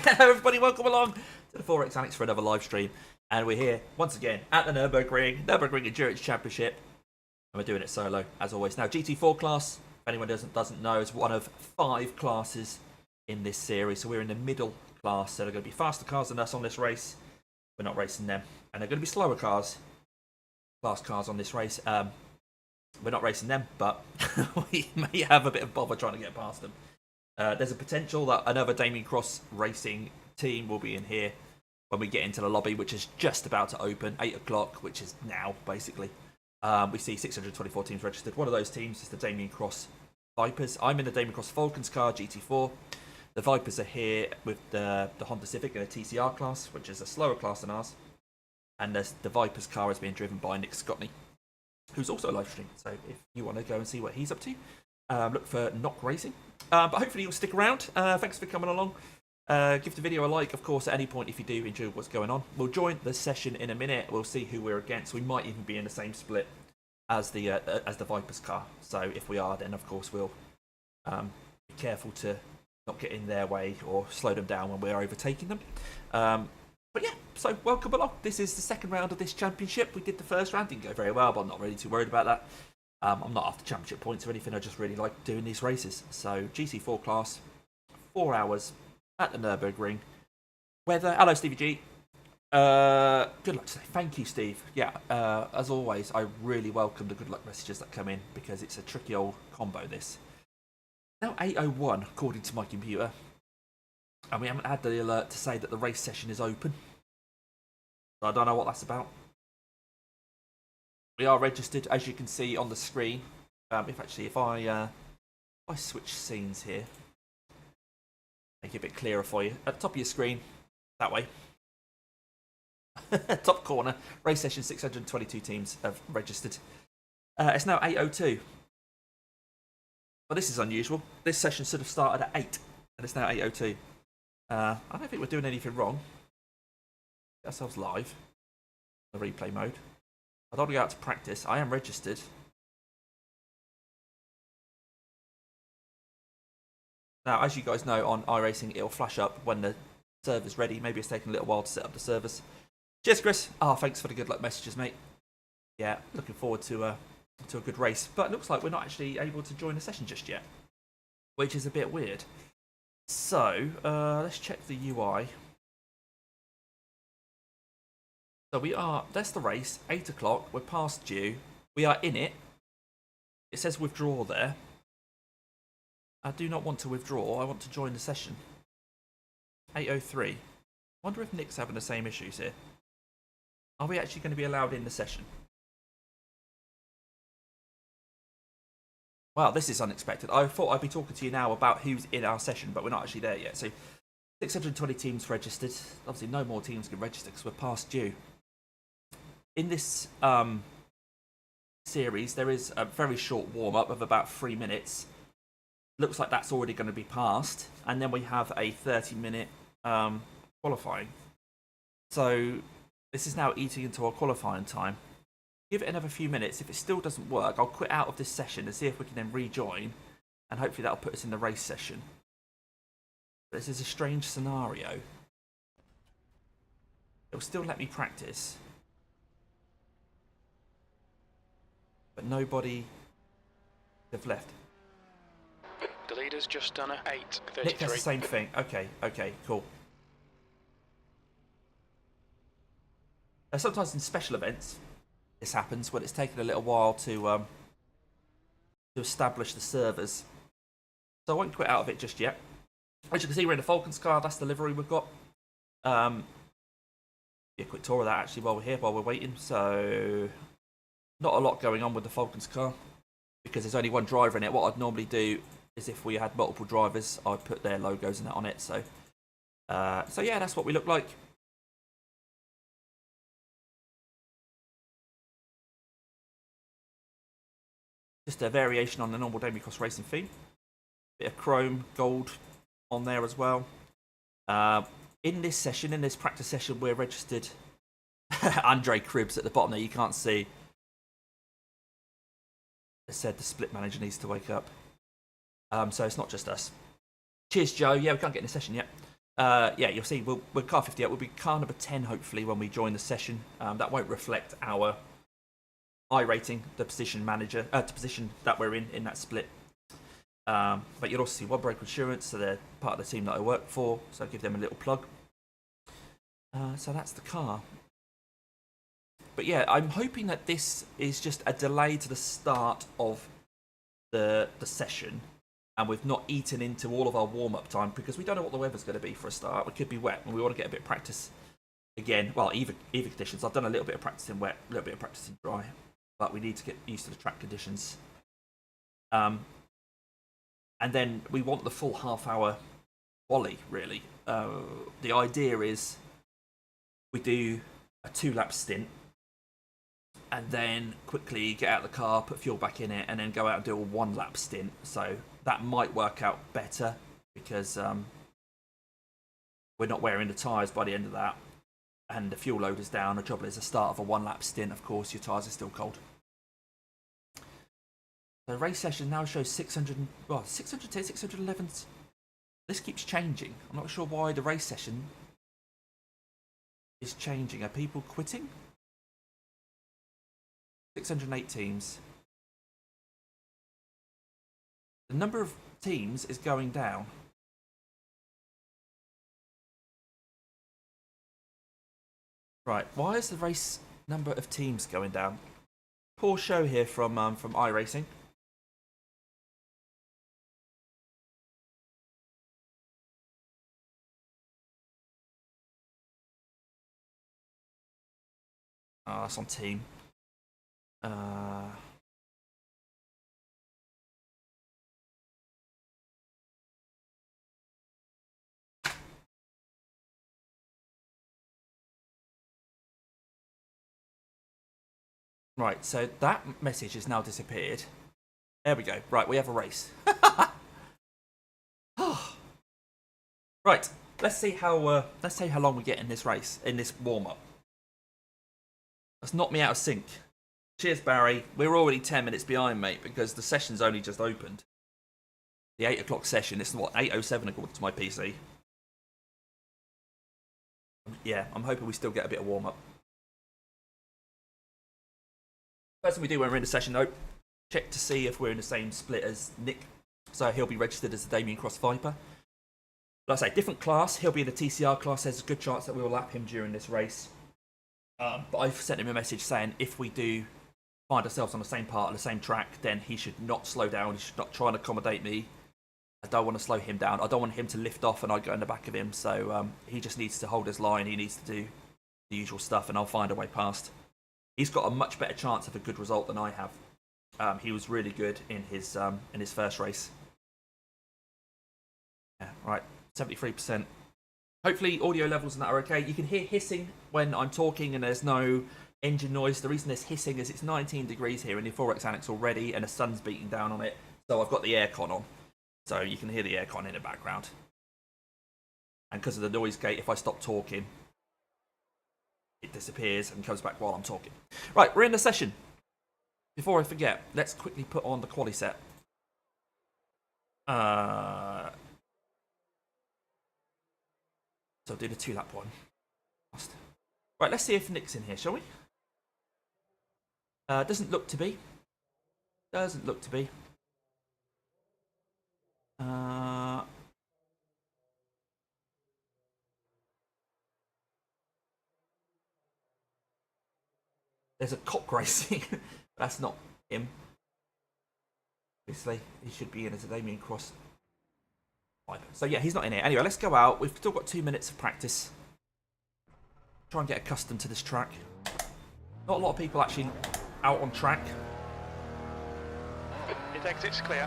Hello everybody, welcome along to the 4X Annex for another live stream. And we're here once again at the Nurburgring Endurance Championship. And we're doing it solo, as always. Now, GT4 class, if anyone doesn't know, is one of 5 classes in this series. So we're in the middle class. So they're going to be faster cars than us on this race. We're not racing them. And they're going to be slower cars, fast cars on this race. We're not racing them, but we may have a bit of bother trying to get past them. There's a potential that another Damien Cross racing team will be in here when we get into the lobby, which is just about to open, 8 o'clock, which is now, basically. We see 624 teams registered. One of those teams is the Damien Cross Vipers. I'm in the Damien Cross Falcons car, GT4. The Vipers are here with the Honda Civic in a TCR class, which is a slower class than ours. And the Vipers car is being driven by Nick Scottney, who's also a live stream. So if you want to go and see what he's up to, look for Knock Racing. But hopefully you'll stick around. Thanks for coming along. Give the video a like, of course, at any point if you do enjoy what's going on. We'll join the session in a minute. We'll see who we're against. We might even be in the same split as the Vipers car. So if we are, then of course we'll be careful to not get in their way or slow them down when we're overtaking them. But yeah, so welcome along. This is the second round of this championship. We did the first round, didn't go very well, but I'm not really too worried about that. I'm not after championship points or anything, I just really like doing these races. So, GT4 class, 4 hours at the Nurburgring. Weather, hello Stevie G. Good luck today. Thank you, Steve. Yeah, as always, I really welcome the good luck messages that come in because it's a tricky old combo, this. Now 8:01, according to my computer. And we haven't had the alert to say that the race session is open. So I don't know what that's about. We are registered, as you can see on the screen. If I switch scenes here, make it a bit clearer for you. At the top of your screen, that way. Top corner, race session, 622 teams have registered. It's now 8:02. Well, this is unusual. This session should have started at 8, and it's now 8:02. I don't think we're doing anything wrong. Get ourselves live. The replay mode. I don't want to go out to practice. I am registered. Now, as you guys know, on iRacing, it'll flash up when the server's ready. Maybe it's taking a little while to set up the servers. Cheers, Chris. Thanks for the good luck messages, mate. Yeah, looking forward to a good race. But it looks like we're not actually able to join the session just yet, which is a bit weird. So, let's check the UI. So we are, that's the race, 8 o'clock, we're past due, we are in it. It says withdraw there. I do not want to withdraw, I want to join the session. 8:03. Wonder if Nick's having the same issues here. Are we actually going to be allowed in the session? Wow, this is unexpected. I thought I'd be talking to you now about who's in our session, but we're not actually there yet. So 620 teams registered. Obviously no more teams can register because we're past due. In this series, there is a very short warm-up of about 3 minutes. Looks like that's already going to be passed. And then we have a 30-minute qualifying. So this is now eating into our qualifying time. Give it another few minutes. If it still doesn't work, I'll quit out of this session and see if we can then rejoin. And hopefully that'll put us in the race session. But this is a strange scenario. It'll still let me practice. But nobody have left. The leader's just done a 8:33. Nick does the same thing. Okay, cool. Sometimes in special events, this happens when it's taken a little while to establish the servers. So I won't quit out of it just yet. As you can see, we're in the Falcons car. That's the livery we've got. Be a quick tour of that actually while we're here, while we're waiting. So not a lot going on with the Falcons car because there's only one driver in it. What I'd normally do is if we had multiple drivers, I'd put their logos and that on it. So yeah, that's what we look like. Just a variation on the normal Damien Cross racing theme. Bit of chrome, gold on there as well. In this session, in this practice session, we're registered. Andre Cribs at the bottom there, you can't see. It said the split manager needs to wake up. So it's not just us. Cheers, Joe. Yeah, we can't get in a session yet. yeah, you'll see we're car 58. We'll be car number 10 hopefully when we join the session. That won't reflect our iRating, the position manager, the position that we're in that split. But you'll also see One Break Insurance, so they're part of the team that I work for. So I'll give them a little plug. So that's the car. But yeah, I'm hoping that this is just a delay to the start of the session, and we've not eaten into all of our warm-up time because we don't know what the weather's going to be for a start. It could be wet, and we want to get a bit of practice again. Well, either conditions. I've done a little bit of practice in wet, a little bit of practice in dry, but we need to get used to the track conditions. And then we want the full half-hour volley, really. The idea is we do a 2-lap stint, and then quickly get out of the car, put fuel back in it, and then go out and do a 1-lap stint. So that might work out better because we're not wearing the tyres by the end of that, and the fuel load is down. The trouble is the start of a 1-lap stint, of course, your tyres are still cold. The race session now shows 610, 611. This keeps changing. I'm not sure why the race session is changing. Are people quitting? 608 teams. The number of teams is going down. Right, why is the race number of teams going down? Poor show here from iRacing. Oh, that's on team. Right, so that message has now disappeared. There we go. Right, we have a race. Right, let's see how long we get in this race, in this warm-up. That's knocked me out of sync. Cheers, Barry. We're already 10 minutes behind, mate, because the session's only just opened. The 8 o'clock session, it's what, 8:07 according to my PC. Yeah, I'm hoping we still get a bit of warm-up. First thing we do when we're in the session, though, check to see if we're in the same split as Nick. So he'll be registered as the Damien Cross Viper. Like I say, different class. He'll be in the TCR class. There's a good chance that we will lap him during this race. But I've sent him a message saying if we do find ourselves on the same part of the same track, then he should not slow down. He should not try and accommodate me. I don't want to slow him down. I don't want him to lift off and I go in the back of him. So he just needs to hold his line. He needs to do the usual stuff, and I'll find a way past. He's got a much better chance of a good result than I have. He was really good in his first race. Yeah, right, 73%. Hopefully audio levels and that are okay. You can hear hissing when I'm talking and there's no engine noise. The reason there's hissing is it's 19 degrees here in the 4X Annex already and the sun's beating down on it. So I've got the aircon on. So you can hear the aircon in the background. And because of the noise gate, if I stop talking, it disappears and comes back while I'm talking. Right, we're in the session. Before I forget, let's quickly put on the quali set. So I'll do the 2-lap one. Right, let's see if Nick's in here, shall we? Doesn't look to be. Doesn't look to be. There's a cock racing. That's not him. Obviously, he should be in as a Damien Cross. So yeah, he's not in here. Anyway, let's go out. We've still got 2 minutes of practice. Try and get accustomed to this track. Not a lot of people actually out on track. It exits clear.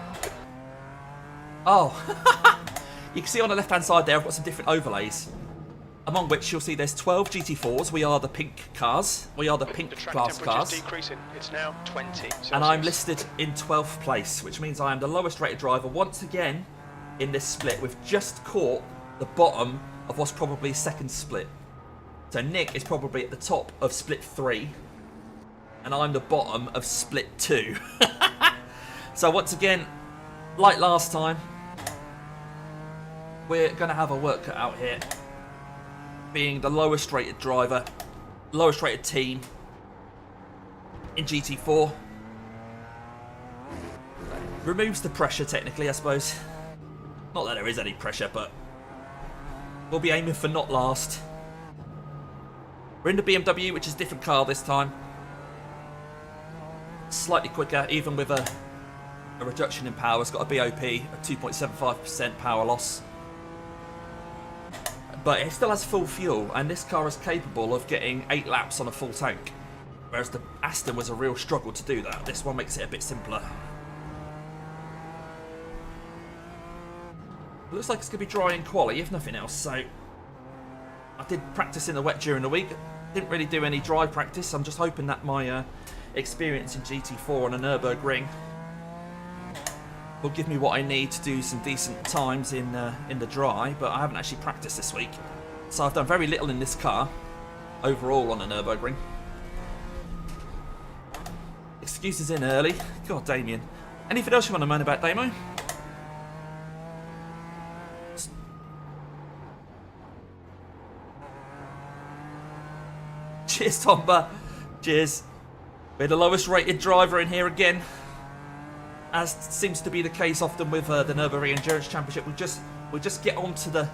Oh, you can see on the left-hand side there, I've got some different overlays. Among which you'll see there's 12 GT4s. We are the pink cars. We are the pink class cars. Decreasing. It's now 20 Celsius. And I'm listed in 12th place, which means I am the lowest rated driver once again in this split. We've just caught the bottom of what's probably second split. So Nick is probably at the top of split 3, and I'm the bottom of split 2. So once again, like last time, we're going to have a work cut out here. Being the lowest rated driver, lowest rated team in GT4. Removes the pressure technically, I suppose. Not that there is any pressure, but we'll be aiming for not last. We're in the BMW, which is a different car this time. Slightly quicker, even with a reduction in power. It's got a BOP, a 2.75% power loss. But it still has full fuel, and this car is capable of getting 8 laps on a full tank. Whereas the Aston was a real struggle to do that. This one makes it a bit simpler. It looks like it's going to be dry in quali, if nothing else, so I did practice in the wet during the week. Didn't really do any dry practice. I'm just hoping that my experience in GT4 on a Nurburgring will give me what I need to do some decent times in the dry, but I haven't actually practiced this week. So I've done very little in this car overall on a Nurburgring. Excuses in early. God, Damien. Anything else you want to moan about, Damo? Cheers, Tomba. Cheers. We're the lowest rated driver in here again. As seems to be the case often with the Nurburgring Endurance Championship. We just get onto the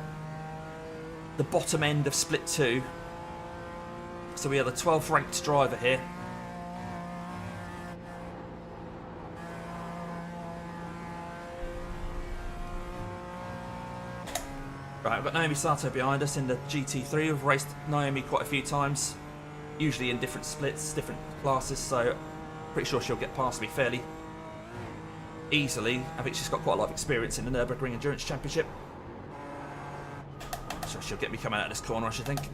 bottom end of split 2. So we are the 12th ranked driver here. Right, we've got Naomi Sato behind us in the GT3. We've raced Naomi quite a few times. Usually in different splits, different classes, so pretty sure she'll get past me fairly easily. I think she's got quite a lot of experience in the Nurburgring Endurance Championship. So she'll get me coming out of this corner, I should think.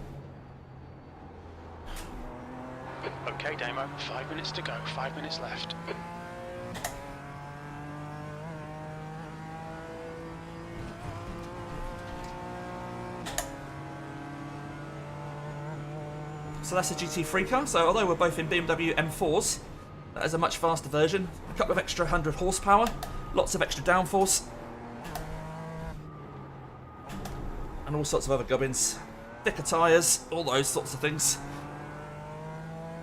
Okay, Damo, 5 minutes to go, 5 minutes left. So that's a GT3 car, so although we're both in BMW M4s, that is a much faster version. A couple of extra 100 horsepower, lots of extra downforce, and all sorts of other gubbins. Thicker tyres, all those sorts of things.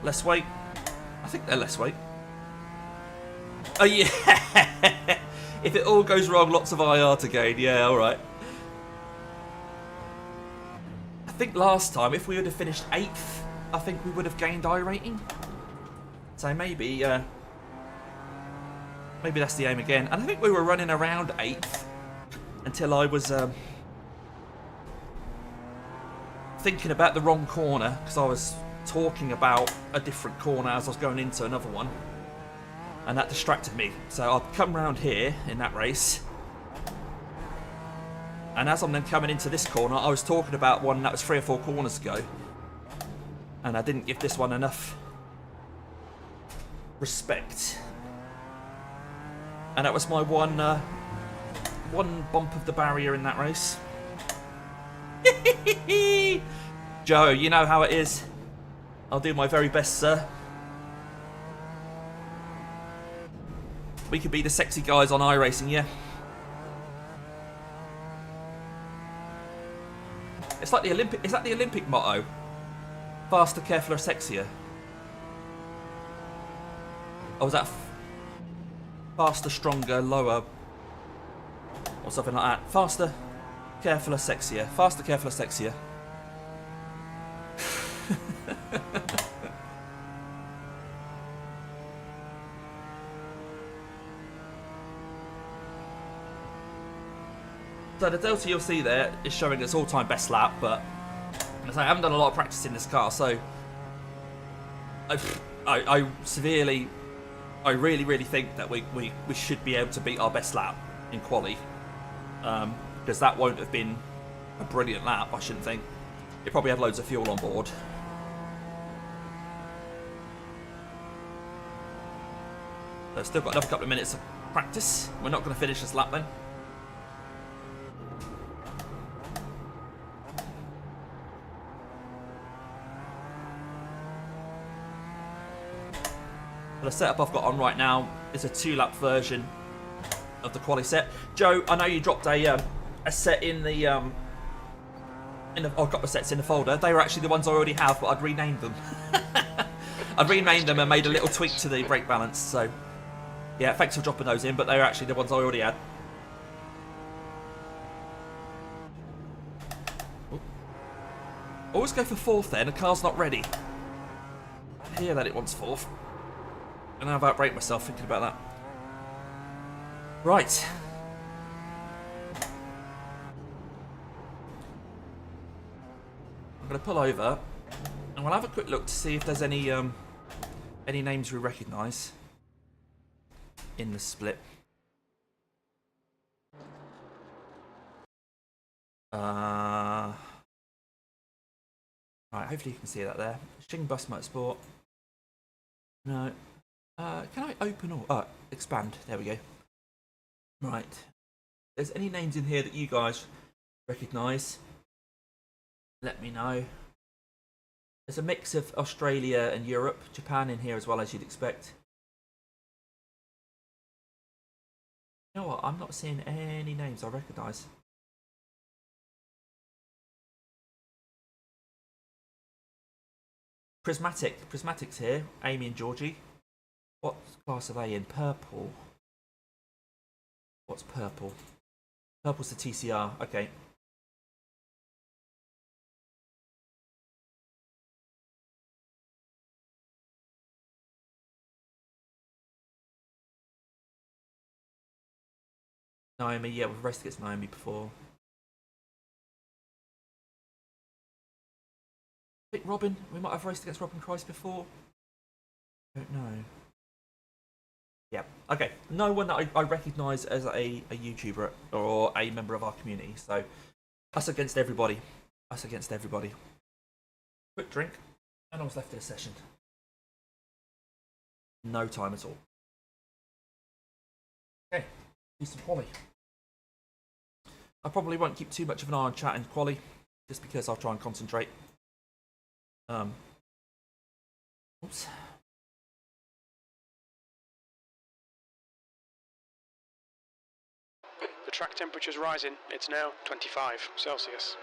Less weight. I think they're less weight. Oh yeah! If it all goes wrong, lots of IR to gain. Yeah, alright. I think last time, if we would have finished 8th, I think we would have gained I rating. So maybe that's the aim again. And I think we were running around 8th until I was thinking about the wrong corner, because I was talking about a different corner as I was going into another one, and that distracted me. So I've come round here in that race, and as I'm then coming into this corner, I was talking about one that was 3 or 4 corners ago, and I didn't give this one enough respect. And that was my one bump of the barrier in that race. Joe, you know how it is. I'll do my very best, sir. We could be the sexy guys on iRacing, yeah. It's like the Olympic. Is that the Olympic motto? Faster, careful, or sexier? Or was that faster, stronger, lower, or something like that? Faster, careful, or sexier? Faster, careful, or sexier? So the delta you'll see there is showing its all-time best lap, but as I haven't done a lot of practice in this car, so I really think that we should be able to beat our best lap in quali, because that won't have been a brilliant lap, I shouldn't think. It probably had loads of fuel on board. So still got another couple of minutes of practice. We're not going to finish this lap then. But the setup I've got on right now is a 2-lap version of the quali set. Joe, I know you dropped a a set in the oh, a couple of sets in the folder. They were actually the ones I already have, but I'd renamed them. I'd renamed them and made a little tweak to the brake balance. So yeah, thanks for dropping those in, but they were actually the ones I already had. Always go for fourth then, the car's not ready. I hear that it wants fourth. And I've outbraked myself thinking about that. Right. I'm going to pull over and we'll have a quick look to see if there's any names we recognise in the split. Right, hopefully you can see that there. Shing Bus Motorsport. No. Can I open or expand? There we go. Right. If there's any names in here that you guys recognise, let me know. There's a mix of Australia and Europe, Japan in here as well, as you'd expect. You know what? I'm not seeing any names I recognise. Prismatic's here. Amy and Georgie. What class are they in? Purple. What's purple? Purple's the TCR. Okay. Naomi, yeah, we've raced against Naomi before. I think Robin, we might have raced against Robin Christ before. Don't know. Yeah, okay. No one that I recognise as a YouTuber or a member of our community. So, us against everybody. Us against everybody. Quick drink. And I was left in a session. No time at all. Okay, do some quali. I probably won't keep too much of an eye on chat and quali, just because I'll try and concentrate. Oops. The track temperature's rising. It's now 25 Celsius.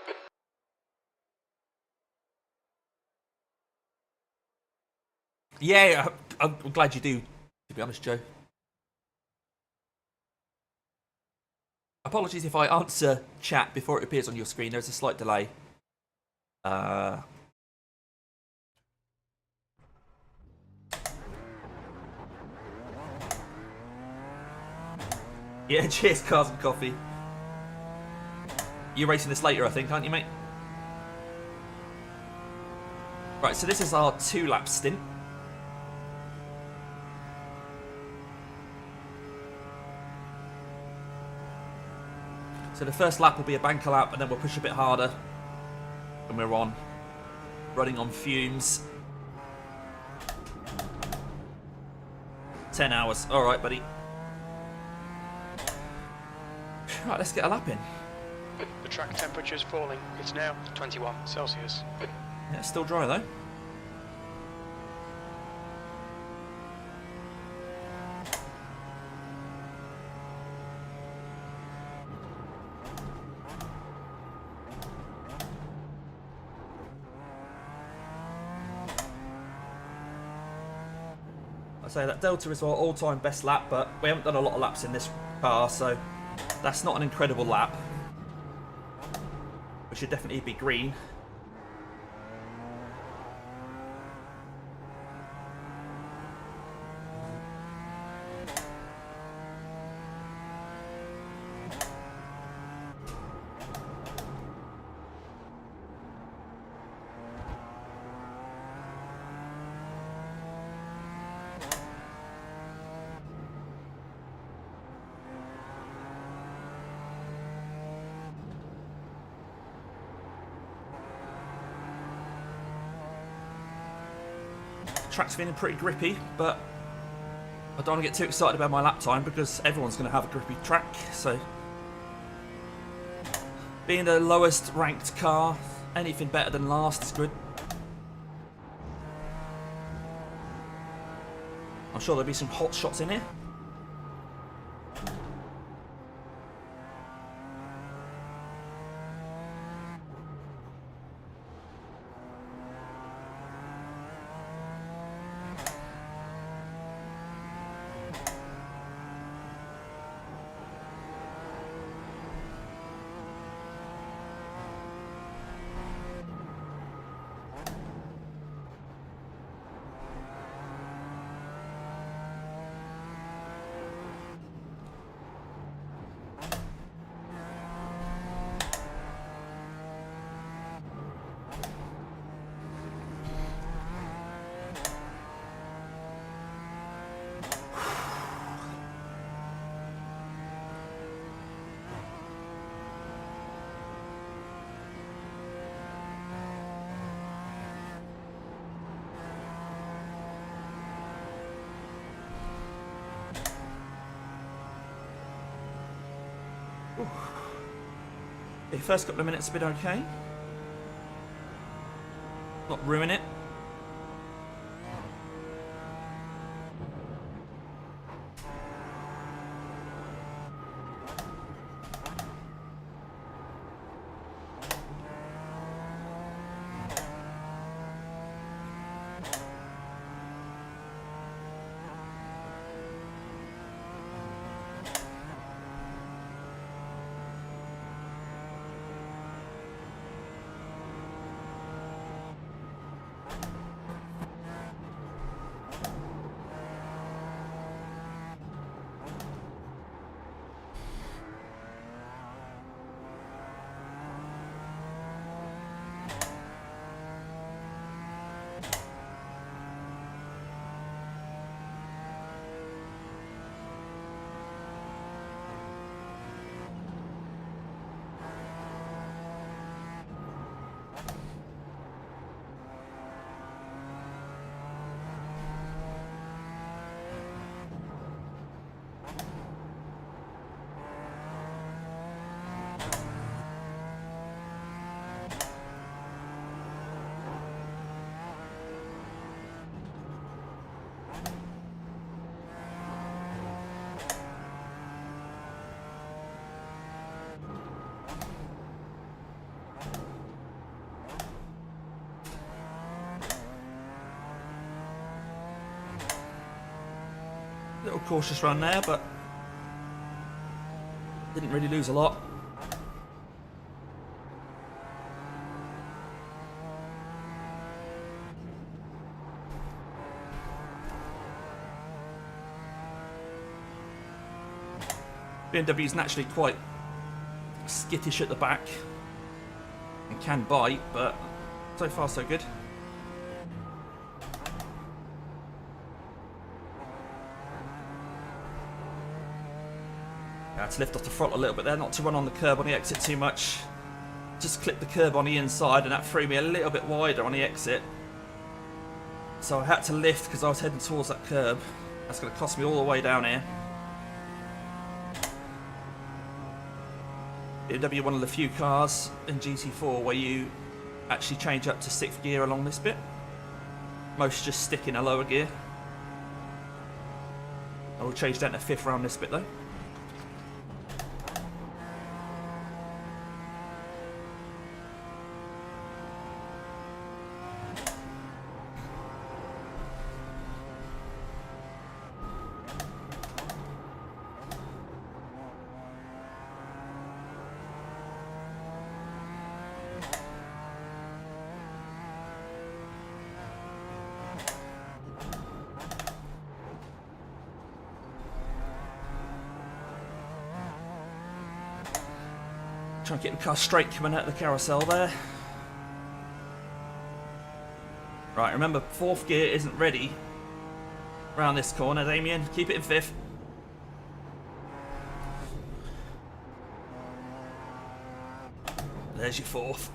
Yeah, I'm glad you do, to be honest, Joe. Apologies if I answer chat before it appears on your screen. There's a slight delay. Yeah, cheers, cars and coffee. You're racing this later, I think, aren't you, mate? Right, so this is our 2-lap stint. So the first lap will be a banker lap, and then we'll push a bit harder. And we're on. Running on fumes. 10 hours. Alright, buddy. Right, let's get a lap in. The track temperature's falling. It's now 21 Celsius. Yeah, it's still dry though. I say that Delta is our all-time best lap, but we haven't done a lot of laps in this car, so that's not an incredible lap. We should definitely be green. Track's feeling pretty grippy, but I don't want to get too excited about my lap time because everyone's going to have a grippy track. So, being the lowest ranked car, anything better than last is good. I'm sure there'll be some hot shots in here. The first couple of minutes have been okay. Not ruin it. Little cautious run there, but didn't really lose a lot. BMW is naturally quite skittish at the back and can bite, but so far so good. Had to lift off the throttle a little bit there, not to run on the curb on the exit too much. Just clipped the curb on the inside and that threw me a little bit wider on the exit. So I had to lift because I was heading towards that curb. That's going to cost me all the way down here. BMW, one of the few cars in GT4 where you actually change up to 6th gear along this bit. Most just stick in a lower gear. I will change down to 5th around this bit though. Try and get the car straight coming out of the carousel there. Right, remember 4th gear isn't ready around this corner, Damien. Keep it in 5th. There's your 4th.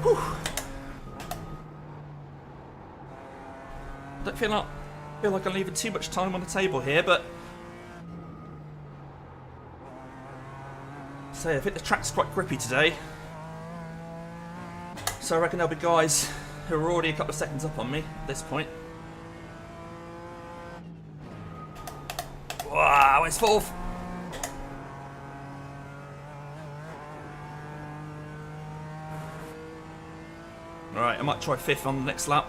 Whew. Don't feel like I'm leaving too much time on the table here, but so I think the track's quite grippy today. So I reckon there'll be guys who are already a couple of seconds up on me at this point. Wow, it's 4th. Alright, I might try 5th on the next lap.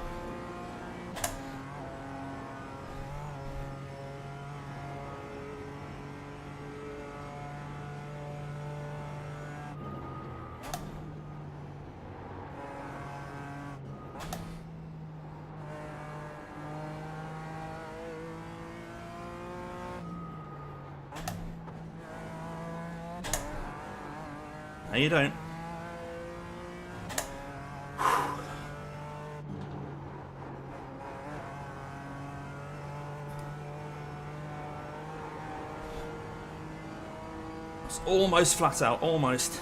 No, you don't. It's almost flat out, almost.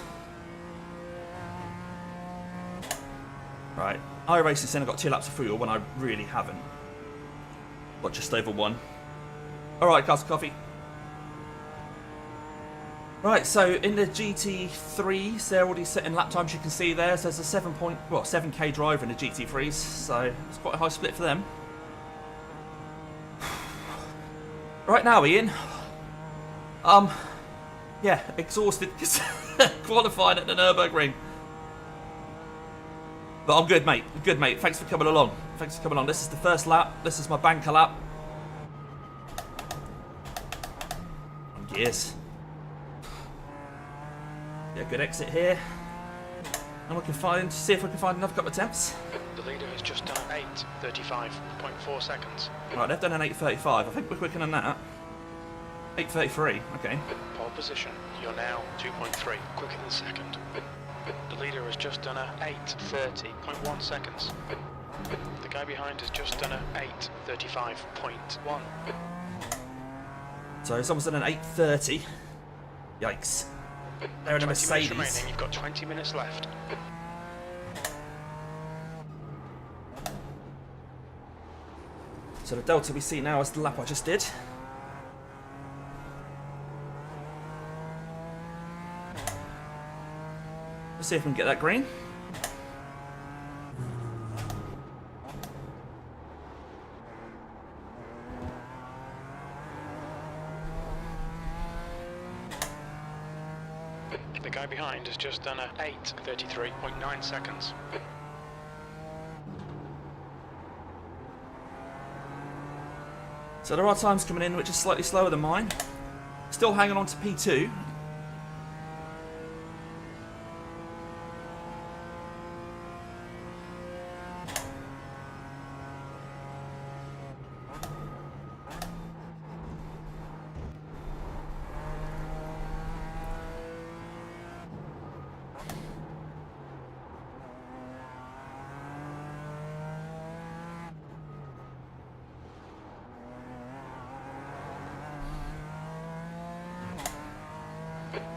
Right, iRacing saying I got 2 laps of fuel when I really haven't. Got just over 1. Alright, Castle Coffee. Right, so in the GT3s, they're already setting lap times, you can see there. So there's a 7K driver in the GT3s, so it's quite a high split for them. Right now, Ian. Yeah, exhausted because qualifying at the Nurburgring. But I'm good, mate. I'm good, mate. Thanks for coming along. Thanks for coming along. This is the first lap. This is my banker lap. On gears. Yeah, good exit here. And we can see if we can find another couple of attempts. The leader has just done 8:35.4 seconds. Right, they've done an 8:35. I think we're quicker than that. 8:33. Okay. Pole position. You're now 2.3 quicker than second. The leader has just done a 8:30.1 seconds. The guy behind has just done a 8:35.1. So someone's done an 8:30. Yikes. They're in a 20 minutes Mercedes. remaining. You've got 20 minutes left. So the delta we see now is the lap I just did. Let's see if we can get that green. The guy behind has just done a 8:33.9 seconds. So there are times coming in which are slightly slower than mine. Still hanging on to P2.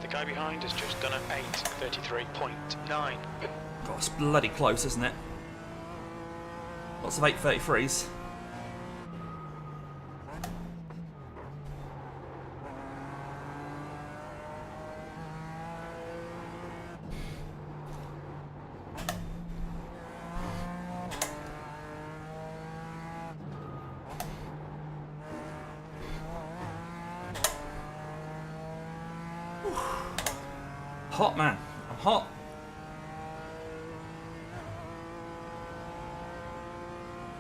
The guy behind has just done an 8:33.9. God, it's bloody close, isn't it? Lots of 8:33s. Hot, man. I'm hot.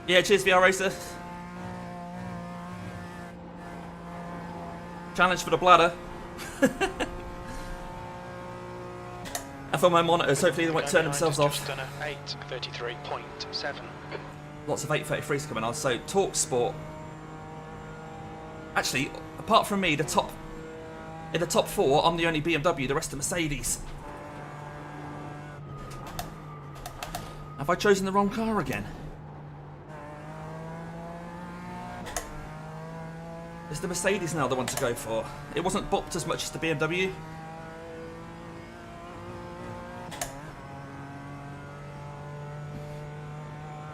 Yeah, cheers, VR Racer. Challenge for the bladder. And for my monitors, hopefully they won't turn themselves off. Just done a 8:33.7. Lots of 8:33s coming on. So, Talk Sport. Actually, apart from me, in the top 4, I'm the only BMW, the rest are Mercedes. Have I chosen the wrong car again? Is the Mercedes now the one to go for? It wasn't bopped as much as the BMW.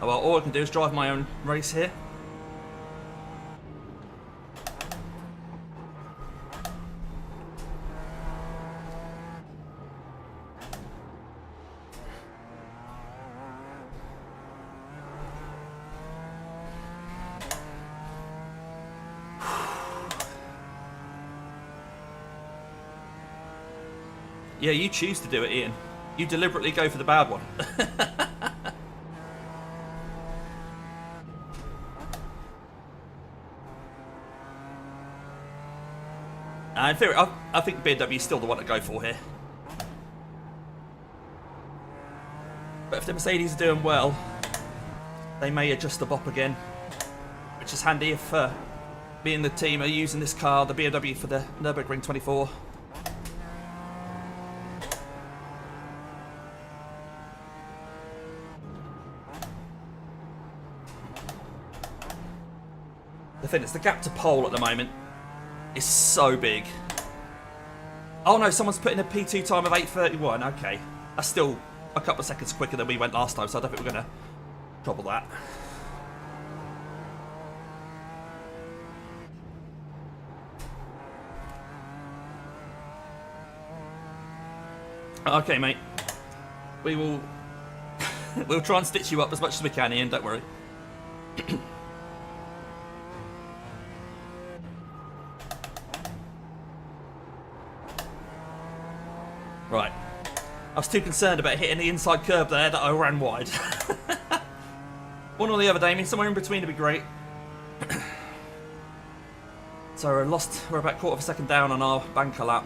Oh well, all I can do is drive my own race here. Yeah, you choose to do it, Ian. You deliberately go for the bad one. In theory, I think BMW is still the one to go for here. But if the Mercedes are doing well, they may adjust the bop again. Which is handy if me and the team are using this car, the BMW, for the Nurburgring 24. The thing is, the gap to pole at the moment is so big. Oh no, someone's put in a P2 time of 8:31. Okay, that's still a couple of seconds quicker than we went last time, so I don't think we're going to trouble that. Okay, mate. We will... we'll try and stitch you up as much as we can, Ian, don't worry. Right. I was too concerned about hitting the inside curb there that I ran wide. One or the other, Damien. Somewhere in between would be great. So we're about quarter of a second down on our banker lap.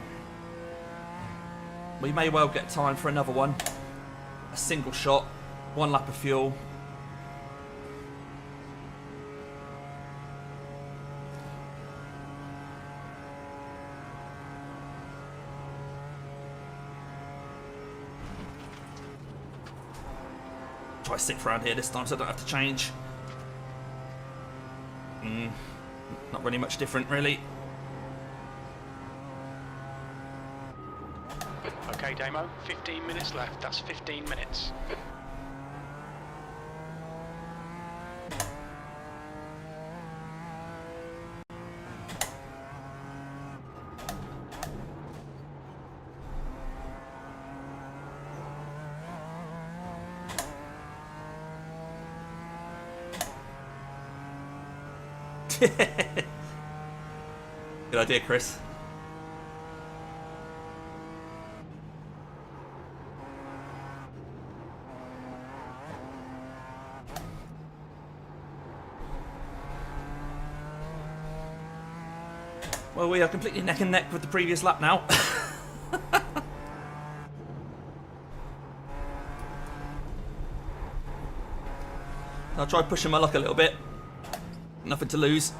We may well get time for another one. A single shot, 1 lap of fuel. Try 6th round here this time so I don't have to change. Not really much different, really. Okay, Damo, 15 minutes left. That's 15 minutes. Good idea, Chris. Well, we are completely neck and neck with the previous lap now. I'll try pushing my luck a little bit. Nothing to lose.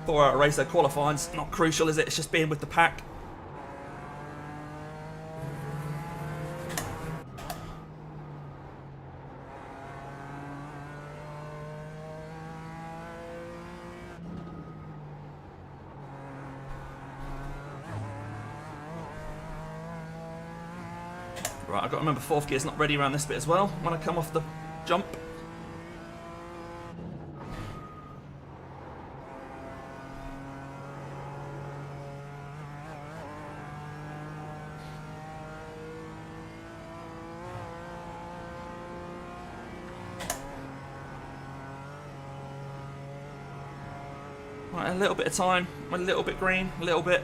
Four-hour race, though, qualifying's not crucial, is it? It's just being with the pack. Right, I've got to remember 4th gear's not ready around this bit as well when I come off the jump. Right, a little bit of time, a little bit green, a little bit.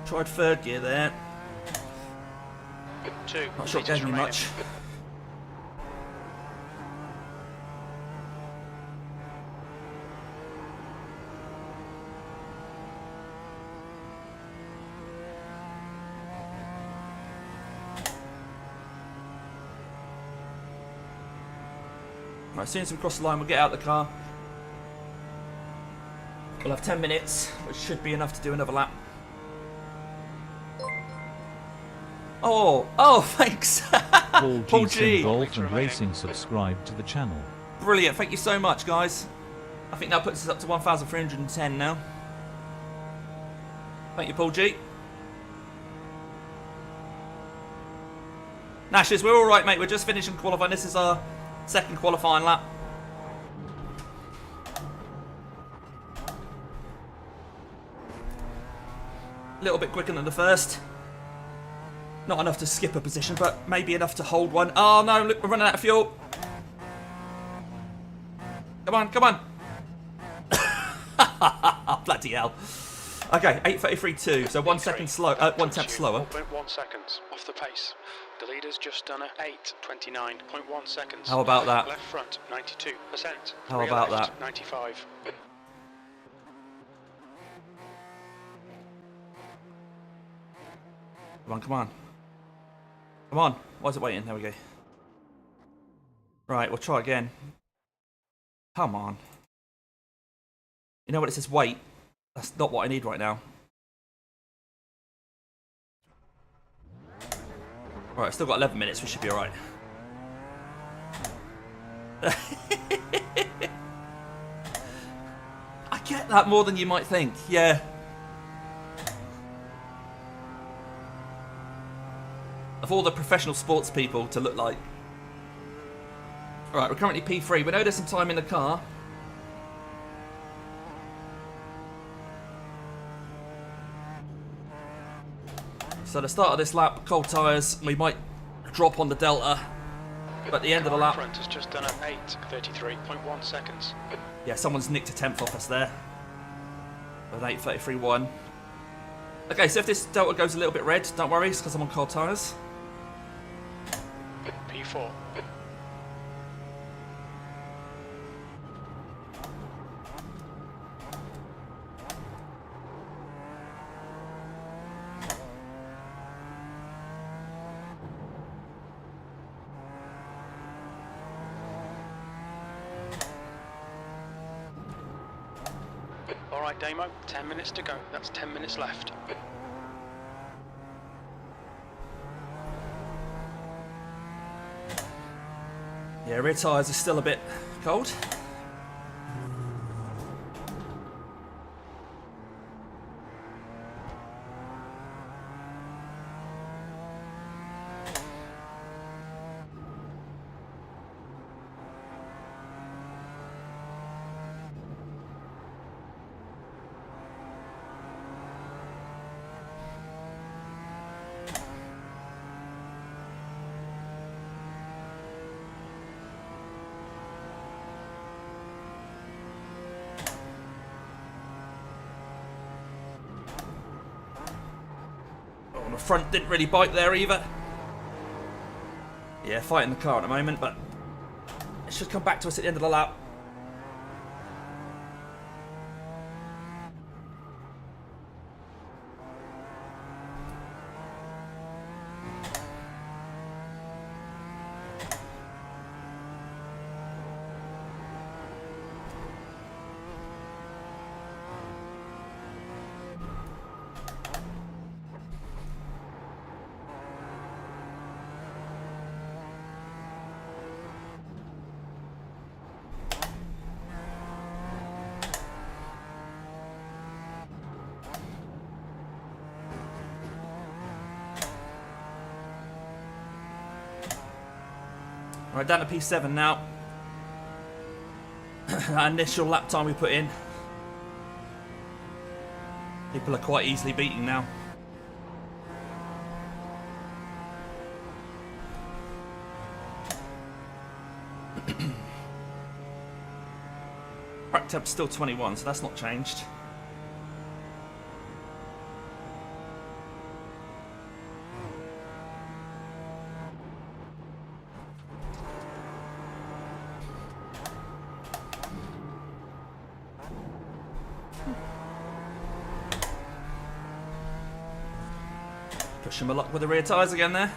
Tried 3rd gear there. Not sure it gave me much. Right, as soon as we cross the line, we'll get out of the car. We'll have 10 minutes, which should be enough to do another lap. Oh, thanks. Paul G. Golf and Racing subscribed to the channel. Brilliant, thank you so much, guys. I think that puts us up to 1,310 now. Thank you, Paul G. Nashes, we're all right, mate. We're just finishing qualifying. This is our 2nd qualifying lap. A little bit quicker than the 1st. Not enough to skip a position, but maybe enough to hold one. Oh no, look, we're running out of fuel. Come on, come on. Bloody hell. Okay, 8:33.2, so 1 second slow, 1 tenth slower. 4.1 seconds off the pace. The leader's just done a 8:29.1 seconds. How about that? Left front, 92%. How about that? 95. Come on, come on. Come on. Why is it waiting? There we go. Right, we'll try again. Come on. You know when it says wait? That's not what I need right now. Alright, I've still got 11 minutes, we should be alright. I get that more than you might think, yeah. Of all the professional sports people to look like. Alright, we're currently P3. We know there's some time in the car. So the start of this lap, cold tyres, we might drop on the delta. But at the end of the lap... front has just done an 8:33.1 seconds. Yeah, someone's nicked a 10th off us there. With an 8:33.1. Okay, so if this delta goes a little bit red, don't worry, it's because I'm on cold tyres. P4. Alright, Damo, 10 minutes to go. That's 10 minutes left. Yeah, rear tyres are still a bit cold. The front didn't really bite there either. Yeah, fighting the car at the moment, but it should come back to us at the end of the lap. Right, down to P7 now. That initial lap time we put in. People are quite easily beaten now. Track temp's still 21, so that's not changed. Pushing my luck with the rear tyres again there.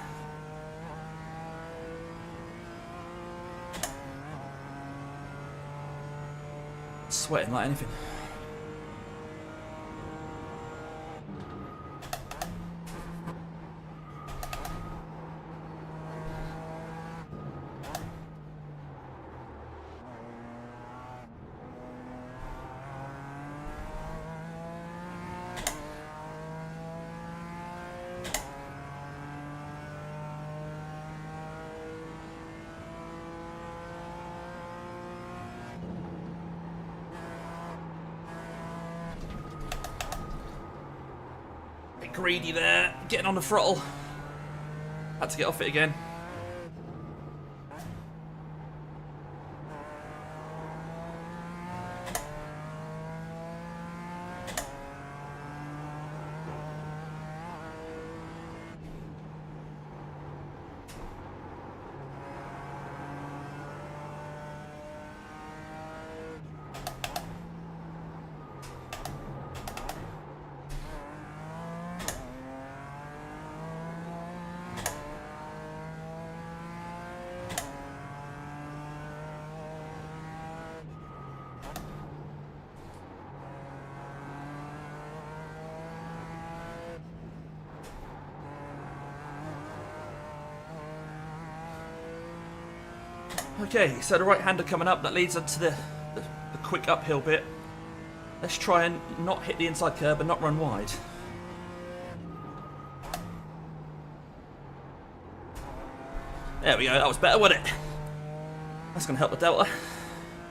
Sweating like anything. Greedy there, getting on the throttle. Had to get off it again. Okay, so the right-hander coming up, that leads onto the quick uphill bit. Let's try and not hit the inside curb and not run wide. There we go, that was better, wasn't it? That's going to help the Delta.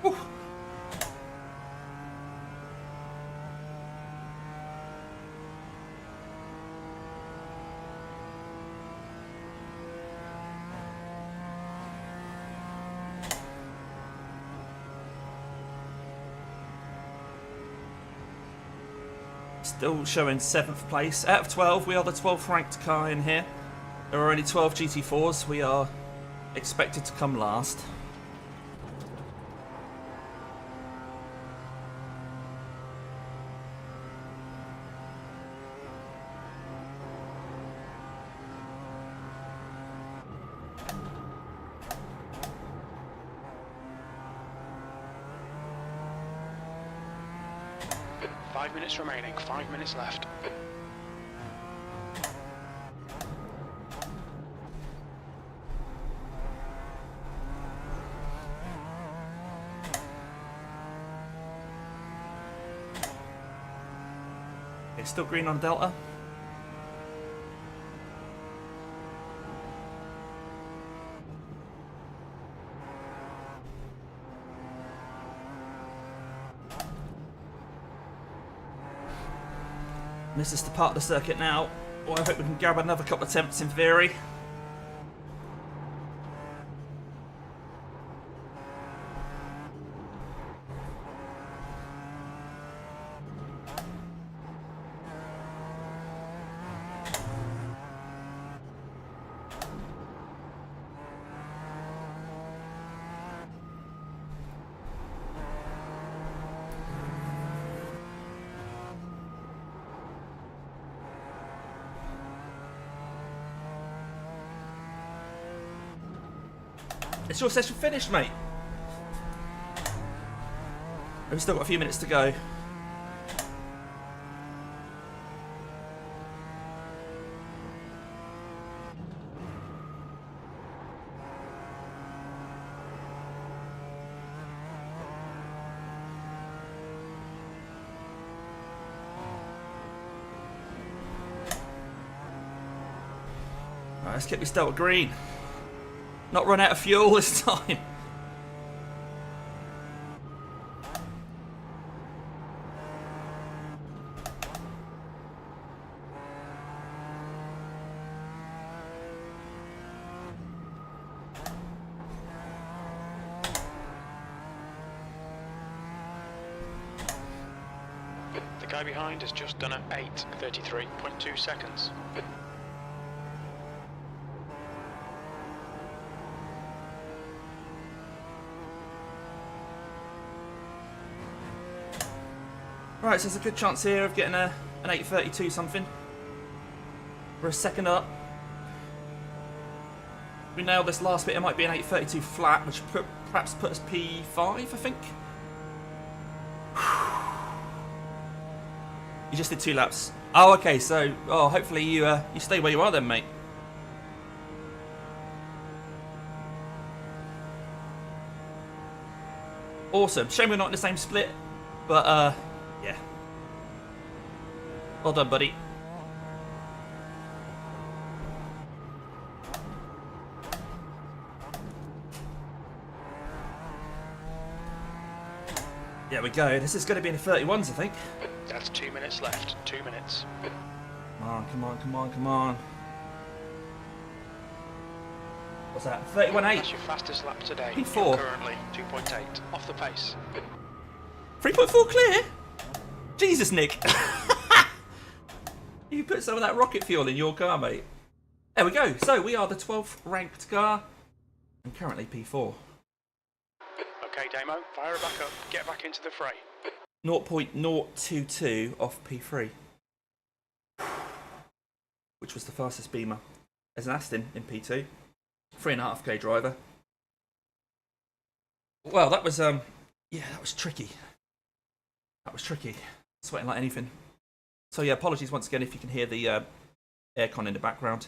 Whew. Still showing 7th place. Out of 12, we are the 12th ranked car in here. There are only 12 GT4s. We are expected to come last. Five minutes remaining, 5 minutes left. It's still green on Delta. This is the part of the circuit now. Well, I hope we can grab another couple of attempts in theory. It's your session finished, mate. We've still got a few minutes to go. Alright, let's get this Delta green. Not run out of fuel this time. The guy behind has just done an 8:33.2 seconds. Right, so there's a good chance here of getting an 8:32 something. We're a second up. We nailed this last bit, it might be an 8:32 flat, which perhaps put us P5, I think. You just did 2 laps. Oh, okay, so hopefully you stay where you are then, mate. Awesome. Shame we're not in the same split, but yeah. Well done, buddy. There we go. This is going to be in the 31s, I think. That's 2 minutes left. 2 minutes. Come on, come on, come on, come on. What's that? 31.8. That's your fastest lap today. P4. Currently 2.8 off the pace. 3.4 clear? Jesus, Nick. You put some of that rocket fuel in your car, mate. There we go. So we are the 12th ranked car and currently P4. Okay, Damo, fire her back up. Get back into the fray. 0.022 off P3. Which was the fastest Beamer. There's an Aston in P2. 3.5k driver. Well, that was yeah, that was tricky. That was tricky. Sweating like anything. So yeah, apologies once again if you can hear the aircon in the background.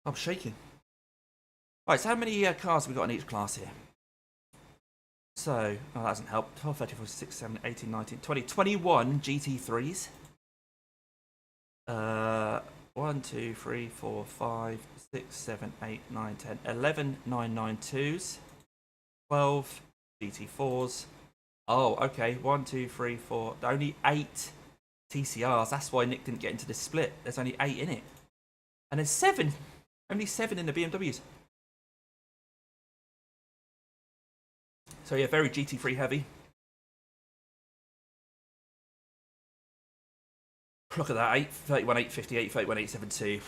I'm shaking. Right, so how many cars have we got in each class here? So, oh, that doesn't help. 12, 13, 14, 16, 17, 18, 19, 20, 21 GT3s. 1, 2, 3, 4, 5, 6, 7, 8, 9, 10, 11 992s. 12 GT4s. Oh, okay. 1, 2, 3, 4. Only 8 TCRs. That's why Nick didn't get into this split. There's only 8 in it. And there's 7. Only 7 in the BMWs. So yeah, very GT3 heavy. Look at that, 31, 858, 31, 872.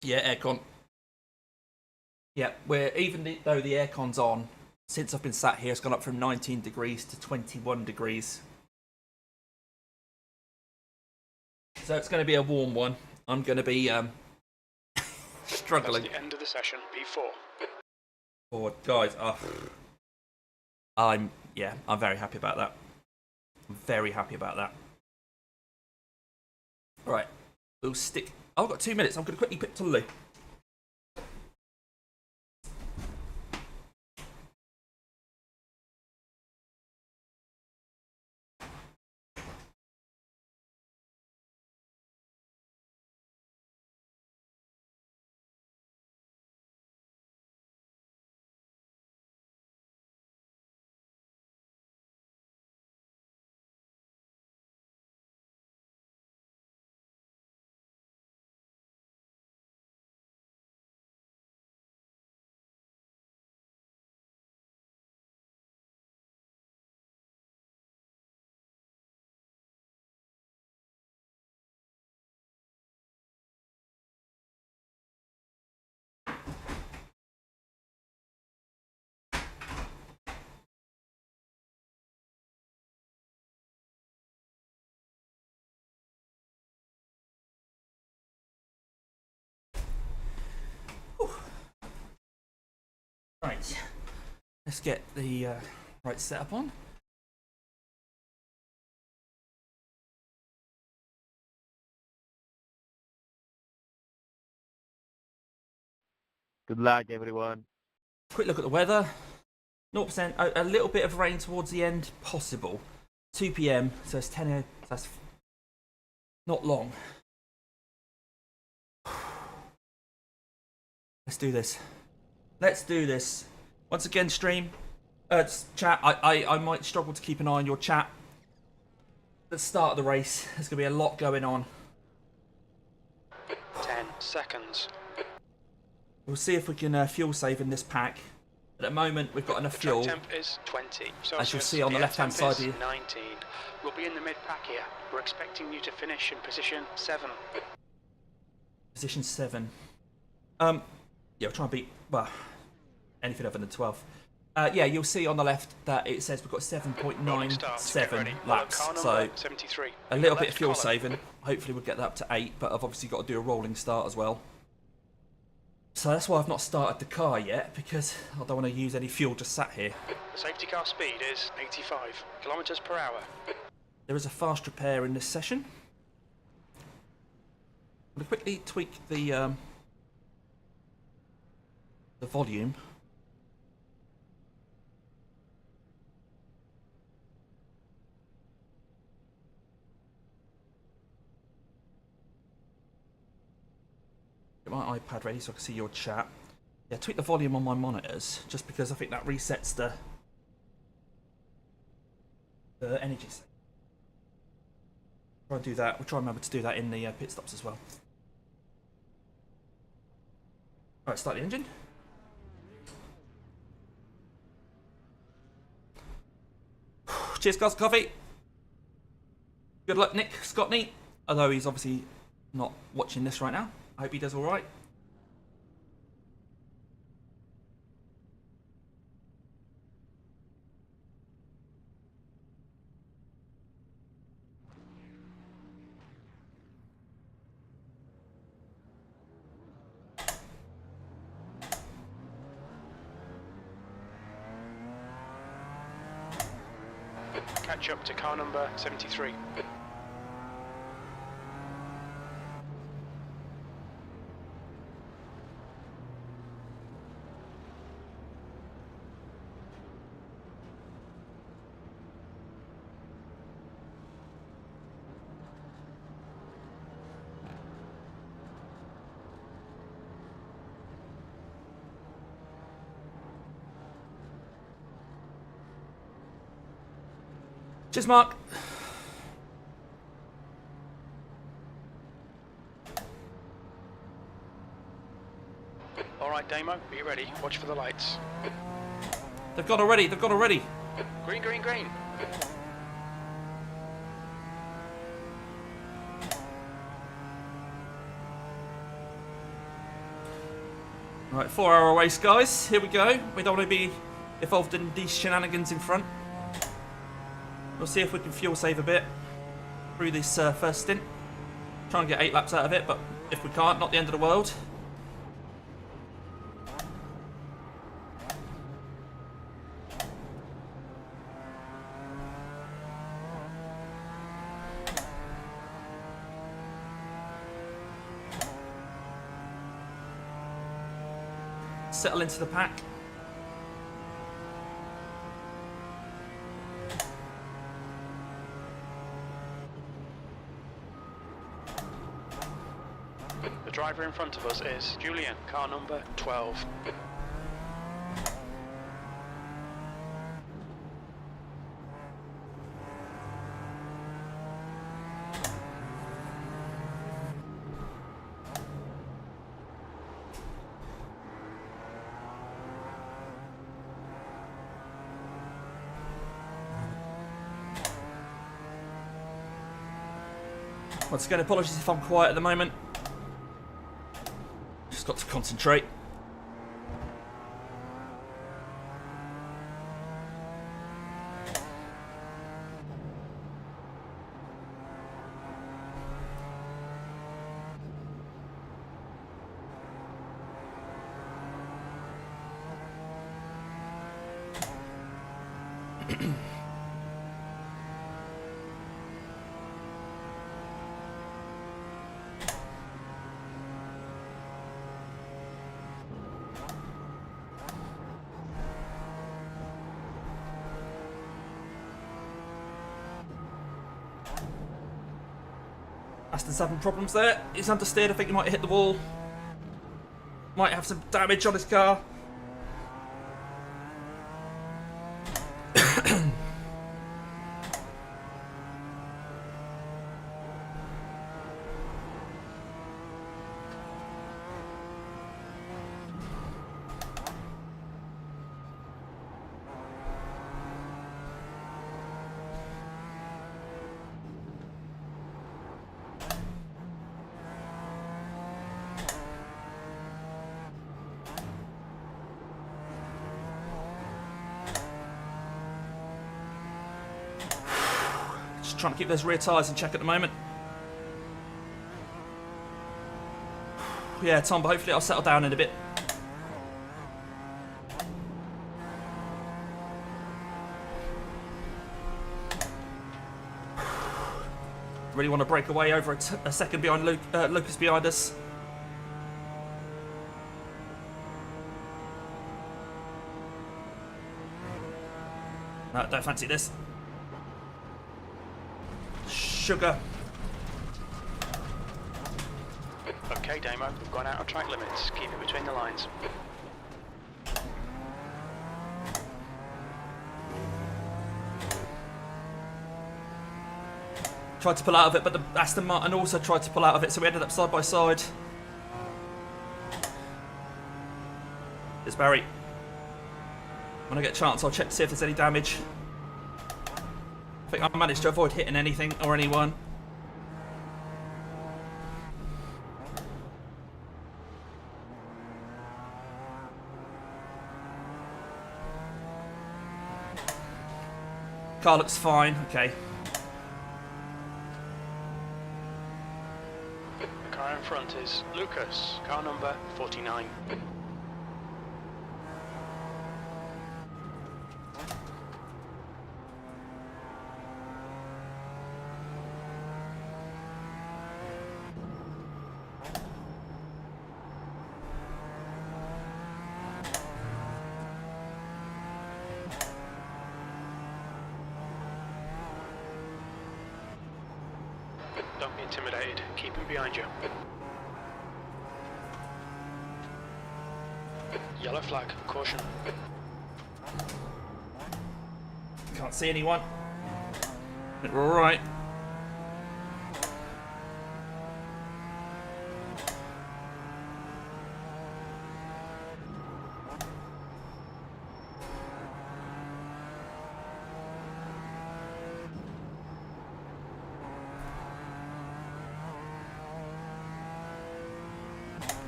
Yeah, aircon. Yeah, though the aircon's on, since I've been sat here, it's gone up from 19 degrees to 21 degrees. So it's going to be a warm one. I'm going to be struggling. That's the end of the session, P4. Forward, guys. I'm very happy about that. I'm very happy about that. Right, we'll stick. I've got 2 minutes. I'm going to quickly pip to the loo. Right, let's get the right setup on. Good luck, everyone. Quick look at the weather. 0%, a little bit of rain towards the end, possible. 2 p.m, so it's 10 a.m, so that's not long. Let's do this. Let's do this. Once again, stream, chat, I might struggle to keep an eye on your chat. Let's start the race. There's going to be a lot going on. 10 seconds. We'll see if we can fuel save in this pack. At the moment, we've got enough fuel. The track temp is 20. As you'll see on the left-hand side here. 19. We'll be in the mid-pack here. We're expecting you to finish in position 7. Position 7. Yeah, we'll try and beat, well, anything other than 12th. Yeah, you'll see on the left that it says we've got 7.97 laps, so 73. a little bit of fuel saving. Hopefully we'll get that up to 8, but I've obviously got to do a rolling start as well. So that's why I've not started the car yet, because I don't want to use any fuel just sat here. The safety car speed is 85 kilometers per hour. There is a fast repair in this session. I'm going to quickly tweak the volume. Get my iPad ready so I can see your chat. Yeah, tweak the volume on my monitors, just because I think that resets the energy. Try and do that. We'll try and remember to do that in the pit stops as well. Alright, start the engine. Cheers, guys. Coffee. Good luck, Nick Scottney. Although he's obviously not watching this right now. I hope he does all right. Catch up to car number 73. Cheers, Mark. Alright, Damo, are you ready? Watch for the lights. They've gone already. They've gone already. Green, green, green. Right, 4-hour race, guys. Here we go. We don't want to be involved in these shenanigans in front. We'll see if we can fuel save a bit through this first stint. Try and get 8 laps out of it, but if we can't, not the end of the world. Settle into the pack. The driver in front of us is Julian, car number 12. Once again, apologies if I'm quiet at the moment. Just got to concentrate. Aston's having problems there. He's understeered. I think he might hit the wall. Might have some damage on his car. Trying to keep those rear tyres in check at the moment. Yeah, Tom, but hopefully I'll settle down in a bit. Really want to break away over a second behind Lucas behind us. No, don't fancy this. Sugar. Okay, Damo, we've gone out of track limits. Keep it between the lines. Tried to pull out of it, but the Aston Martin also tried to pull out of it, so we ended up side by side. It's Barry. When I get a chance, I'll check to see if there's any damage. I think I managed to avoid hitting anything or anyone. Car looks fine, okay. The car in front is Lucas, car number 49. Don't be intimidated. Keep him behind you. Yellow flag. Caution. Can't see anyone. think we're all right.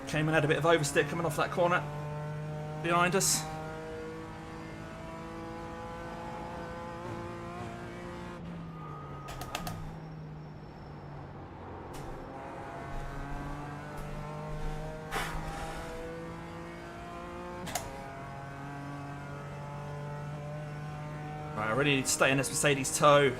Came and had a bit of oversteer coming off that corner behind us. Right, I really need to stay in this Mercedes toe.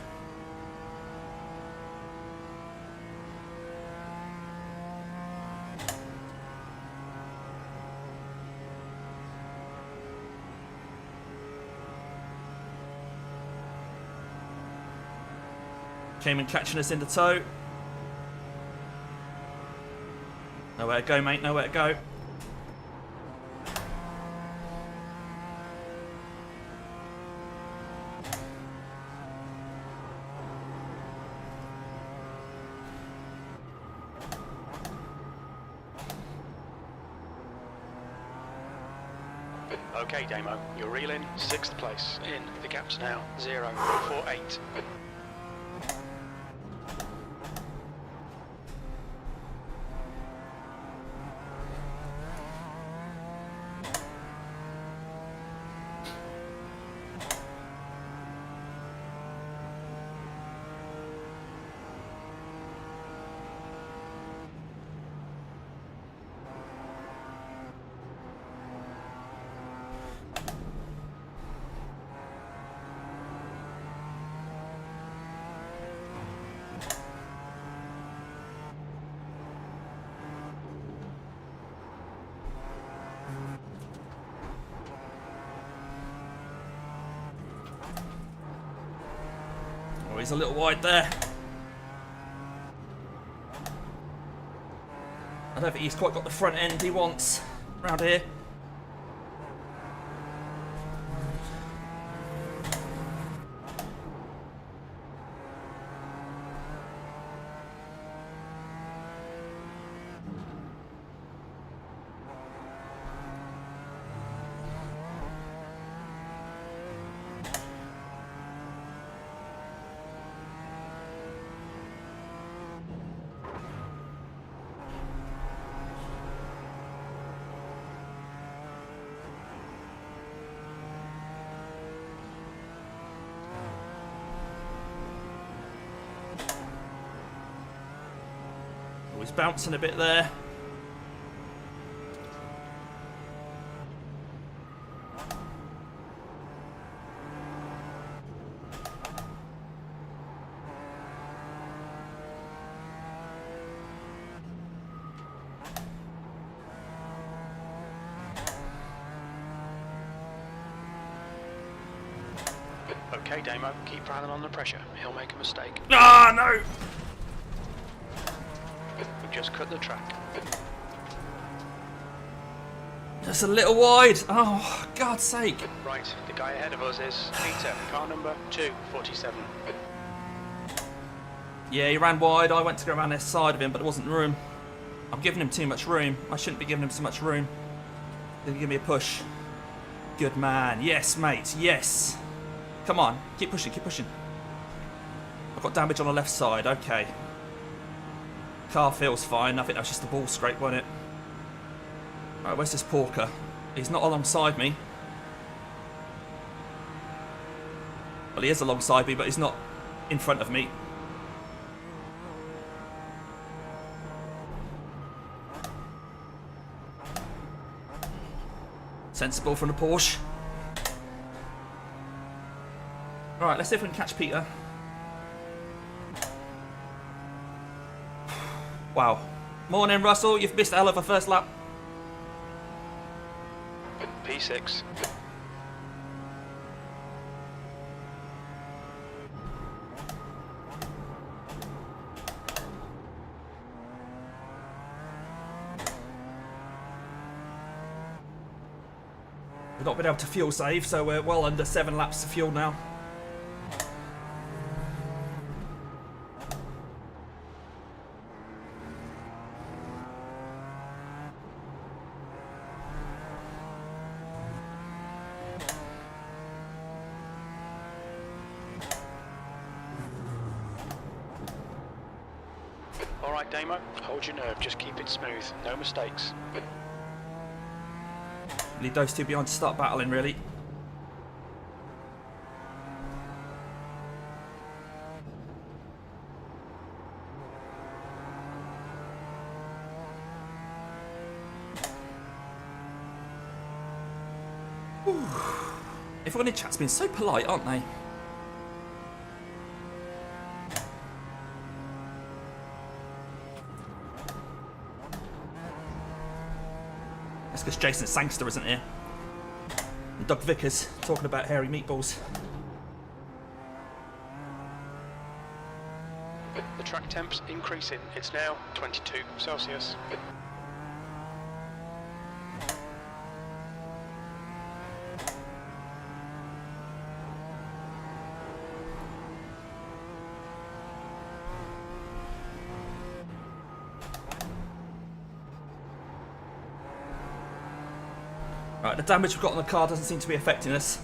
Came and catching us in the toe. Nowhere to go, mate, nowhere to go. Okay, Damo, you're reeling 6th place. In, the gap's now 0.48. Oh, he's a little wide there. I don't think he's quite got the front end he wants around here. He's bouncing a bit there. Okay, Damo, keep piling on the pressure. He'll make a mistake. Ah, no! We've just cut the track. Just a little wide. Oh, God's sake. Right, the guy ahead of us is Peter, car number 247. Yeah, he ran wide. I went to go around this side of him, but there wasn't room. I'm giving him too much room. I shouldn't be giving him so much room. Didn't give me a push. Good man. Yes, mate. Yes. Come on. Keep pushing. Keep pushing. I've got damage on the left side. Okay. Car feels fine. I think that's just a ball scrape, wasn't it? Right, where's this Porker? He's not alongside me. Well, he is alongside me, but he's not in front of me. Sensible from the Porsche. Alright, let's see if we can catch Peter. Wow. Morning, Russell. You've missed a hell of a first lap. P6. We've not been able to fuel save, so we're well under 7 laps of fuel now. like, Damo? Hold your nerve, just keep it smooth. No mistakes. Need those two behind to start battling, really. Whew. Everyone in chat's been so polite, aren't they? That's because Jason Sangster isn't here. And Doug Vickers talking about hairy meatballs. The track temp's increasing. It's now 22 Celsius. Right, the damage we've got on the car doesn't seem to be affecting us.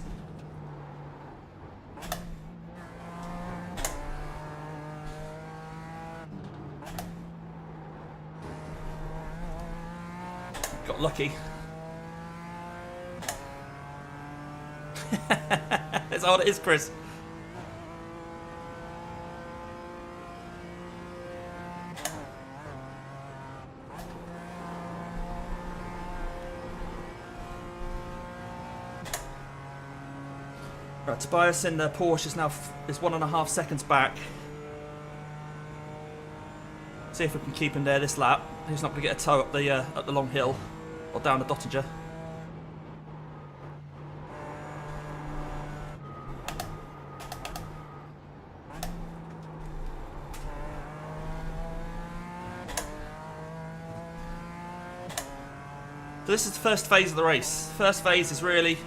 Got lucky. That's all it is, Chris. Right, Tobias in the Porsche is now is 1.5 seconds back. See if we can keep him there this lap. He's not going to get a tow up the long hill or down the Dottinger. So this is the first phase of the race. First phase is really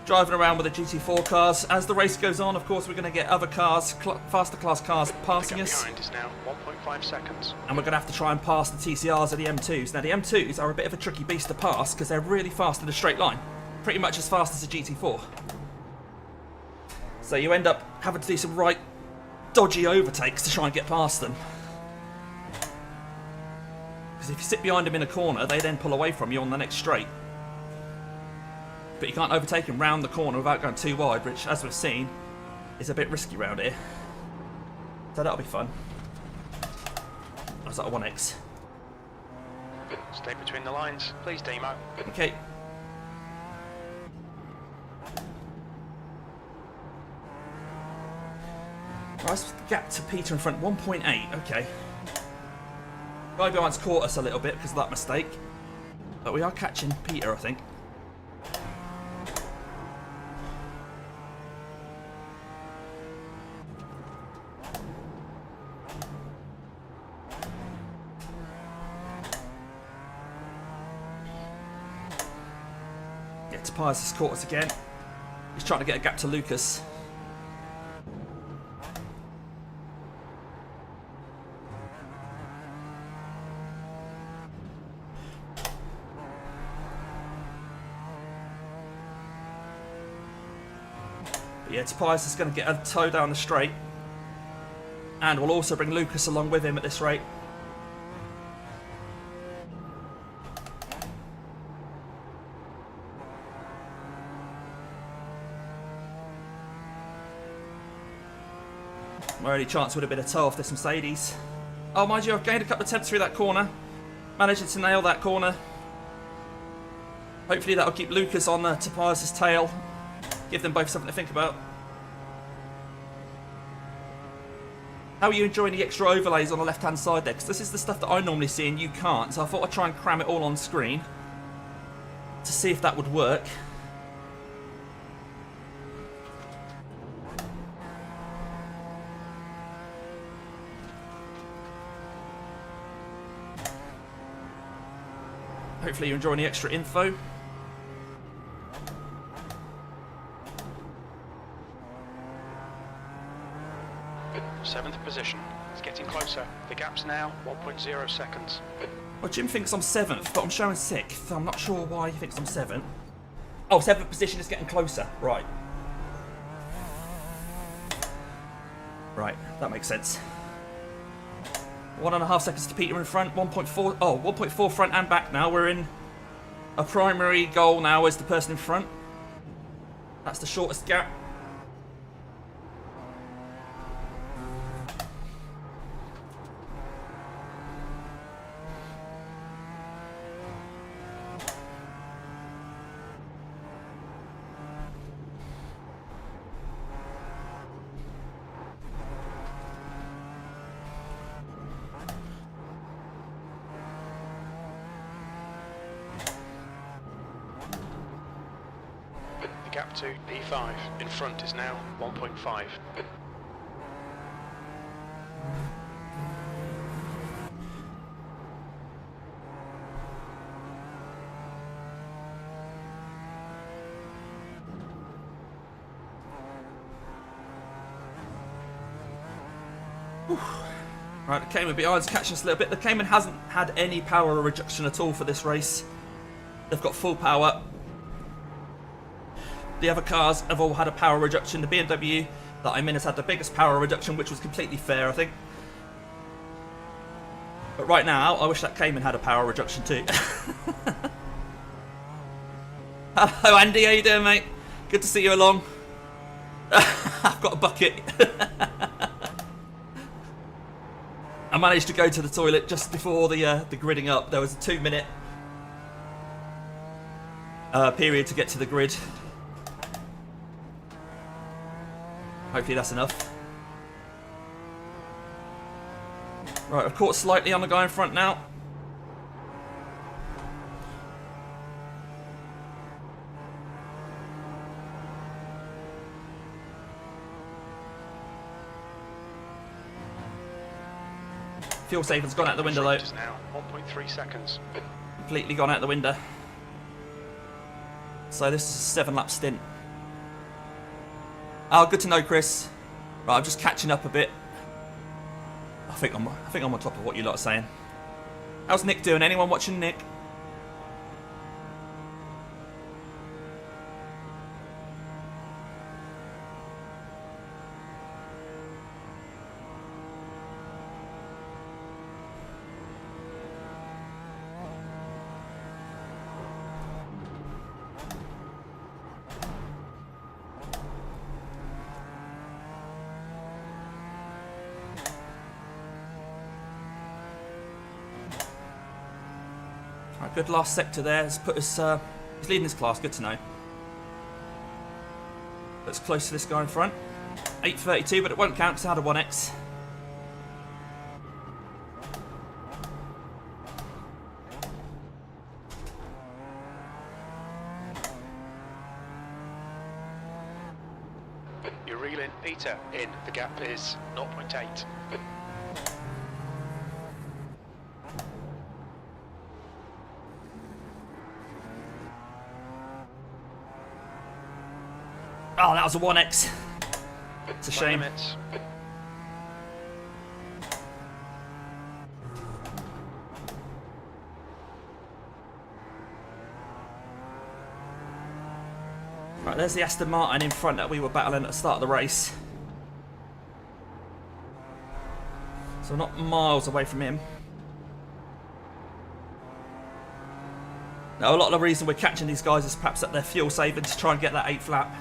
driving around with the GT4 cars. As the race goes on, of course, we're going to get other cars, faster class cars, passing us. Behind is now 1.5 seconds. And we're going to have to try and pass the TCRs of the M2s. Now, the M2s are a bit of a tricky beast to pass because they're really fast in a straight line. Pretty much as fast as a GT4. So you end up having to do some right dodgy overtakes to try and get past them. Because if you sit behind them in a corner, they then pull away from you on the next straight. But you can't overtake him round the corner without going too wide, which, as we've seen, is a bit risky round here. So that'll be fun. I was at a 1x. Stay between the lines, please, Demo. Okay. Right, gap to Peter in front, 1.8. Okay. Guy behind's caught us a little bit because of that mistake. But we are catching Peter, I think. Tobias has caught us again. He's trying to get a gap to Lucas. But yeah, Tobias is going to get a tow down the straight. And we'll also bring Lucas along with him at this rate. My only chance would have been a tow off this Mercedes. Oh, mind you, I've gained a couple of attempts through that corner. Managing to nail that corner. Hopefully that'll keep Lucas on Tobias' tail. Give them both something to think about. How are you enjoying the extra overlays on the left-hand side there? Because this is the stuff that I normally see and you can't. So I thought I'd try and cram it all on screen. To see if that would work. Hopefully you're enjoying the extra info. Seventh position. It's getting closer. The gap's now 1.0 seconds. Well, Jim thinks I'm 7th, but I'm showing 6th. I'm not sure why he thinks I'm 7th. Oh, 7th position is getting closer. Right. Right, that makes sense. 1.5 seconds to Peter in front. 1.4. Oh, 1.4 front and back now. We're in a primary goal now as the person in front. That's the shortest gap. The gap to P5 in front is now 1.5. Right, the Cayman behind's catching us a little bit. The Cayman hasn't had any power reduction at all for this race. They've got full power. The other cars have all had a power reduction. The BMW that I'm in has had the biggest power reduction, which was completely fair, I think. But right now, I wish that Cayman had a power reduction too. Hello Andy, how you doing, mate? Good to see you along. I've got a bucket. I managed to go to the toilet just before the gridding up. There was a 2-minute period to get to the grid. Hopefully that's enough. Right, I've caught slightly on the guy in front now. Fuel saving's gone out the window though. Now 1.3 seconds. Completely gone out the window. So this is a 7-lap stint. Oh, good to know, Chris. Right, I'm just catching up a bit. I think I'm on top of what you lot are saying. How's Nick doing? Anyone watching Nick? Right, good last sector there. Has put us. He's leading his class. Good to know. That's close to this guy in front. 8:32, but it won't count because I had a 1x. You're reeling Peter in. The gap is 0.8. Oh, that was a 1x. It's a shame. Right, there's the Aston Martin in front that we were battling at the start of the race. So we're not miles away from him. Now, a lot of the reason we're catching these guys is perhaps that they're fuel saving to try and get that 8th lap.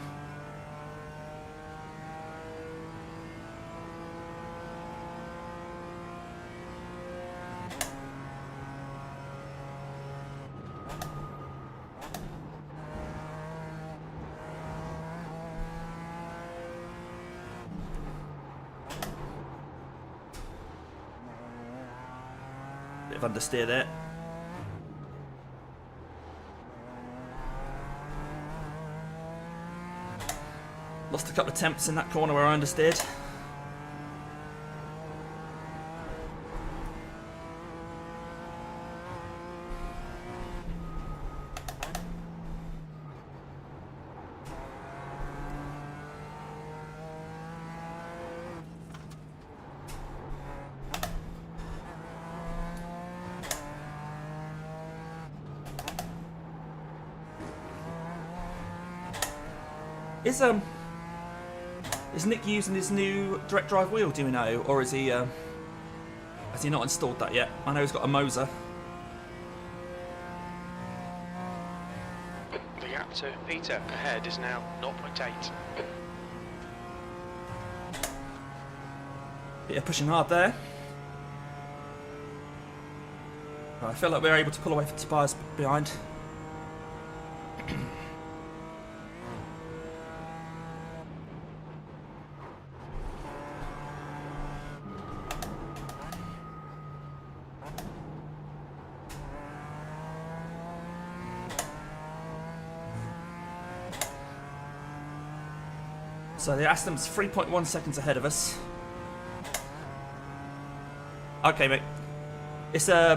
Bit of understeer there. Lost a couple of attempts in that corner where I understeered. Is Nick using his new direct drive wheel, do we know? Or is he a Has he not installed that yet? I know he's got a Moser. The gap to Peter ahead is now 0.8. Yeah, pushing hard there. Right, I feel like we're able to pull away from Tobias behind. So the Aston's 3.1 seconds ahead of us. Okay, mate. It's I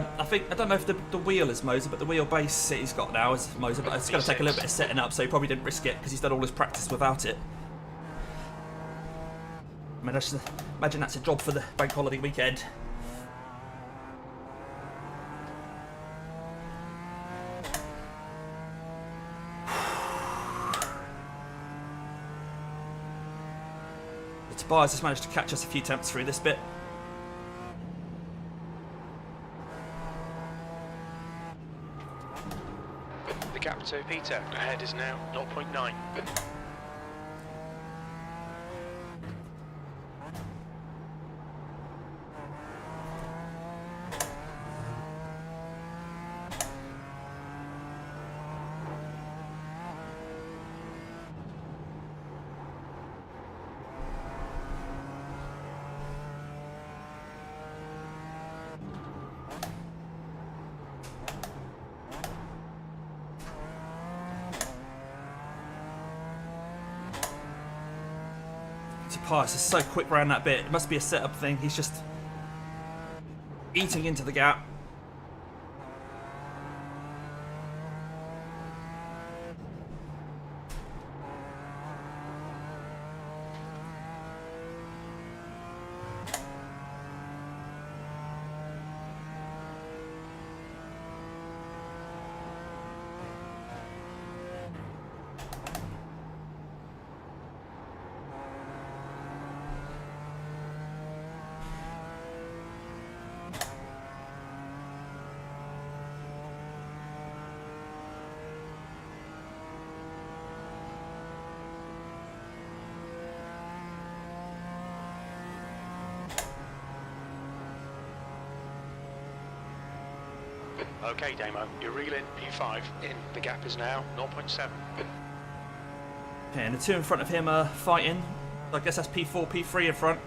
don't know if the wheel is Moser, but the wheelbase he's got now is Moser. But it's going to take a little bit of setting up, so he probably didn't risk it because he's done all his practice without it. I mean, imagine that's a job for the bank holiday weekend. Tobias has managed to catch us a few temps through this bit. The gap to Peter ahead is now 0.9. Tobias is so quick around that bit. It must be a setup thing. He's just eating into the gap. Okay, Damo, you're reeling P5 in. The gap is now 0.7. Okay, and the two in front of him are fighting. I guess that's P4, P3 in front.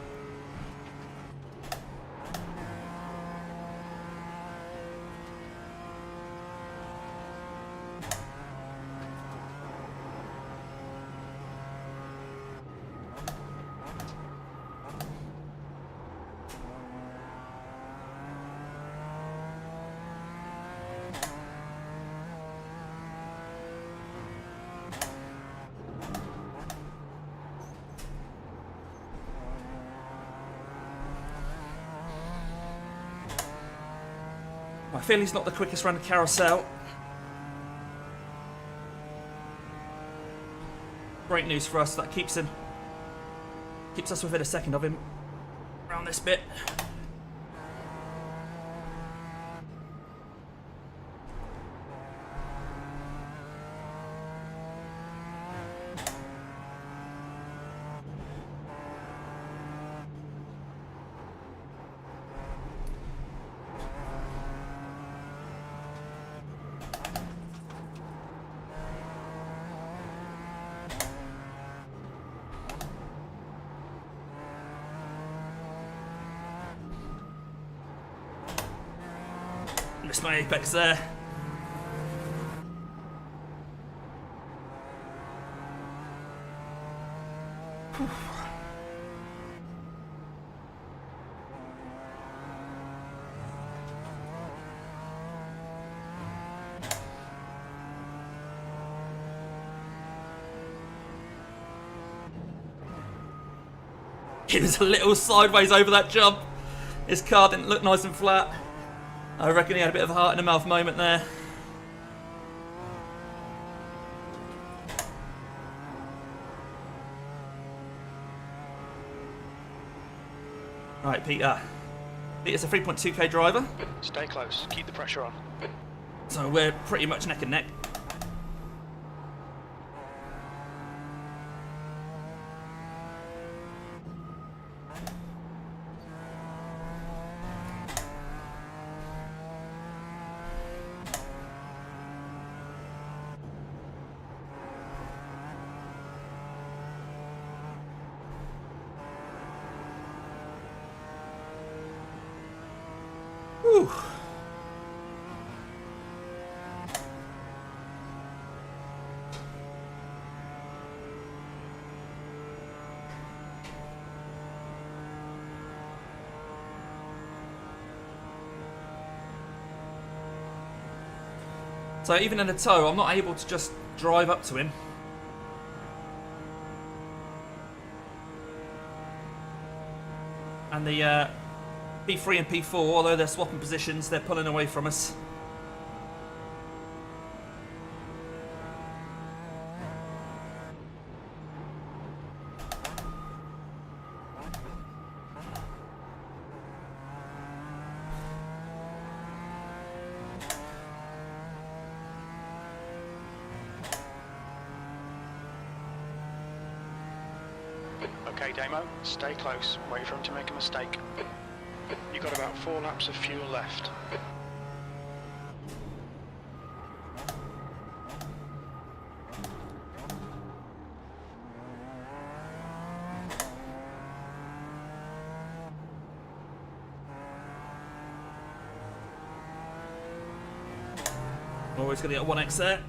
I feel he's not the quickest around the carousel. Great news for us. That keeps us within a second of him around this bit. Missed my apex there. Whew. He was a little sideways over that jump. His car didn't look nice and flat. I reckon he had a bit of a heart in the mouth moment there. Right, Peter. It's a 3.2k driver, Stay close. Keep the pressure on. so we're pretty much neck and neck. Whew. So even in a tow, I'm not able to just drive up to him. And the P3 and P4, although they're swapping positions, they're pulling away from us. Okay, Damo, stay close. Wait for him to make a mistake. You've got about 4 laps of fuel left. Always going to get 1x there.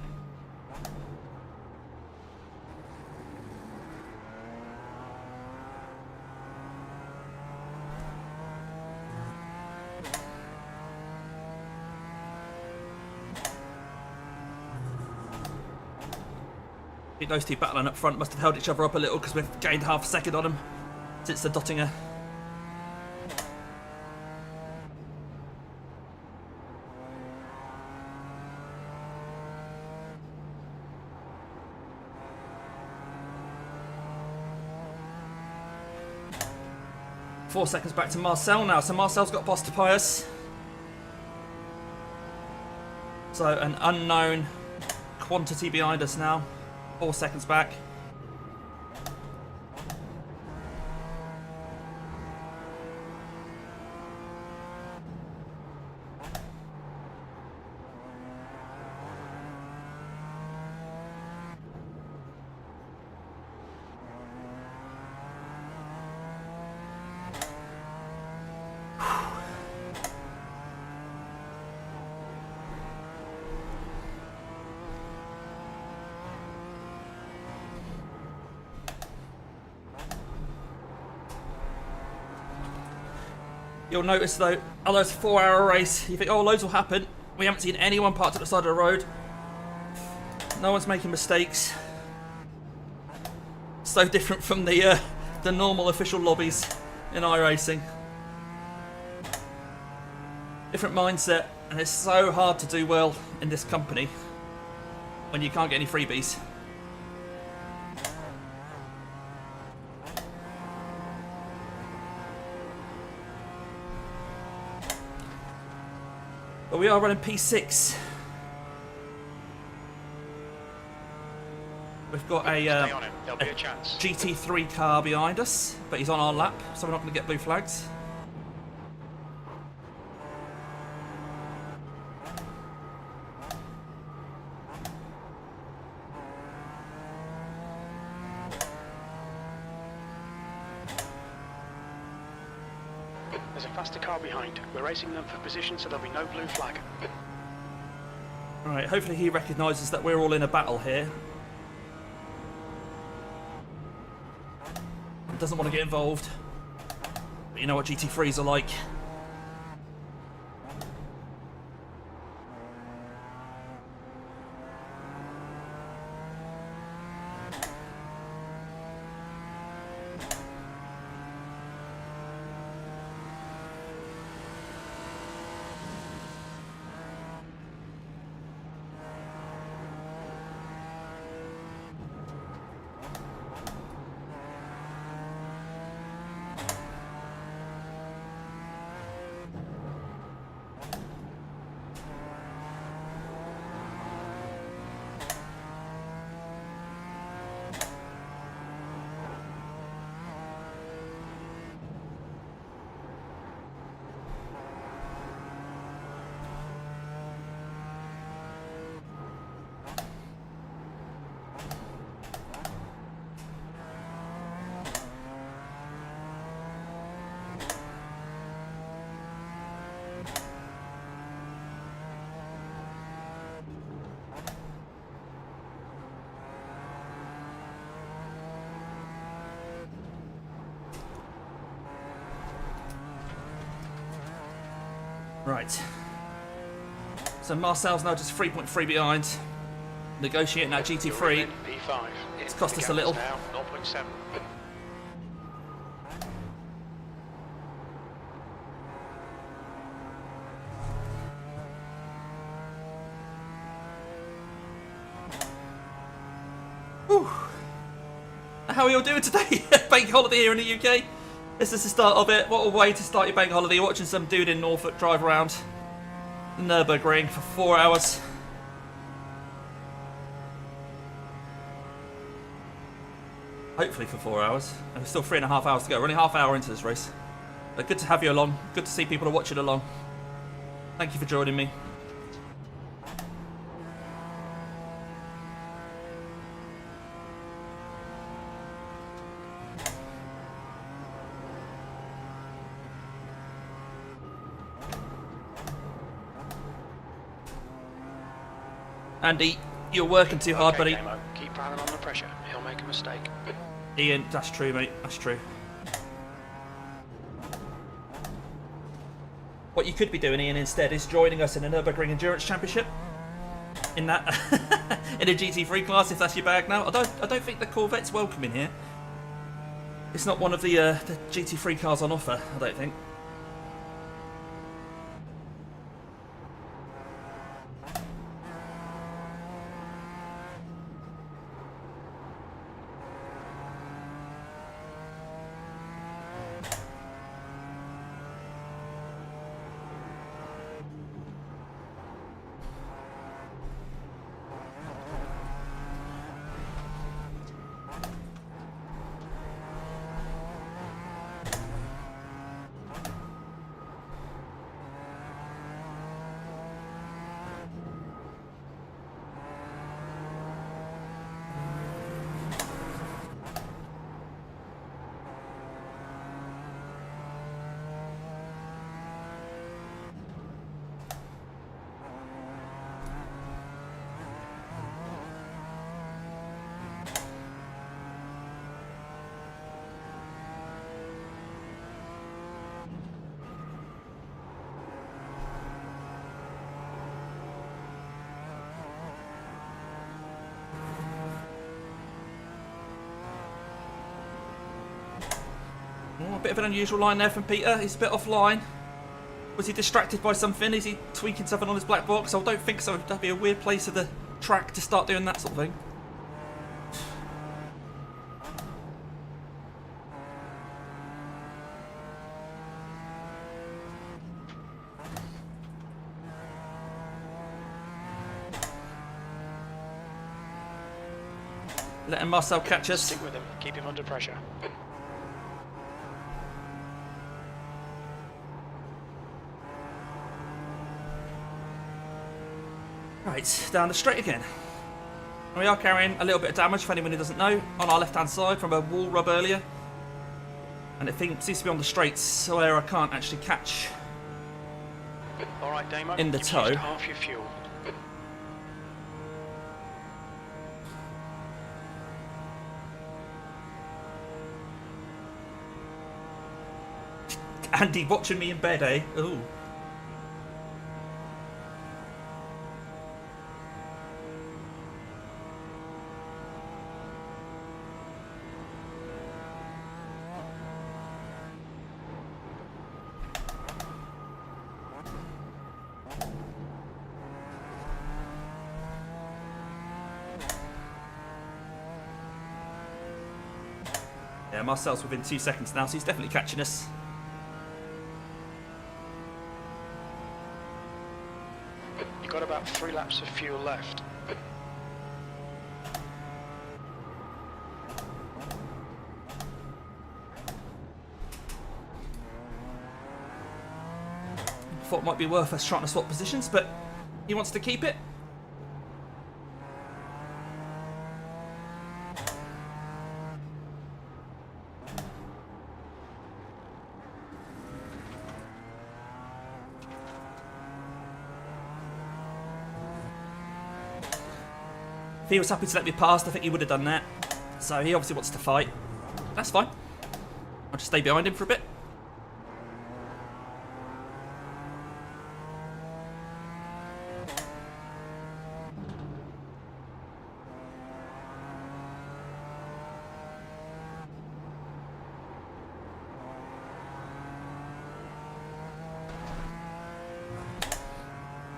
I think those two battling up front must have held each other up a little because we've gained half a second on them since the Dottinger. Four seconds back to Marcel now, so Marcel's got past Pius. So an unknown quantity behind us now. 4 seconds back. You'll notice though, although it's a 4-hour race, you think, oh, loads will happen. We haven't seen anyone parked at the side of the road. No one's making mistakes. So different from the normal official lobbies in iRacing. Different mindset, and it's so hard to do well in this company when you can't get any freebies. But we are running P6. We've got Stay a on him. There'll be a chance. GT3 car behind us, but he's on our lap, so we're not going to get blue flags. There's a faster car behind. We're racing them for position, so there'll be no blue flag. Alright, hopefully he recognises that we're all in a battle here. Doesn't want to get involved. But you know what GT3s are like. Right. So Marcel's now just 3.3 behind. Negotiating that GT3. P5. It's cost us a little. Now 0.7. Whew. How are you all doing today? Bank holiday here in the UK. This is the start of it. What a way to start your bank holiday, watching some dude in Norfolk drive around the Nurburgring for 4 hours. Hopefully for 4 hours. And there's still 3.5 hours to go. We're only half hour into this race. But good to have you along. Good to see people are watching along. Thank you for joining me. Andy, you're working too hard, buddy. Damo. Keep piling on the pressure. He'll make a mistake. Ian, that's true, mate. That's true. What you could be doing, Ian, instead, is joining us in a Nurburgring Endurance Championship. In that, in a GT3 class, if that's your bag now. I don't think the Corvette's welcome in here. It's not one of the GT3 cars on offer, I don't think. Oh, a bit of an unusual line there from Peter. He's a bit offline. Was he distracted by something? Is he tweaking something on his black box? I don't think so. That'd be a weird place of the track to start doing that sort of thing. Letting Marcel catch us. Stick with him. Keep him under pressure. Right, down the straight again. And we are carrying a little bit of damage, for anyone who doesn't know, on our left-hand side from a wall rub earlier. And it seems to be on the straights where I can't actually catch All right, Damo. in the You've toe. used half your fuel. Andy watching me in bed, eh? Ooh. Yeah, Marcel's within 2 seconds now, so he's definitely catching us. You've got about 3 laps of fuel left. Thought it might be worth us trying to swap positions, but he wants to keep it. If he was happy to let me past, I think he would have done that. So he obviously wants to fight. That's fine. I'll just stay behind him for a bit.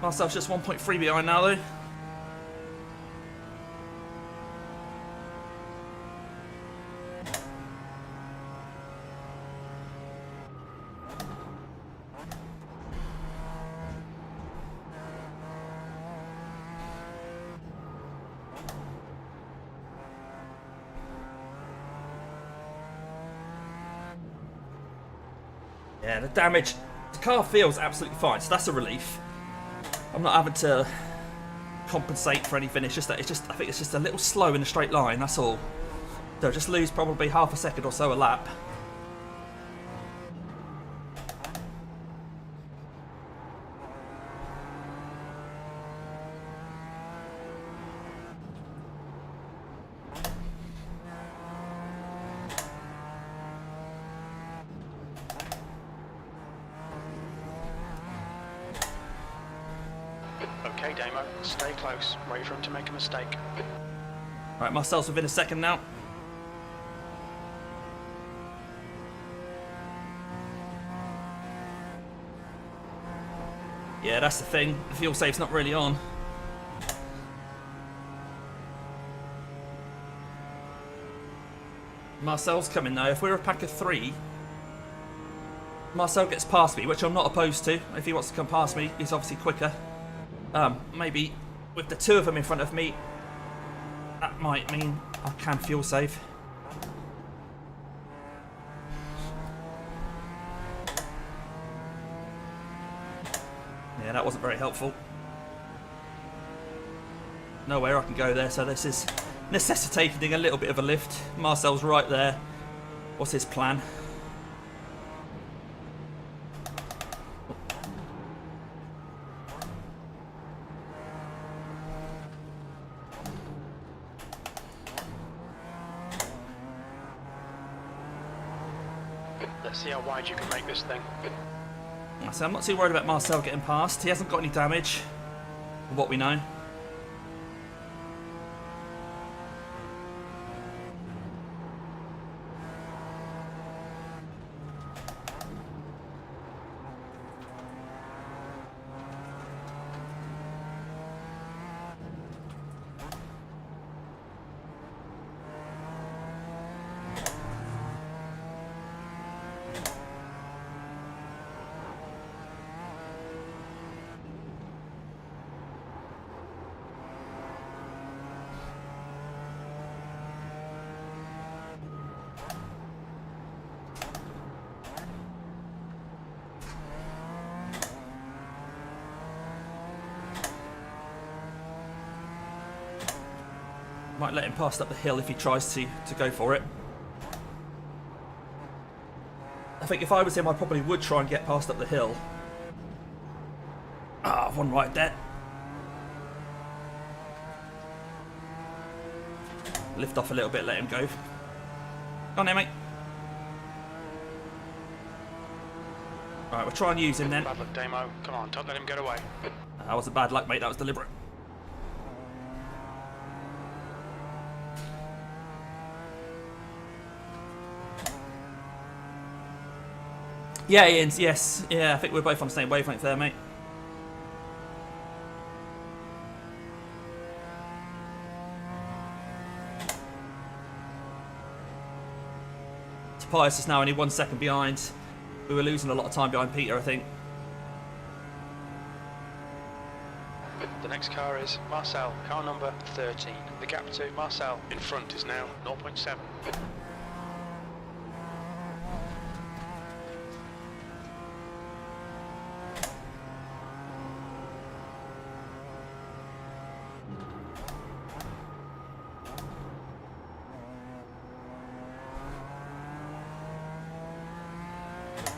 Marcel's just 1.3 behind now though. Yeah, the damage, the car feels absolutely fine, so that's a relief. I'm not having to compensate for anything. It's just that I think it's just a little slow in a straight line. That's all. So just lose probably half a second or so a lap. Okay, Damo, stay close. Wait for him to make a mistake. Right, Marcel's within a second now. Yeah, that's the thing. The fuel safe's not really on. Marcel's coming though. If we're a pack of 3, Marcel gets past me, which I'm not opposed to. If he wants to come past me, he's obviously quicker. Maybe with the 2 of them in front of me, that might mean I can fuel save. Yeah, that wasn't very helpful. Nowhere I can go there, so this is necessitating a little bit of a lift. Marcel's right there. What's his plan? Let's see how wide you can make this thing. So I'm not too worried about Marcel getting past. He hasn't got any damage, from what we know. Might let him pass up the hill if he tries to go for it. I think if I was him, I probably would try and get past up the hill. Ah, one right there. Lift off a little bit, let him go. Go on there, mate. Alright, we'll try and use him then. Bad luck, Damo. Come on, don't let him get away. That wasn't bad luck, mate. That was deliberate. Yeah, Ian, yes. Yeah, I think we're both on the same wavelength there, mate. Tobias is now only 1 second behind. We were losing a lot of time behind Peter, I think. The next car is Marcel, car number 13. The gap to Marcel in front is now 0.7.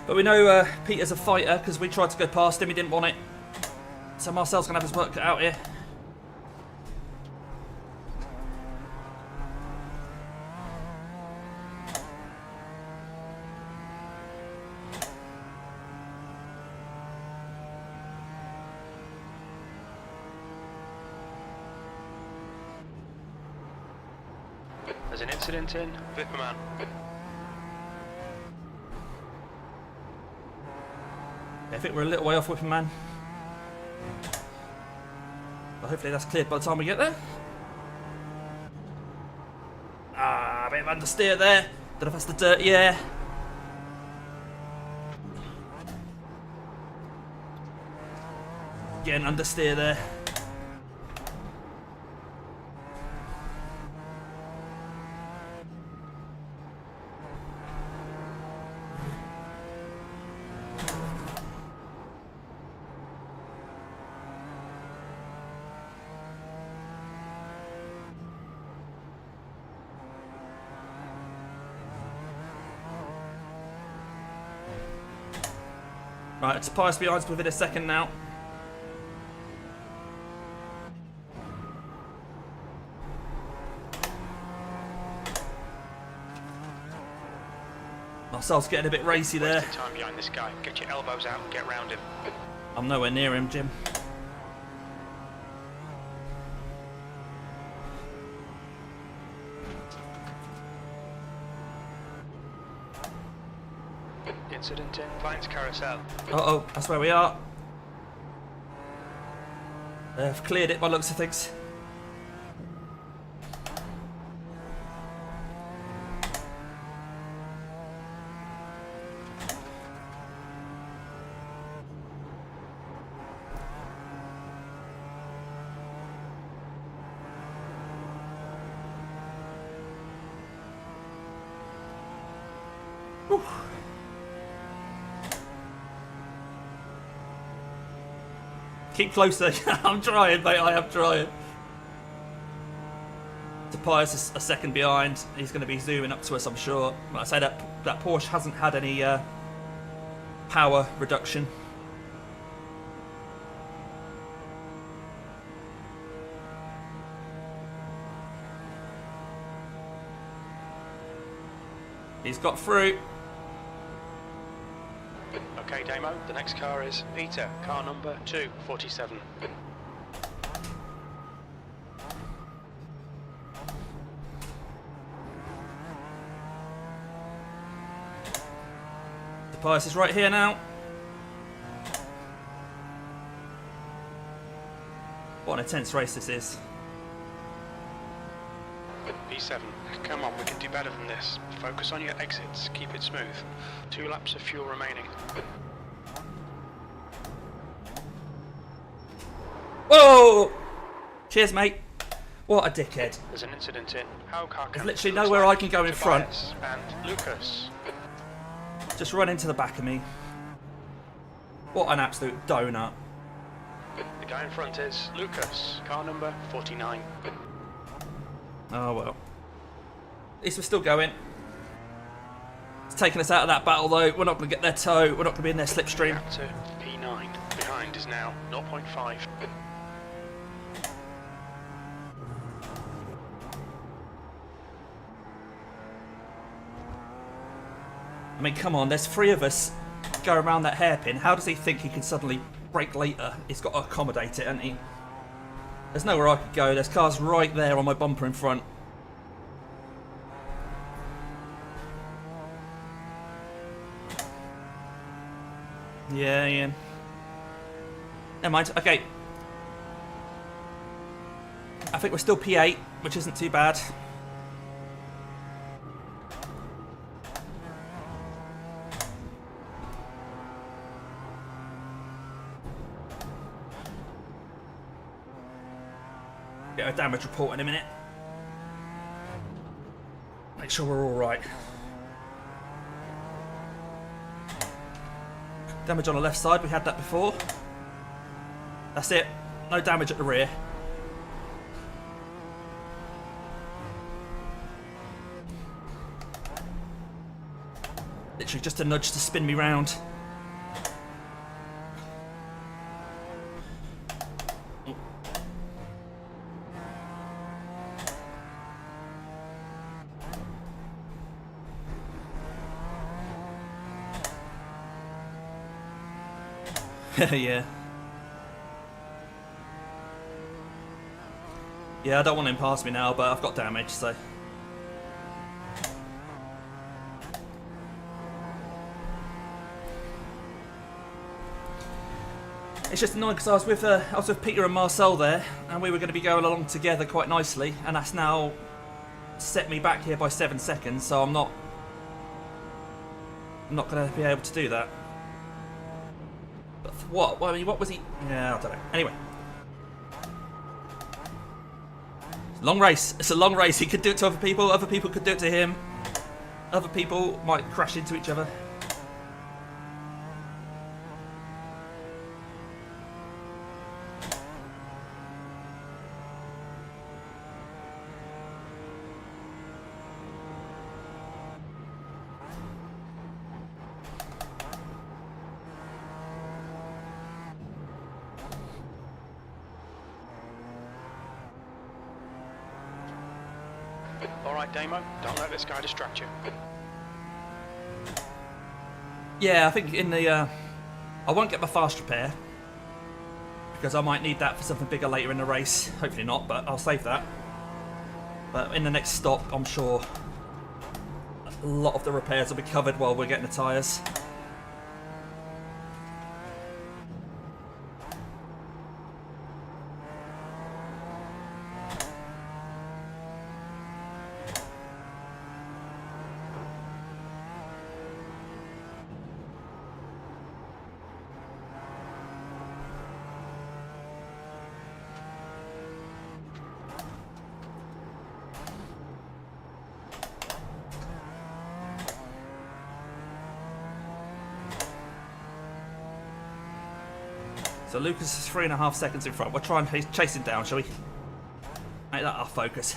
But we know Peter's a fighter because we tried to go past him, he didn't want it. So Marcel's going to have his work cut out here. There's an incident in Vipperman. I think we're a little way off Whipping Man. But hopefully that's cleared by the time we get there. Ah, a bit of understeer there. Don't know if that's the dirty air. Again, understeer there. Right, it's Pius behind us within a second now. Marcel's getting a bit racy there. Wasting time behind this guy. Get your elbows out and get round him. I'm nowhere near him, Jim. Incident in Vine's Carousel. Uh-oh, that's where we are. They've cleared it by the looks of things. Whew. Keep closer. I'm trying, mate. I am trying. Tobias is a second behind. He's going to be zooming up to us, I'm sure. Like I say, that Porsche hasn't had any power reduction. He's got through. Okay, Damo, the next car is Peter, car number 247. Tobias is right here now. What an intense race this is. P7, come on, we can do better than this. Focus on your exits, keep it smooth. 2 laps of fuel remaining. Whoa! Cheers, mate. What a dickhead. There's an incident in How car There's literally nowhere I can go in front. And Lucas. Just run into the back of me. What an absolute donut. The guy in front is Lucas, car number 49. Oh well. At least we're still going. It's taking us out of that battle though. We're not going to get their toe. We're not going to be in their slipstream. Up to P9. Behind is now 0.5. I mean, come on, there's 3 of us go around that hairpin. How does he think he can suddenly brake later? He's got to accommodate it, hasn't he? There's nowhere I could go. There's cars right there on my bumper in front. Yeah, Ian. Never mind. Okay. I think we're still P8, which isn't too bad. Get a damage report in a minute. Make sure we're all right. Damage on the left side, we had that before. That's it. No damage at the rear. Literally just a nudge to spin me round. Yeah. Yeah, I don't want him past me now, but I've got damage, so. It's just annoying because I was with Peter and Marcel there, and we were going to be going along together quite nicely, and that's now set me back here by 7 seconds. So I'm not going to be able to do that. But for what? Well, I mean, what was he? Yeah, I don't know. Anyway, long race. It's a long race. He could do it to other people. Other people could do it to him. Other people might crash into each other. Alright, Damo, don't let this guy distract you. Yeah, I think in the... I won't get my fast repair, because I might need that for something bigger later in the race. Hopefully not, but I'll save that. But in the next stop, I'm sure a lot of the repairs will be covered while we're getting the tyres. So Lucas is 3.5 seconds in front. We'll try and chase him down, shall we? Make that our focus.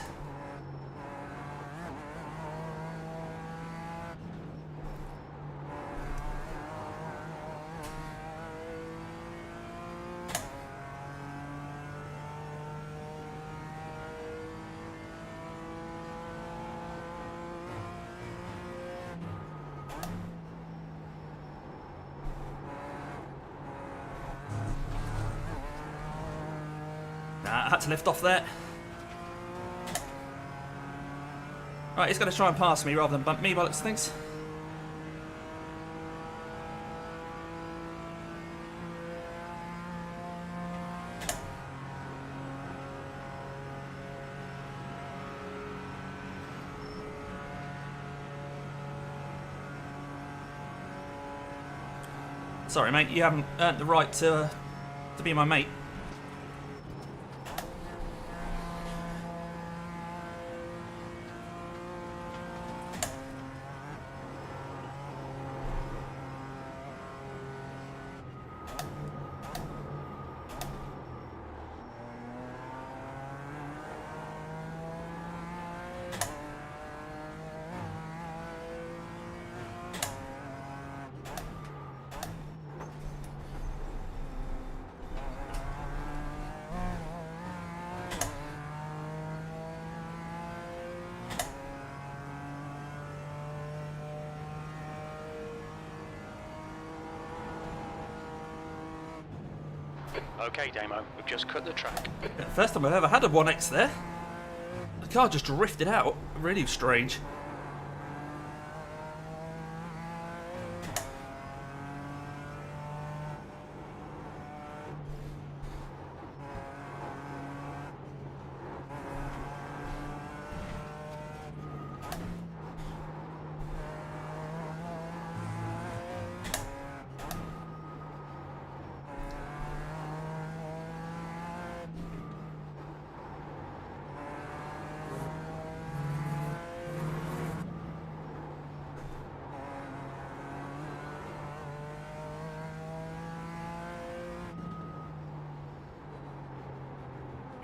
I had to lift off there. Right, he's going to try and pass me rather than bump me by looks of things. Sorry, mate, you haven't earned the right to be my mate. Okay, Damo, we've just cut the track. First time I've ever had a 1X there. The car just drifted out. Really strange.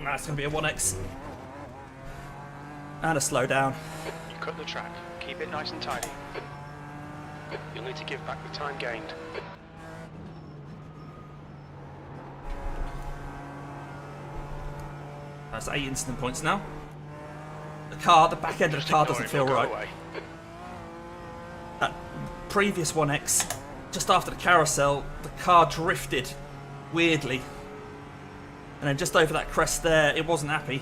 That's going to be a 1X. And a slow down. You cut the track. Keep it nice and tidy. You'll need to give back the time gained. That's 8 instant points now. The back end of the car doesn't feel right. That previous 1X, just after the carousel, the car drifted weirdly. And then just over that crest there, it wasn't happy.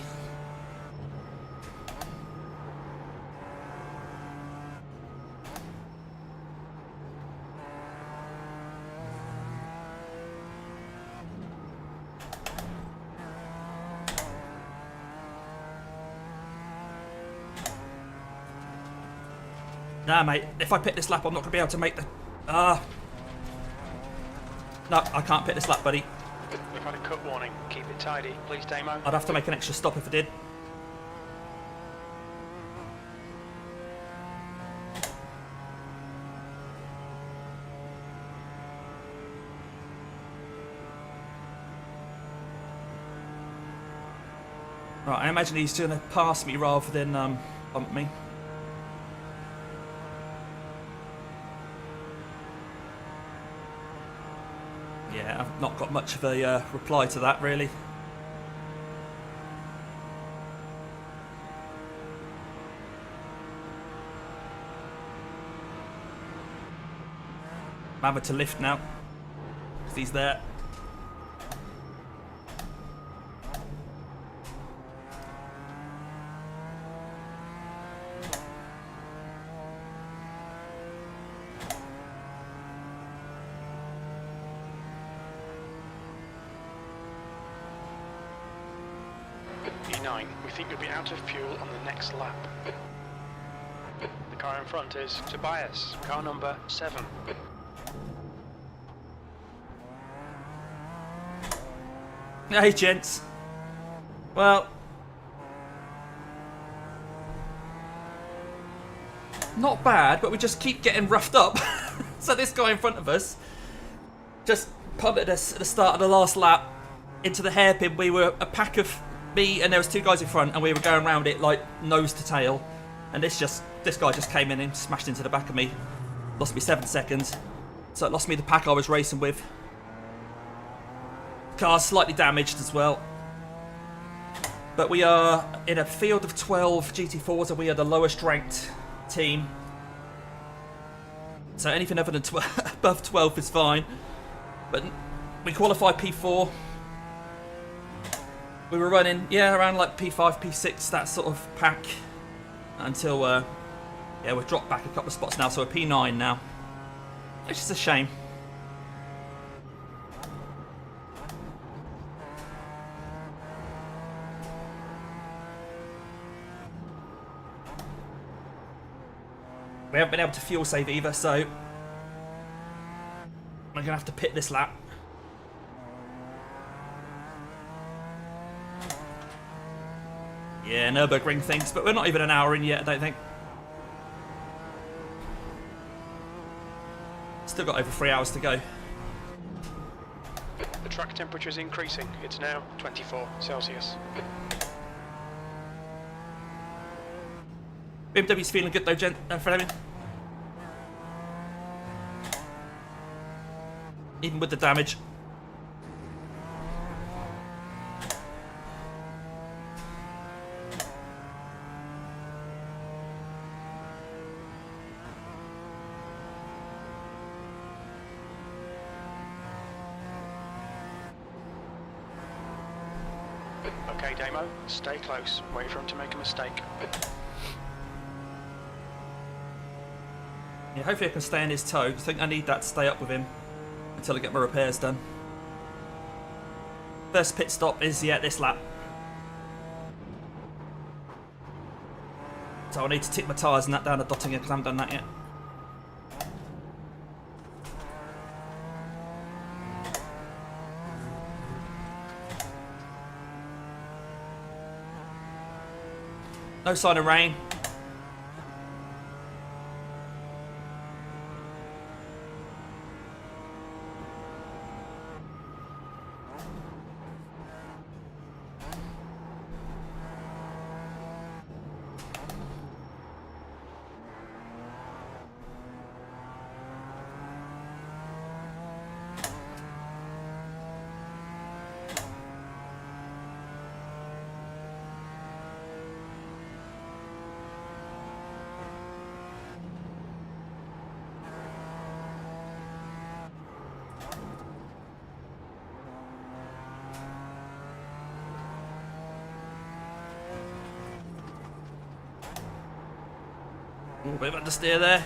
Nah, mate. If I pick this lap, I'm not going to be able to make the... No, I can't pick this lap, buddy. We've had a cut warning. Keep it tidy, please, Damo. I'd have to make an extra stop if I did. Right, I imagine he's going to pass me rather than bump me. Yeah, I've not got much of a reply to that, really. I'm having to lift now, because he's there. E9, we think you'll be out of fuel on the next lap. The car in front is Tobias, car number 7. Hey, gents. Well, not bad, but we just keep getting roughed up. So this guy in front of us just punted us at the start of the last lap into the hairpin. We were a pack of me, and there was 2 guys in front, and we were going around it like nose to tail. And this guy just came in and smashed into the back of me. Lost me 7 seconds. So it lost me the pack I was racing with. Car's slightly damaged as well. But we are in a field of 12 GT4s, and we are the lowest ranked team. So anything other than above 12 is fine. But we qualified P4. We were running, yeah, around like P5, P6, that sort of pack. Until, yeah, we've dropped back a couple of spots now, so we're P9 now. Which is a shame. We haven't been able to fuel save either, so we're going to have to pit this lap. Yeah, Nurburgring things, but we're not even an hour in yet, I don't think. Still got over 3 hours to go. The track temperature is increasing. It's now 24 Celsius. BMW's feeling good though, Fleming. Even with the damage. Okay, Damo, stay close. Wait for him to make a mistake. Yeah, hopefully I can stay on his toe. I think I need that to stay up with him until I get my repairs done. First pit stop is, yeah, this lap. So I need to tick my tyres and that down to Dottinger because I haven't done that yet. No sign of rain. Ooh, a bit of understeer there.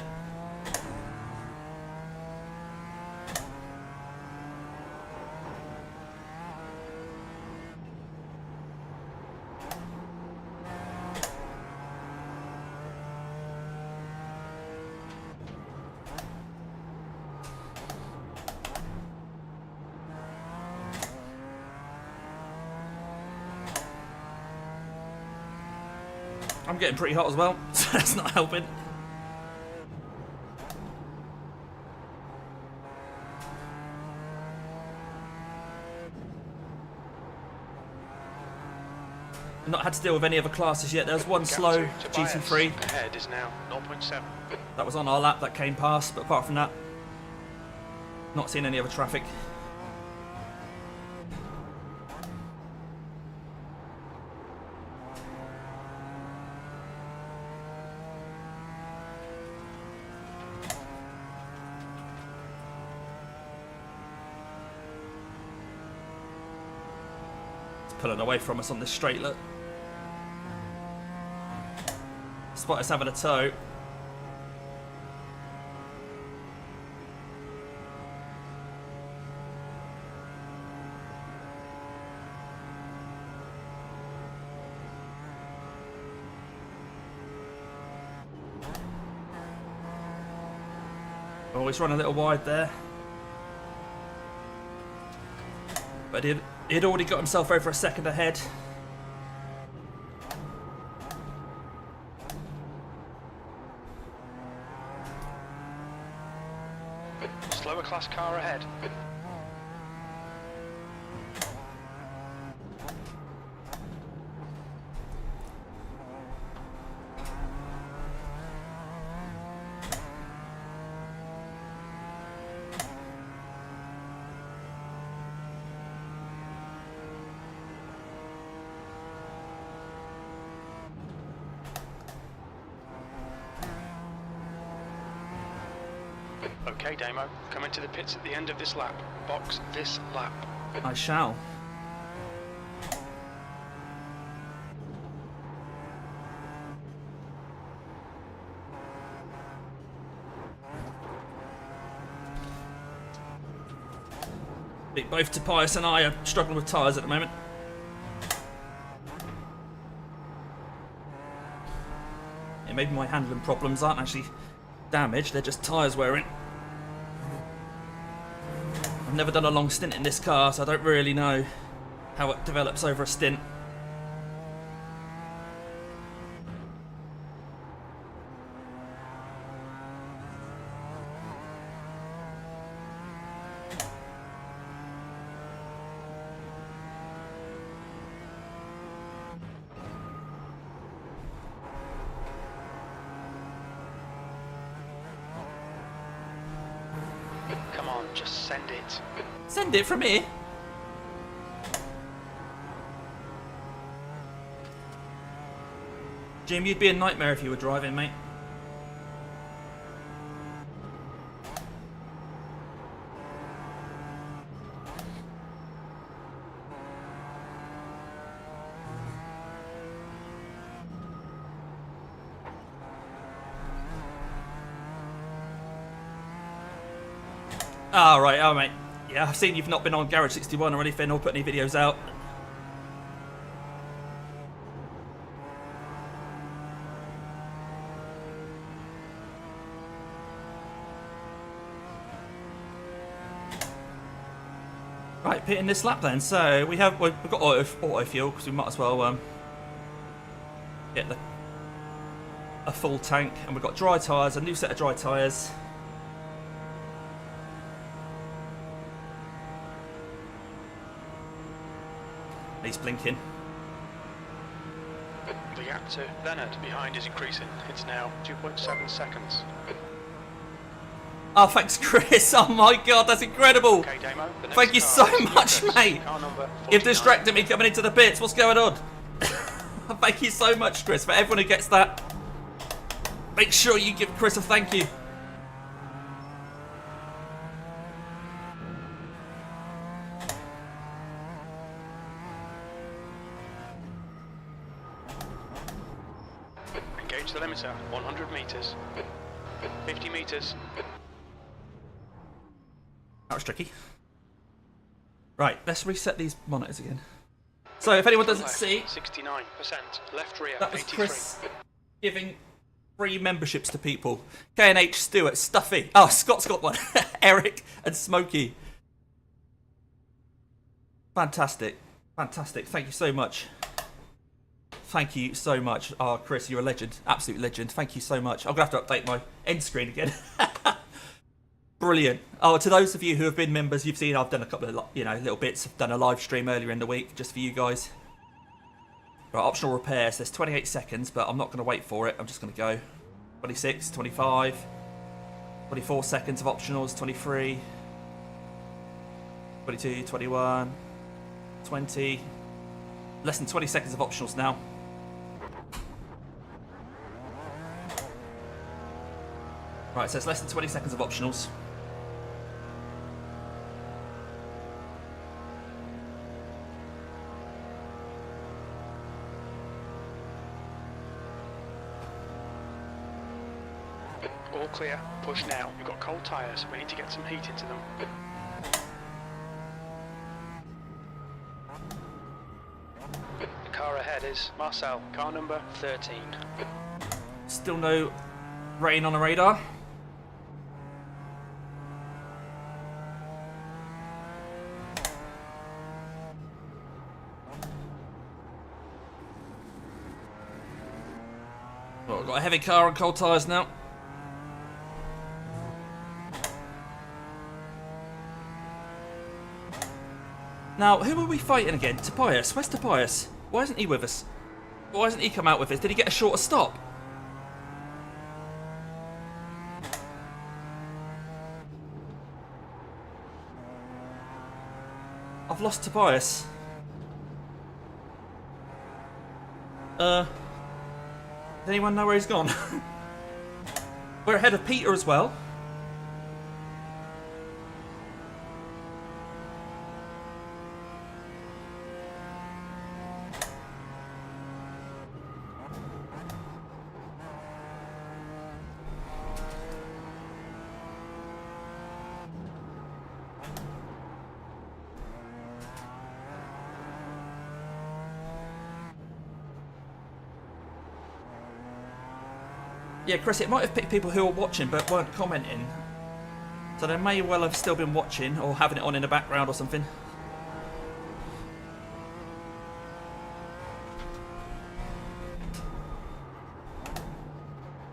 I'm getting pretty hot as well, so that's not helping. I've not had to deal with any other classes yet. There's one slow GT3. Ahead is now 0.7. That was on our lap that came past, but apart from that, not seeing any other traffic. It's pulling away from us on this straight, look. Despite us having a tow. Oh, he's run a little wide there. But he'd already got himself over a second ahead. Slower class car ahead. Okay, Damo, come into the pits at the end of this lap. Box this lap. I shall. I think both Tobias and I are struggling with tyres at the moment. Yeah, maybe my handling problems aren't actually damaged, they're just tyres wearing. I've never done a long stint in this car, so I don't really know how it develops over a stint. Come on, just send it. Send it from here. Jim, you'd be a nightmare if you were driving, mate. Ah, right, oh mate. Yeah, I've seen you've not been on Garage 61 or anything or put any videos out. Right, pitting this lap then. So we've got auto fuel because we might as well get a full tank, and we've got dry tyres, a new set of dry tyres. He's blinking. The gap to Leonard behind is increasing. It's now 2.7 seconds. Oh, thanks, Chris. Oh my God, that's incredible. Okay, Damo, the next Thank you car so is much, Wheelbase. mate. Car number You've 49. distracted me coming into the pits. What's going on? Thank you so much, Chris. For everyone who gets that, make sure you give Chris a thank you. Engage the limiter. 100 meters. 50 meters. That was tricky. Right, let's reset these monitors again. So if anyone doesn't Left, see, 69%. Left rear. that was 83. Chris giving free memberships to people. K&H, Stewart, Stuffy. Oh, Scott's got one. Eric and Smokey. Fantastic. Fantastic. Thank you so much. thank you so much. Oh, Chris, you're a legend. Absolute legend. Thank you so much. I'm going to have to update my end screen again. Brilliant. Oh, to those of you who have been members, you've seen I've done a couple of, little bits. I've done a live stream earlier in the week just for you guys. Right, optional repairs. There's 28 seconds, but I'm not going to wait for it. I'm just going to go. 26, 25, 24 seconds of optionals, 23, 22, 21, 20. Less than 20 seconds of optionals now. Right, so it's less than 20 seconds of optionals. All clear. Push now. We've got cold tyres. We need to get some heat into them. The car ahead is Marcel, car number 13. Still no rain on the radar. Well, we've got a heavy car and cold tyres now. Now, who are we fighting again? Tobias. Where's Tobias? Why isn't he with us? Why hasn't he come out with us? Did he get a shorter stop? I've lost Tobias. Does anyone know where he's gone? We're ahead of Peter as well. Yeah, Chris, it might have picked people who were watching but weren't commenting. So they may well have still been watching or having it on in the background or something.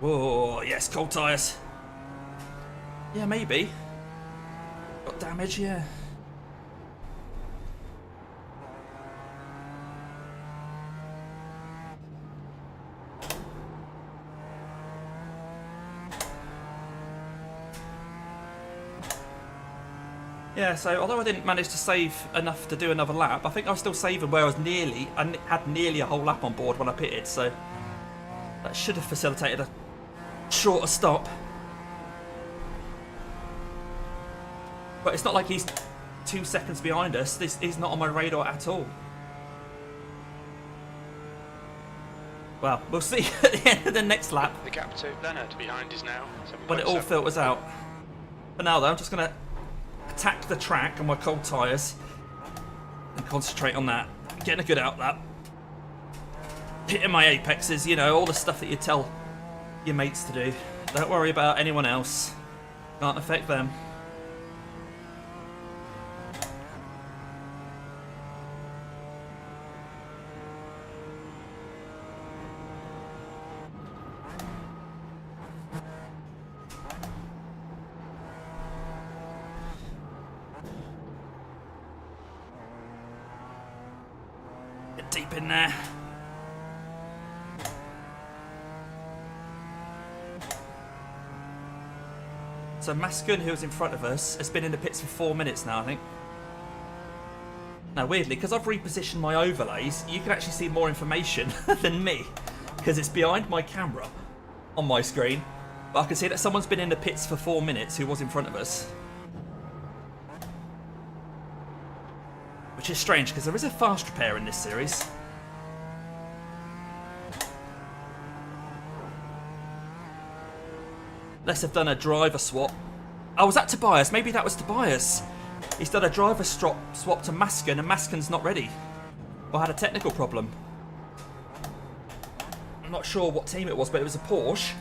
Whoa, yes, cold tyres. Yeah, maybe. Got damage, yeah. Yeah, so although I didn't manage to save enough to do another lap, I think I was still saving where I had nearly a whole lap on board when I pitted, so that should have facilitated a shorter stop. But it's not like he's 2 seconds behind us. This is not on my radar at all. Well, we'll see at the end of the next lap. The gap to Leonard behind is now 7.7. When it all filters out. For now though, I'm just going to attack the track on my cold tyres and concentrate on that. Getting a good out lap. Hitting my apexes, you know, all the stuff that you tell your mates to do. Don't worry about anyone else. Can't affect them. Get deep in there. So Mascun, who was in front of us, has been in the pits for 4 minutes now, I think. Now, weirdly, because I've repositioned my overlays, you can actually see more information than me, because it's behind my camera on my screen. But I can see that someone's been in the pits for 4 minutes who was in front of us. Which is strange, because there is a fast repair in this series. Let's have done a driver swap. Oh, was that Tobias? Maybe that was Tobias. He's done a driver swap to Mascun, and Mascun's not ready. Or had a technical problem. I'm not sure what team it was, but it was a Porsche.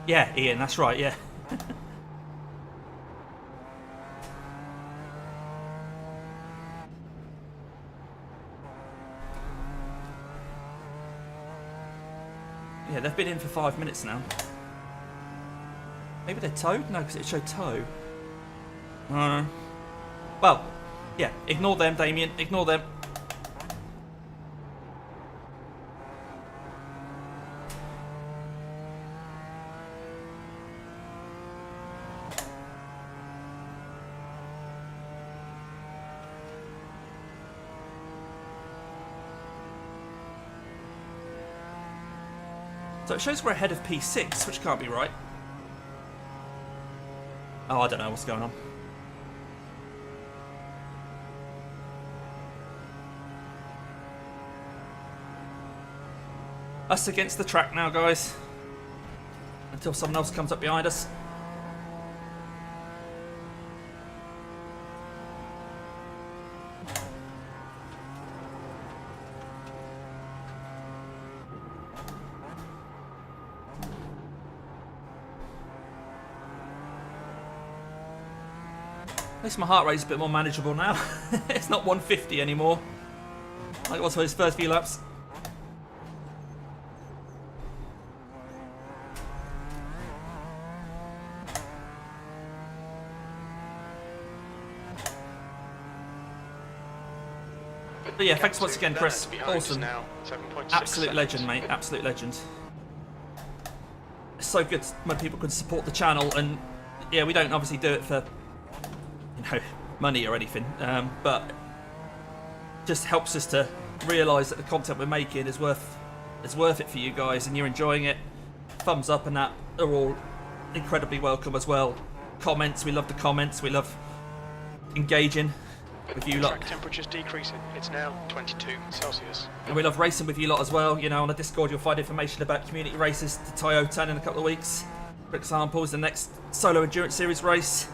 Yeah, Ian, that's right, yeah. Yeah, they've been in for 5 minutes now. Maybe they're towed? No, because it showed tow. Well, yeah, ignore them, Damien. Ignore them. So it shows we're ahead of P6, which can't be right. Oh, I don't know what's going on. Us against the track now, guys. Until someone else comes up behind us. At least my heart rate's a bit more manageable now. It's not 150 anymore, like it was for his first few laps. But yeah, thanks once again, Chris. Awesome. Absolute legend, mate. Absolute legend. It's so good when people can support the channel, and yeah, we don't obviously do it for money or anything, but just helps us to realise that the content we're making is worth it for you guys, and you're enjoying it. Thumbs up and that are all incredibly welcome as well. Comments, we love the comments. We love engaging with you lot. Track temperature's decreasing. It's now 22 Celsius. And we love racing with you lot as well. You know, on the Discord you'll find information about community races to Toyota in a couple of weeks. For example, is the next solo endurance series race.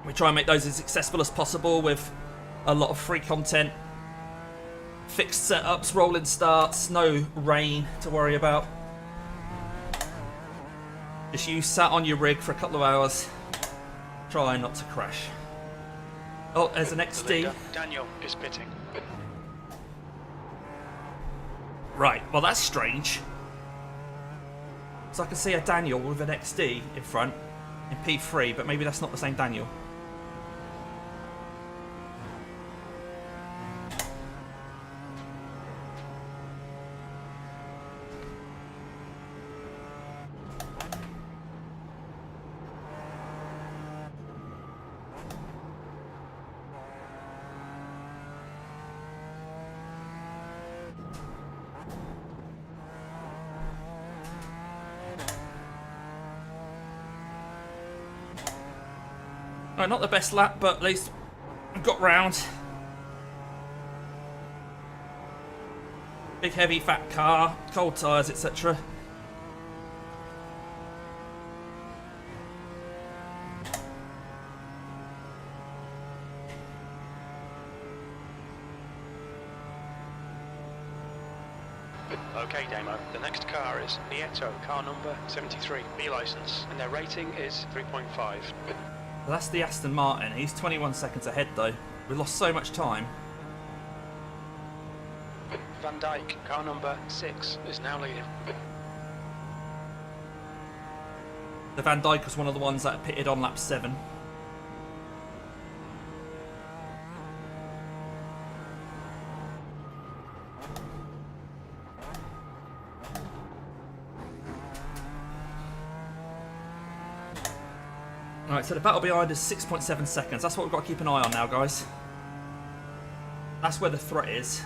We try and make those as accessible as possible with a lot of free content, fixed setups, rolling starts, no rain to worry about. Just you sat on your rig for a couple of hours, try not to crash. Oh, there's an XD. Daniel is pitting. Right, well that's strange. So I can see a Daniel with an XD in front in P3, but maybe that's not the same Daniel. Right, not the best lap, but at least I've got round. Big heavy fat car, cold tyres, etc. Okay, Damo. The next car is Nieto, car number 73, B license, and their rating is 3.5. Well, that's the Aston Martin. He's 21 seconds ahead though. We lost so much time. Van Dijk, car number 6, is now leading. The Van Dijk was one of the ones that pitted on lap 7. Alright, so the battle behind is 6.7 seconds. That's what we've got to keep an eye on now, guys. That's where the threat is.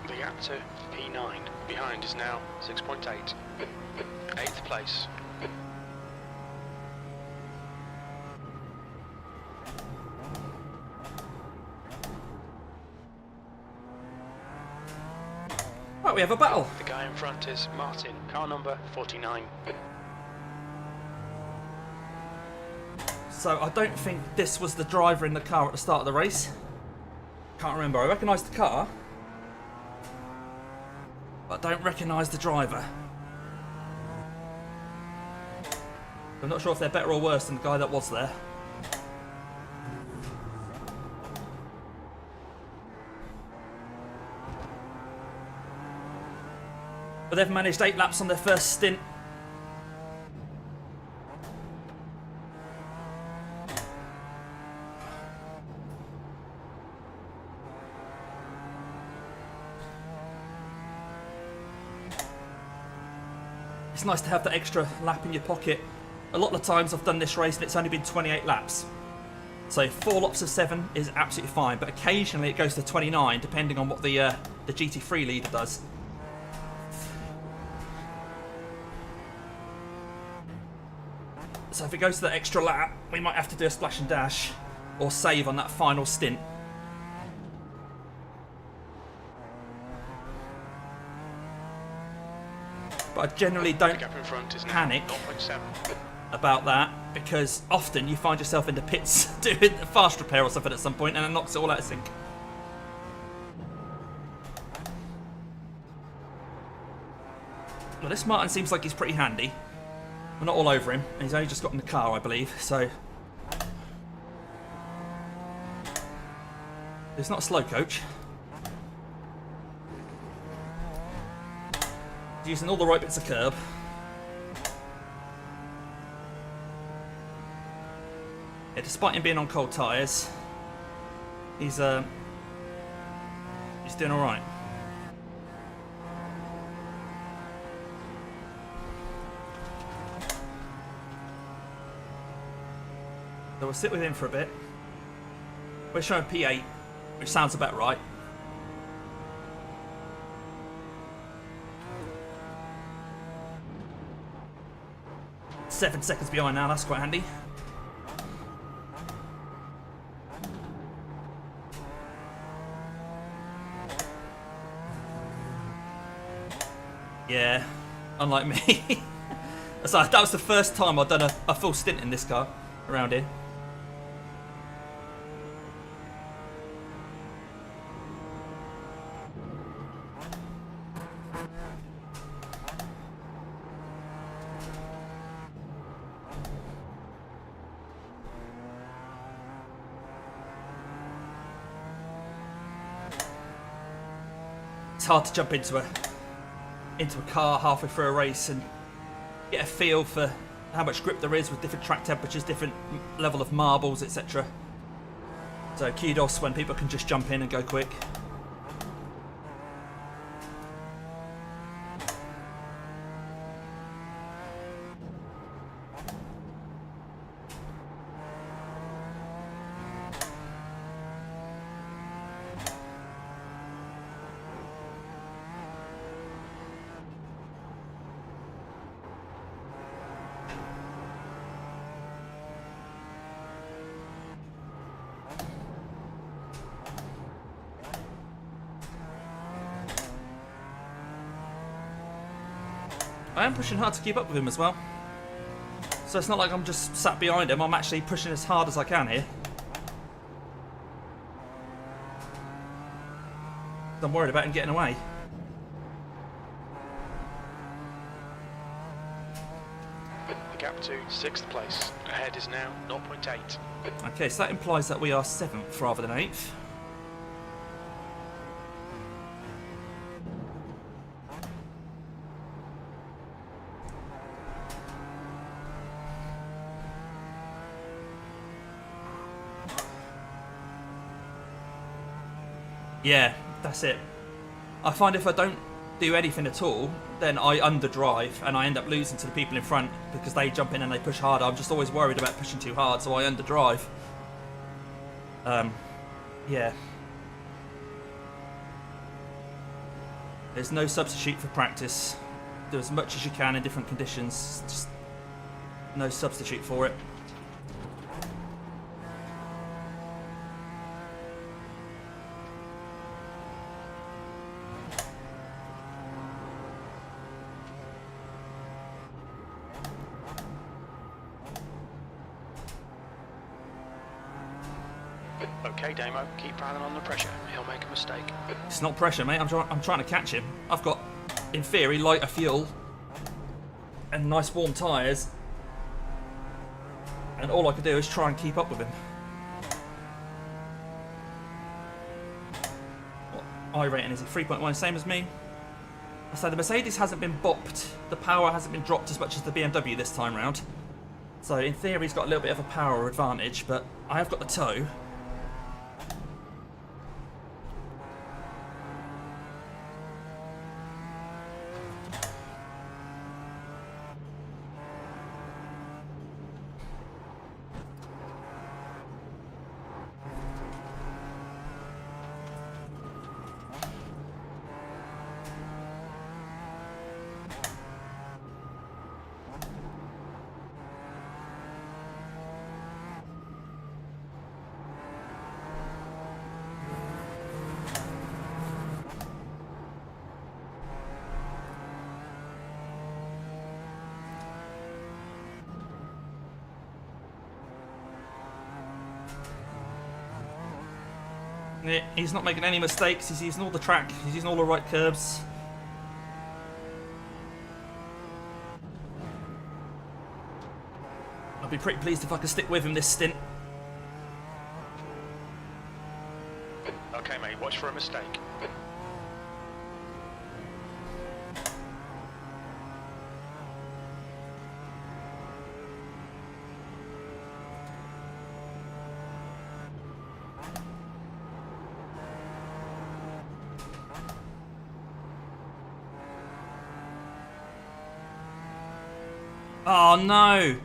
The gap to P9 behind is now 6.8. 8th place. Right, we have a battle. The guy in front is Martin, car number 49. So I don't think this was the driver in the car at the start of the race. Can't remember. I recognise the car, but I don't recognise the driver. I'm not sure if they're better or worse than the guy that was there. But they've managed 8 laps on their first stint. It's nice to have that extra lap in your pocket. A lot of the times I've done this race and it's only been 28 laps. So 4 laps of 7 is absolutely fine, but occasionally it goes to 29 depending on what the GT3 leader does. So if it goes to that extra lap, we might have to do a splash and dash or save on that final stint. But I generally don't panic about that, because often you find yourself in the pits doing a fast repair or something at some point and it knocks it all out of sync. Well, this Martin seems like he's pretty handy. We're not all over him. He's only just got in the car, I believe, so... It's not a slow coach. He's using all the right bits of curb. Yeah, despite him being on cold tyres, he's doing all right. So we'll sit with him for a bit. We're showing P8, which sounds about right. Seven seconds behind now, that's quite handy. Yeah, unlike me. So that was the first time I've done a full stint in this car around here. It's hard to jump into a car halfway through a race and get a feel for how much grip there is with different track temperatures, different level of marbles, etc. So kudos when people can just jump in and go quick. I am pushing hard to keep up with him as well. So it's not like I'm just sat behind him, I'm actually pushing as hard as I can here. I'm worried about him getting away. The gap to 6th place. Ahead is now 0.8. Okay, so that implies that we are 7th rather than 8th. Yeah, that's it. I find if I don't do anything at all, then I underdrive and I end up losing to the people in front because they jump in and they push harder. I'm just always worried about pushing too hard, so I underdrive. Yeah. There's no substitute for practice. Do as much as you can in different conditions. Just no substitute for it. Okay, Damo, keep piling on the pressure. He'll make a mistake. It's not pressure, mate. I'm trying to catch him. I've got, in theory, lighter fuel and nice warm tyres, and all I can do is try and keep up with him. What iRating is it? 3.1, same as me. So the Mercedes hasn't been bopped. The power hasn't been dropped as much as the BMW this time round. So in theory, he's got a little bit of a power advantage, but I have got the toe. Yeah, he's not making any mistakes. He's using all the track. He's using all the right curbs. I'd be pretty pleased if I could stick with him this stint. Okay, mate, watch for a mistake. Oh no!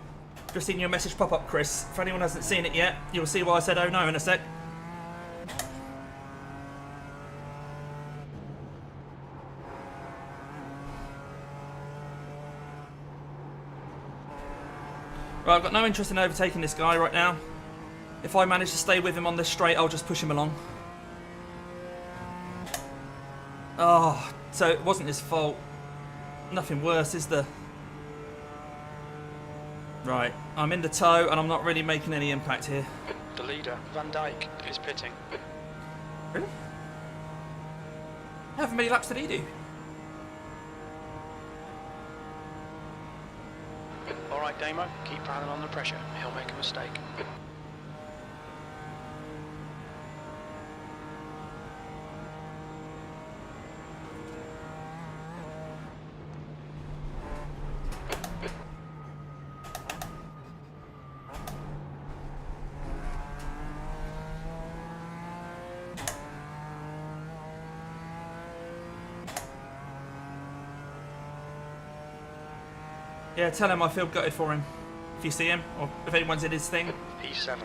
Just seen your message pop up, Chris. If anyone hasn't seen it yet, you'll see why I said oh no in a sec. Right, I've got no interest in overtaking this guy right now. If I manage to stay with him on this straight, I'll just push him along. Oh, so it wasn't his fault. Nothing worse, is there? Right, I'm in the tow and I'm not really making any impact here. The leader, Van Dijk, is pitting. Really? How many laps did he do? Alright, Damo, keep piling on the pressure. He'll make a mistake. Yeah, tell him I feel gutted for him. If you see him, or if anyone's in his thing. P7.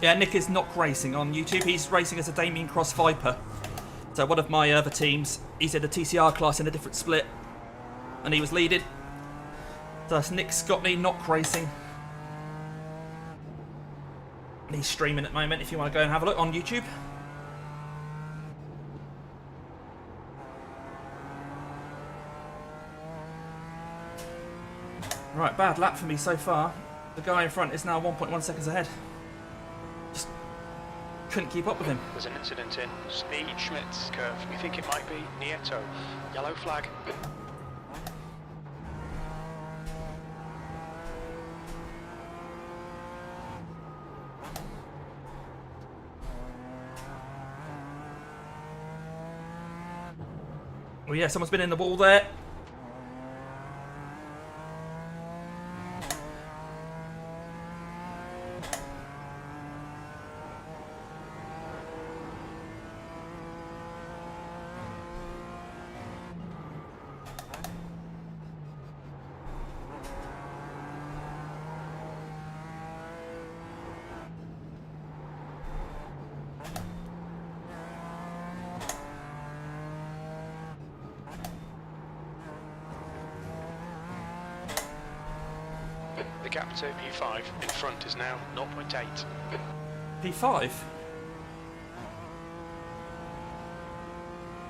Yeah, Nick is not racing on YouTube. He's racing as a Damien Cross Viper. So one of my other teams, he's in a TCR class in a different split. And he was leading. So that's Nick Scotney, not racing. And he's streaming at the moment if you want to go and have a look on YouTube. Right, bad lap for me so far. The guy in front is now 1.1 seconds ahead. Just couldn't keep up with him. There's an incident in Speed Schmidt's curve. We think it might be Nieto. Yellow flag. Oh yeah, someone's been in the wall there. The gap to P5 in front is now 0.8. P5?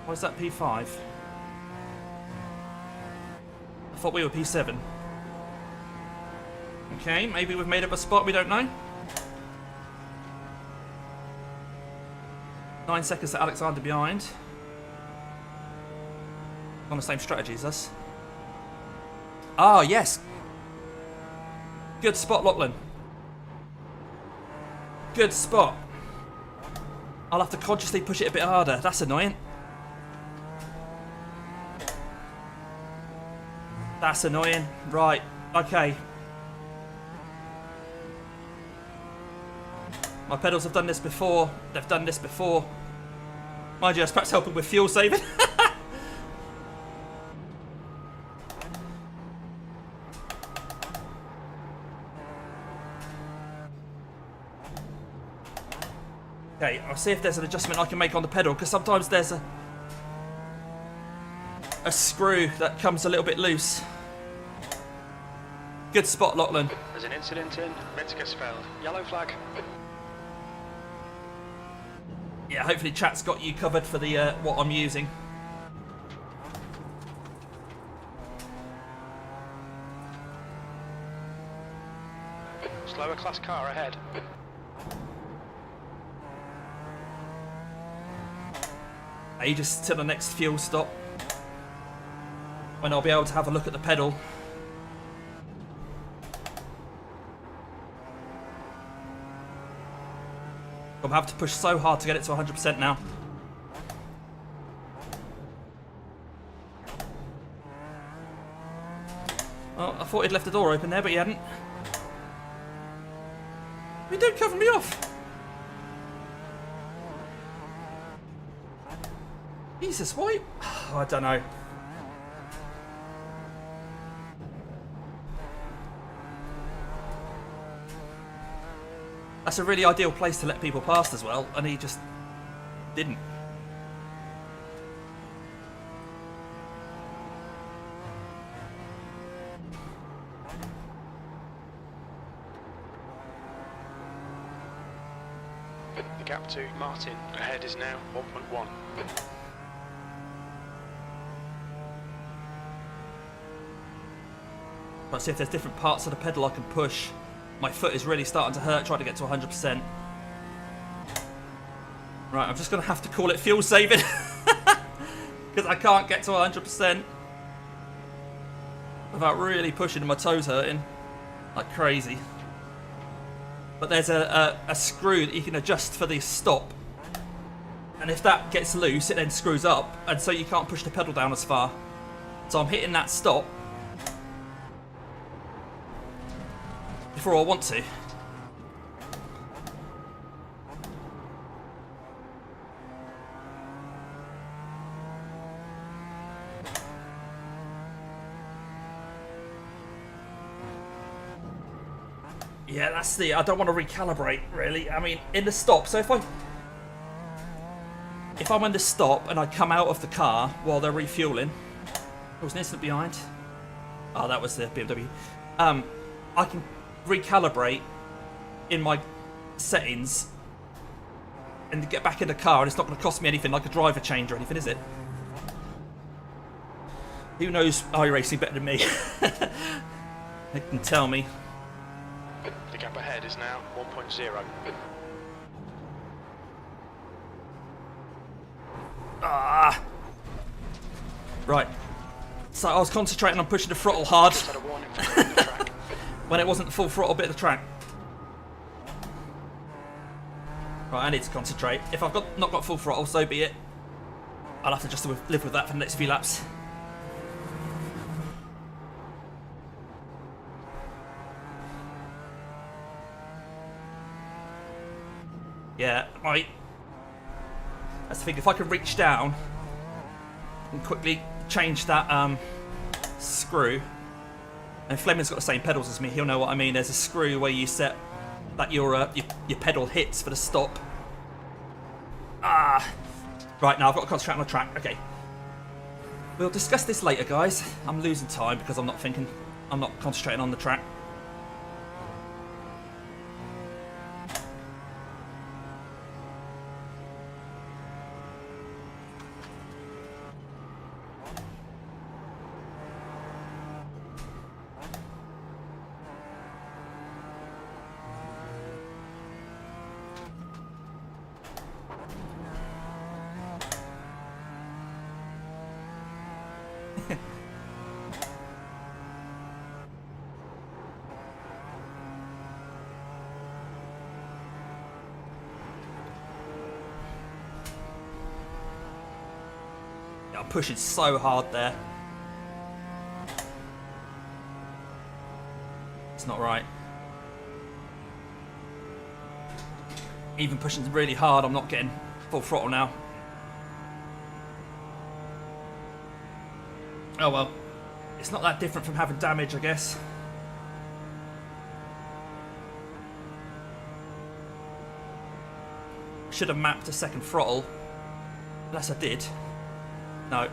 Why is that P5? I thought we were P7. Okay, maybe we've made up a spot, we don't know. 9 seconds to Alexander behind. On the same strategy as us. Ah, yes. Good spot, Lachlan. Good spot. I'll have to consciously push it a bit harder. That's annoying. That's annoying. Right. Okay. My pedals have done this before. They've done this before. Mind you, I was perhaps helping with fuel saving. Okay, I'll see if there's an adjustment I can make on the pedal, because sometimes there's a screw that comes a little bit loose. Good spot, Lachlan. There's an incident in Metzgersfeld. Yellow flag. Yeah, hopefully chat's got you covered for the what I'm using. Slower class car ahead. Ages till the next fuel stop, when I'll be able to have a look at the pedal. I'm having to push so hard to get it to 100% now. Oh, I thought he'd left the door open there, but he hadn't. You don't cover me off. Jesus, why? Oh, I don't know. That's a really ideal place to let people past as well, and he just didn't. The gap to Martin ahead is now 1.1. Let's see if there's different parts of the pedal I can push. My foot is really starting to hurt trying to get to 100%. Right, I'm just going to have to call it fuel saving. Because I can't get to 100% without really pushing and my toes hurting like crazy. But there's a screw that you can adjust for the stop. And if that gets loose, it then screws up. And so you can't push the pedal down as far. So I'm hitting that stop before I want to. Yeah, that's the... I don't want to recalibrate, really. I mean, in the stop, so if I'm in the stop and I come out of the car while they're refueling... There was an incident behind. Oh, that was the BMW. I can recalibrate in my settings and get back in the car, and it's not going to cost me anything like a driver change or anything, is it? Who knows iRacing better than me? They can tell me. The gap ahead is now 1.0. Ah! Right. So I was concentrating on pushing the throttle hard Just had a warning from the track. when it wasn't the full throttle bit of the track. Right, I need to concentrate. If I've not got full throttle, so be it. I'll have to just live with that for the next few laps. Yeah, right. That's the thing, if I can reach down and quickly change that screw, and Fleming's got the same pedals as me, he'll know what I mean. There's a screw where you set that your pedal hits for the stop. Ah! Right, now I've got to concentrate on the track. Okay. We'll discuss this later, guys. I'm losing time because I'm not concentrating on the track. I'm pushing so hard there. It's not right. Even pushing really hard, I'm not getting full throttle now. Oh well. It's not that different from having damage, I guess. Should have mapped a second throttle. Unless I did. No.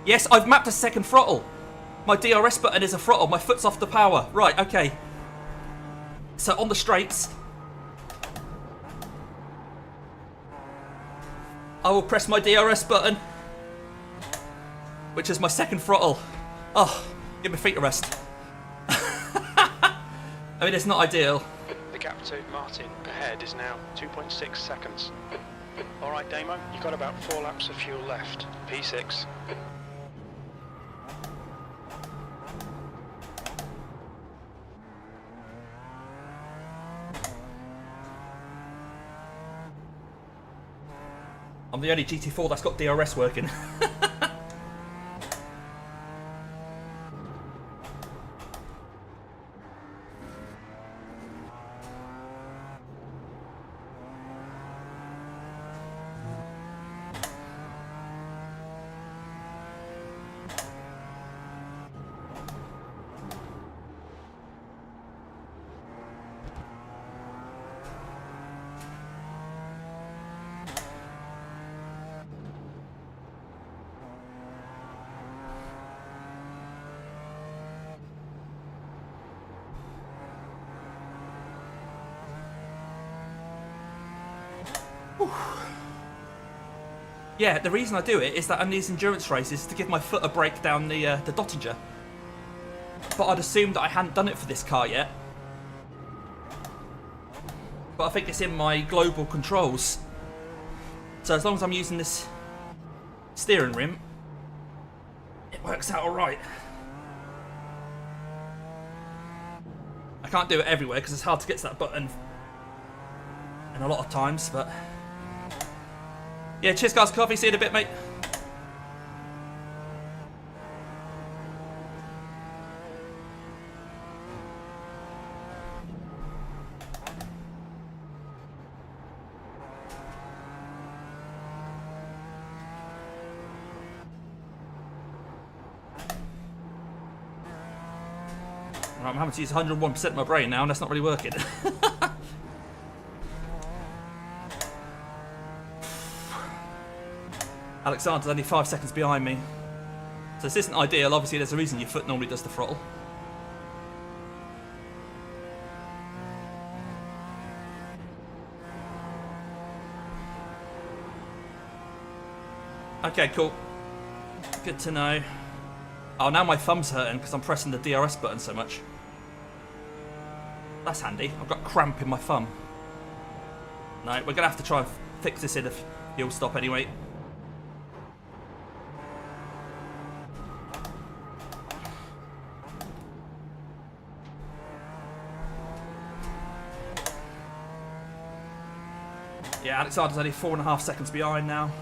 Yes, I've mapped a second throttle. My DRS button is a throttle. My foot's off the power. Right, okay. So on the straights, I will press my DRS button, which is my second throttle. Oh, give my feet a rest. I mean, it's not ideal. The gap to Martin ahead is now 2.6 seconds. Alright Damo, you've got about 4 laps of fuel left. P6. I'm the only GT4 that's got DRS working. Yeah, the reason I do it is that on these endurance races to give my foot a break down the Dottinger. But I'd assumed that I hadn't done it for this car yet. But I think it's in my global controls. So as long as I'm using this steering rim, it works out alright. I can't do it everywhere because it's hard to get to that button. And a lot of times, but... Yeah, cheers guys, coffee, see you in a bit, mate. Right, I'm having to use 101% of my brain now, and that's not really working. Alexander's only 5 seconds behind me. So this isn't ideal. Obviously, there's a reason your foot normally does the throttle. Okay, cool. Good to know. Oh, now my thumb's hurting because I'm pressing the DRS button so much. That's handy. I've got cramp in my thumb. No, we're going to have to try and fix this in a fuel stop anyway. Yeah, Alexander's only 4.5 seconds behind now.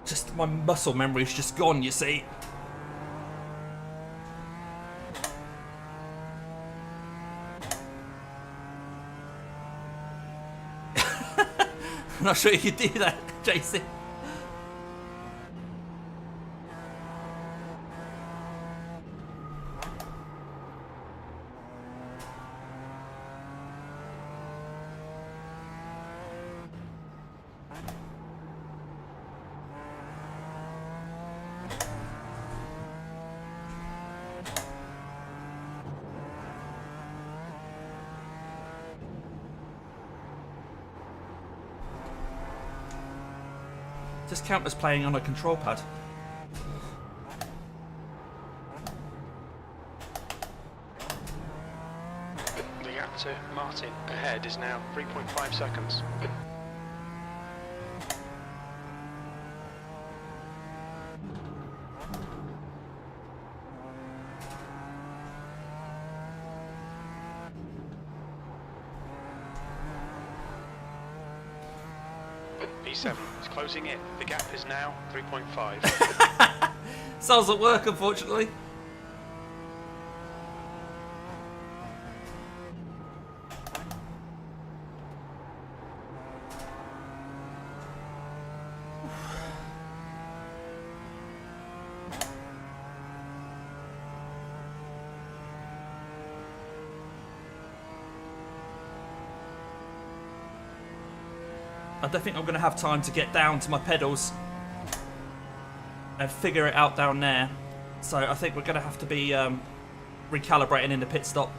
Just my muscle memory's just gone, you see. I'm not sure you could do that, Jason. Just count as playing on a control pad. The gap to Martin. Ahead is now 3.5 seconds. P7 is closing in. The gap is now 3.5. Sounds at work, unfortunately. I don't think I'm going to have time to get down to my pedals and figure it out down there. So I think we're going to have to be recalibrating in the pit stop.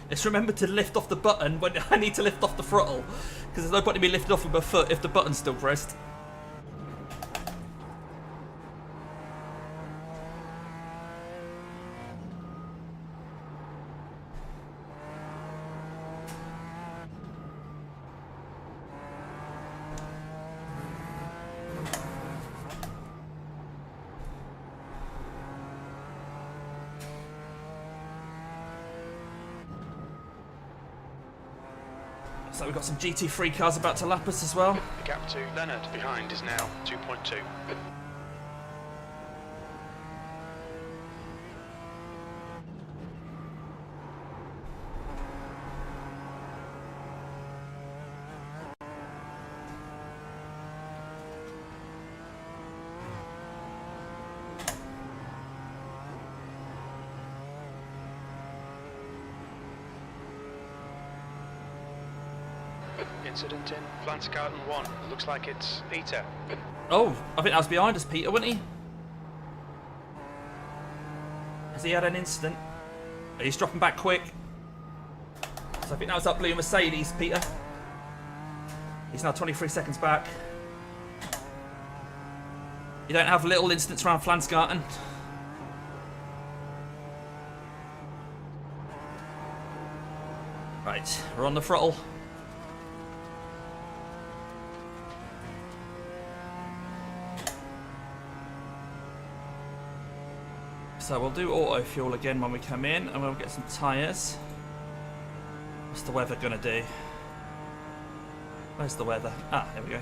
Let's remember to lift off the button when I need to lift off the throttle, because there's no point in me lifting off with my foot if the button's still pressed. So we've got some GT3 cars about to lap us as well. The gap to Leonard behind is now 2.2. Incident in Flanskart 1. Looks like it's Peter. Oh, I think that was behind us, Peter, wasn't he? Has he had an incident? He's dropping back quick. So I think that was that blue Mercedes, Peter. He's now 23 seconds back. You don't have little incidents around Flansgarten. Right, we're on the throttle. So we'll do auto fuel again when we come in, and we'll get some tyres. What's the weather gonna do? Where's the weather? Ah, here we go.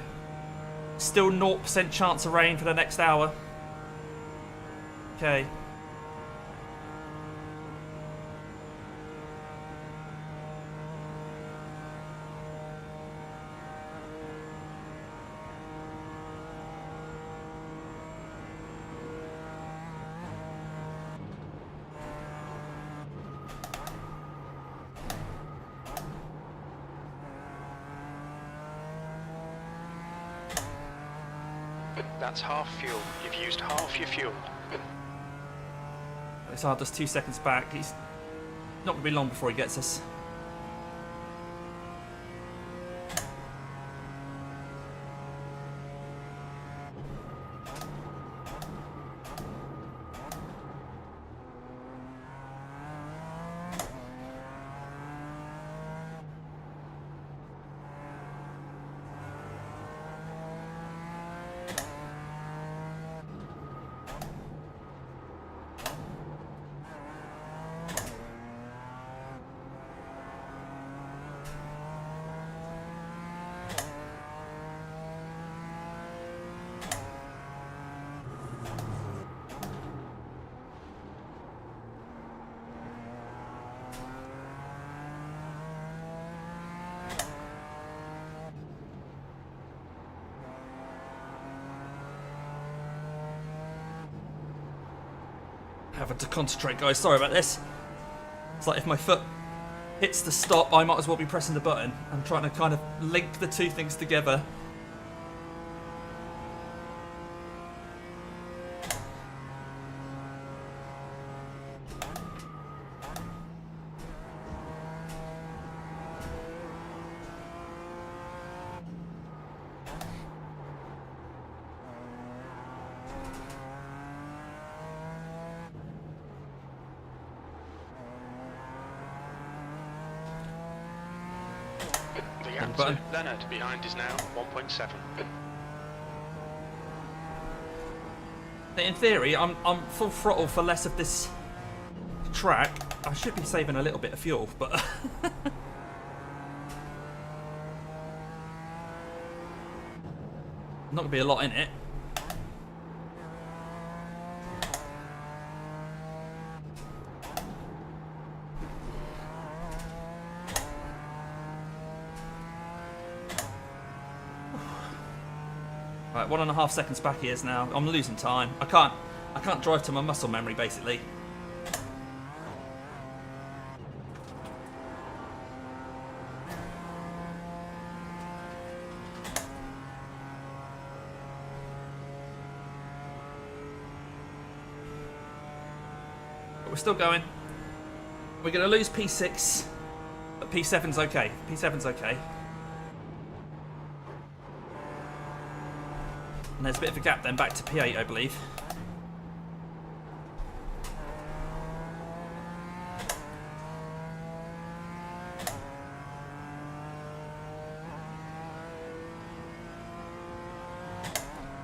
Still 0% chance of rain for the next hour. Okay. That's half fuel. You've used half your fuel. It's hard, just 2 seconds back. He's not going to be long before he gets us. Having to concentrate, guys. Sorry about this. It's like if my foot hits the stop, I might as well be pressing the button. I'm trying to kind of link the two things together. The gap button. to Leonard behind is now 1.7. In theory, I'm full throttle for less of this track. I should be saving a little bit of fuel, but I'm not gonna be a lot in it. Right, 1.5 seconds back he is now. I'm losing time. I can't drive to my muscle memory basically. But we're still going. We're going to lose P6, but P7's okay. P7's okay. And there's a bit of a gap then back to P8, I believe.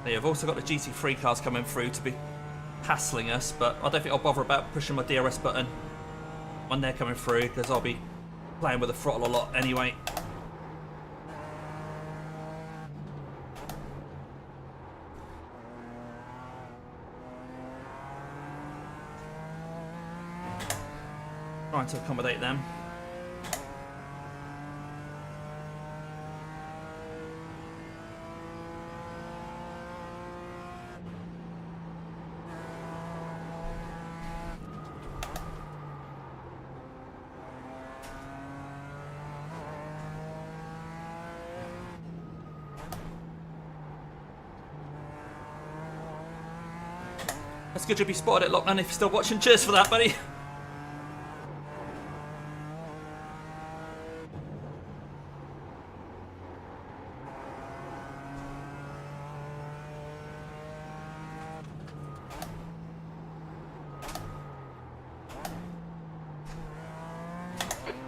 You've also got the GT3 cars coming through to be hassling us, but I don't think I'll bother about pushing my DRS button when they're coming through, because I'll be playing with the throttle a lot anyway. Trying to accommodate them. That's good you'll be spotted at Lockland if you're still watching. Cheers for that, buddy.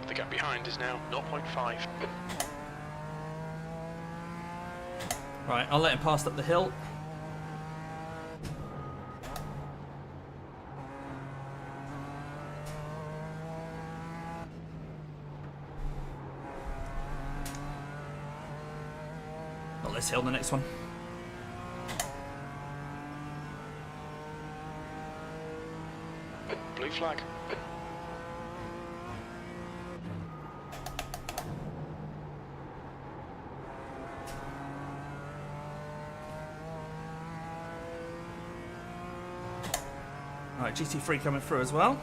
The gap behind is now 0.5. Right, I'll let him pass up the hill. Not this hill, the next one. Blue flag. Right, GT3 coming through as well.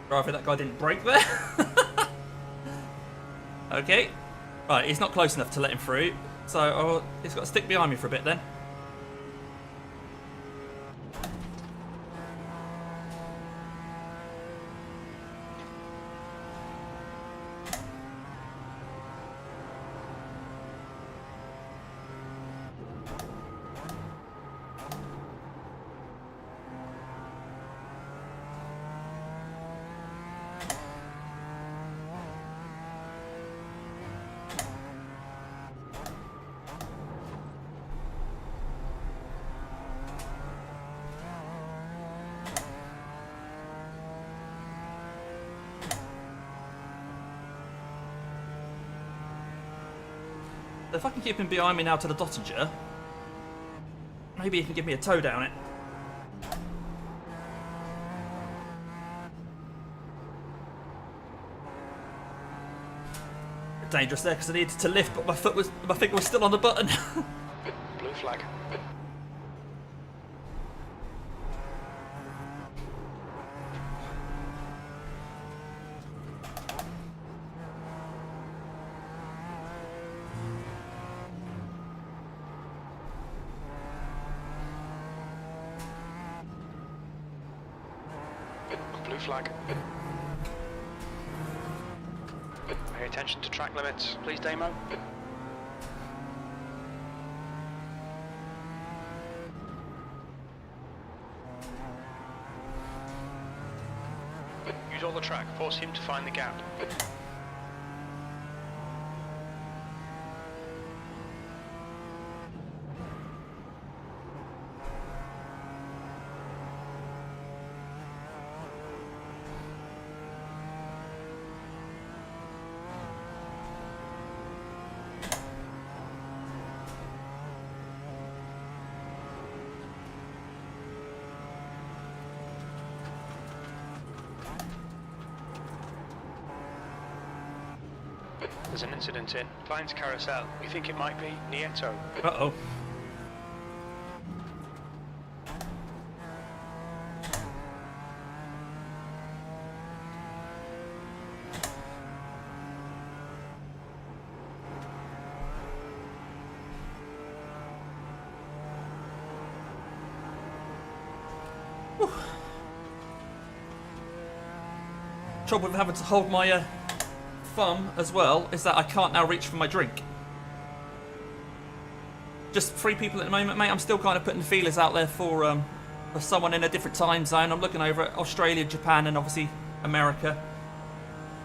Rather that guy didn't brake there. Okay. Right, he's not close enough to let him through, so he's got to stick behind me for a bit then. If I can keep him behind me now to the Dottinger, maybe he can give me a tow down it. dangerous there because I needed to lift, but my finger was still on the button. Blue flag. Blue flag. Pay attention to track limits, please, Damo. Use all the track, force him to find the gap. There's an incident in Klein's carousel. We think it might be Nieto. Uh-oh. Whew. Trouble with having to hold my thumb as well is that I can't now reach for my drink. Just 3 people at the moment, mate. I'm still kind of putting the feelers out there for someone in a different time zone. I'm looking over at Australia, Japan, and obviously America,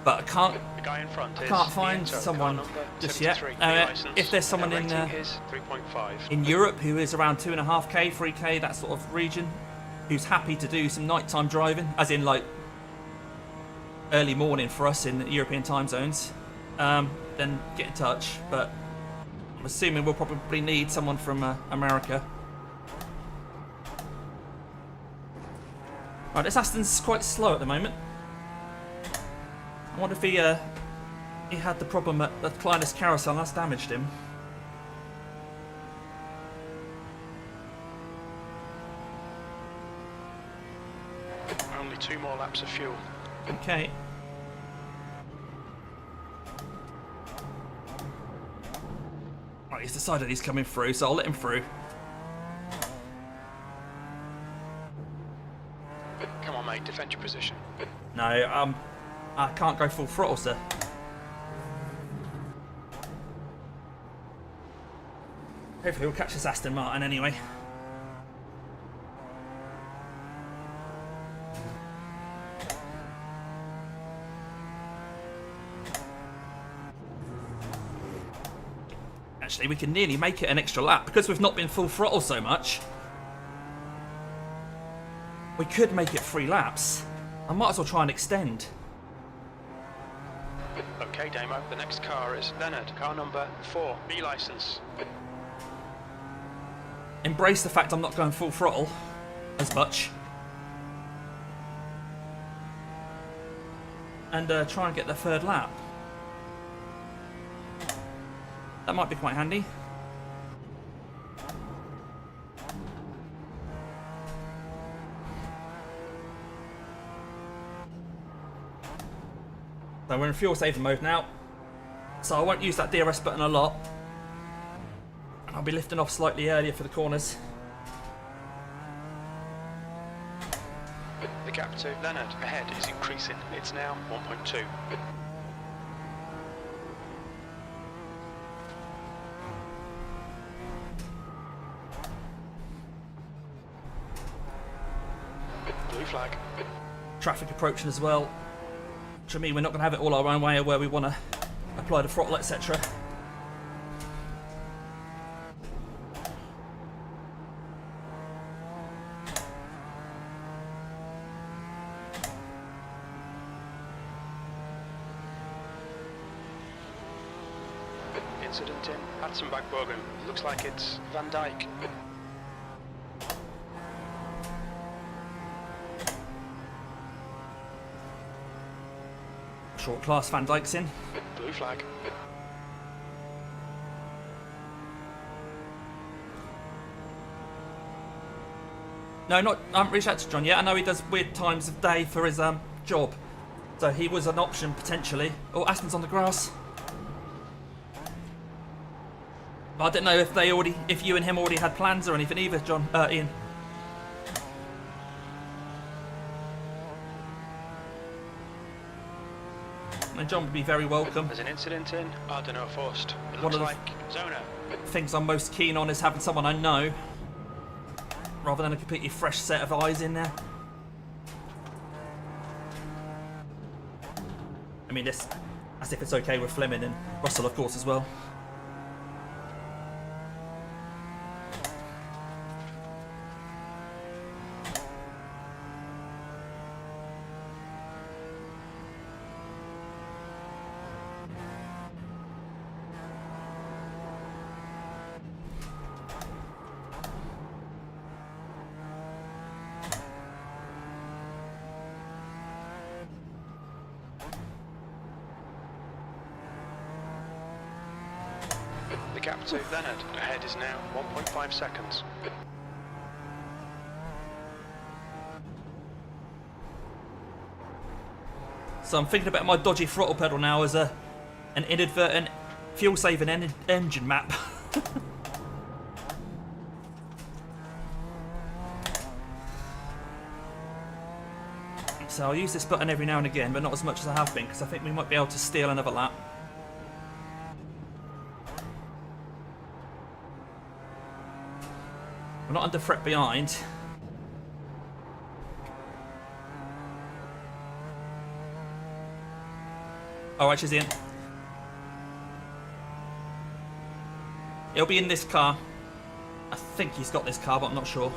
but I can't. The guy in front can't find Nieto, someone just yet. 73, If there's someone in is 3.5. in Europe who is around 2.5k, 3k, that sort of region, who's happy to do some nighttime driving, as in like early morning for us in the European time zones, then get in touch. But I'm assuming we'll probably need someone from America. Right, this Aston's quite slow at the moment. I wonder if he had the problem at the Klein's carousel and that's damaged him. Only 2 more laps of fuel. Okay. Right, he's decided he's coming through, so I'll let him through. Come on, mate, defend your position. No, I can't go full throttle, sir. Hopefully we'll catch this Aston Martin anyway. Actually, we can nearly make it an extra lap because we've not been full throttle so much. We could make it 3 laps. I might as well try and extend. Okay, Damo, the next car is Leonard, car number 4, B license. Embrace the fact I'm not going full throttle as much. And try and get the 3rd lap. That might be quite handy. So we're in fuel saving mode now. So I won't use that DRS button a lot. I'll be lifting off slightly earlier for the corners. The gap to Leonard ahead is increasing. It's now 1.2. Blue flag. Traffic approaching as well. Which I mean, we're not going to have it all our own way where we want to apply the throttle, etc. Incident in Hatzenbach-Bogen. Looks like it's Van Dyke. Short class Van Dyke's in. Blue flag. No, not. I haven't reached out to John yet. I know he does weird times of day for his job, so he was an option potentially. Oh, Aston's on the grass. But I didn't know if you and him already had plans or anything either, John. Ian. And John would be very welcome. There's an incident in Ardeno Forst. It One looks of the like Zona. things I'm most keen on is having someone I know, rather than a completely fresh set of eyes in there. I mean, this, as if it's okay with Fleming and Russell, of course, as well. The gap to Leonard ahead is now 1.5 seconds. So I'm thinking about my dodgy throttle pedal now as an inadvertent fuel-saving engine map. So I'll use this button every now and again, but not as much as I have been, because I think we might be able to steal another lap. We're not under threat behind. Alright, she's in. He'll be in this car. I think he's got this car, but I'm not sure.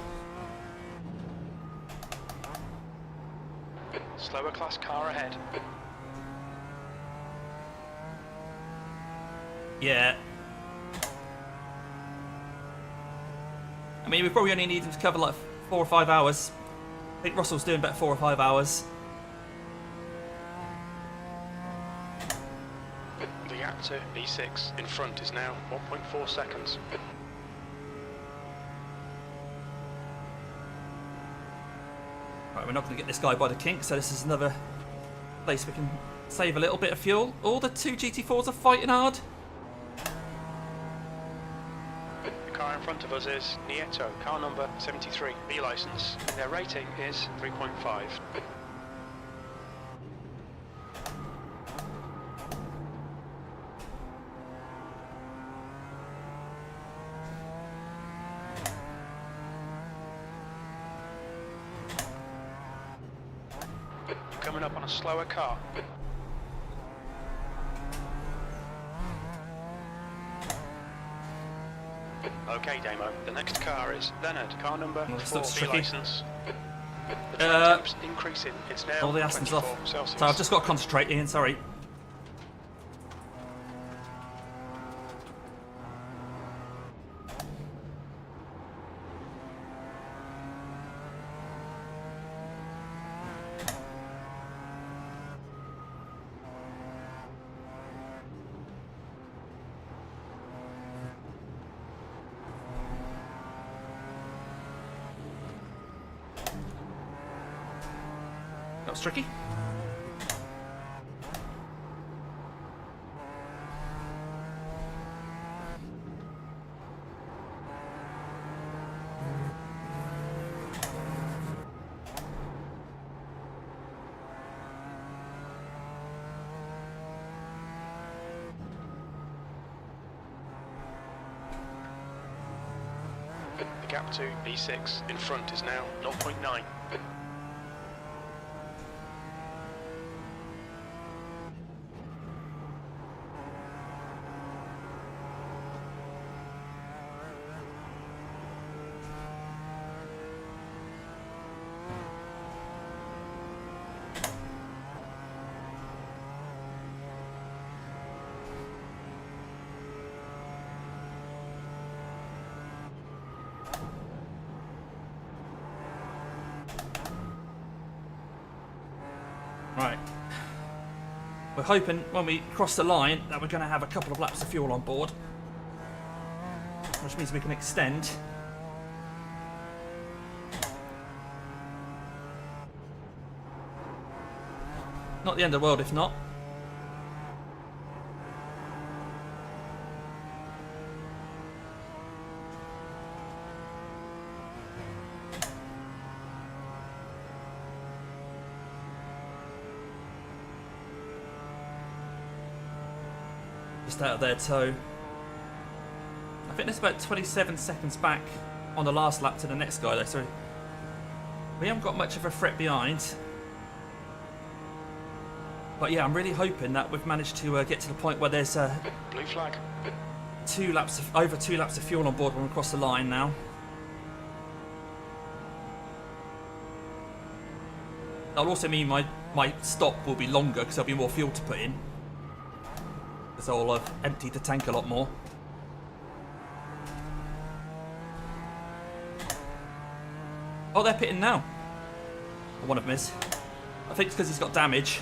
Slower class car ahead. Yeah. I mean, we probably only need him to cover like 4 or 5 hours. I think Russell's doing about 4 or 5 hours. The gap to B6 in front is now 1.4 seconds. Right, we're not going to get this guy by the kink, so this is another place we can save a little bit of fuel. All the 2 GT4s are fighting hard. The car in front of us is Nieto, car number 73, B license. Their rating is 3.5. Coming up on a slower car. Okay, Damo. The next car is Leonard, car number Well, this 4, looks B tricky. license. The track temp's increasing. It's now All the Aston's 24 off. Celsius. So I've just got to concentrate, Ian, sorry. That was tricky. The gap to B6 in front is now 0.9. Right. We're hoping when we cross the line that we're going to have a couple of laps of fuel on board, which means we can extend. Not the end of the world if not. Just out of their toe. I think there's about 27 seconds back on the last lap to the next guy though, so we haven't got much of a threat behind. But yeah, I'm really hoping that we've managed to get to the point where there's Blue flag. over 2 laps of fuel on board when we cross the line now. That'll also mean my stop will be longer because there'll be more fuel to put in. Because I'll have emptied the tank a lot more. Oh, they're pitting now. Or one of them is. I think it's because he's got damage.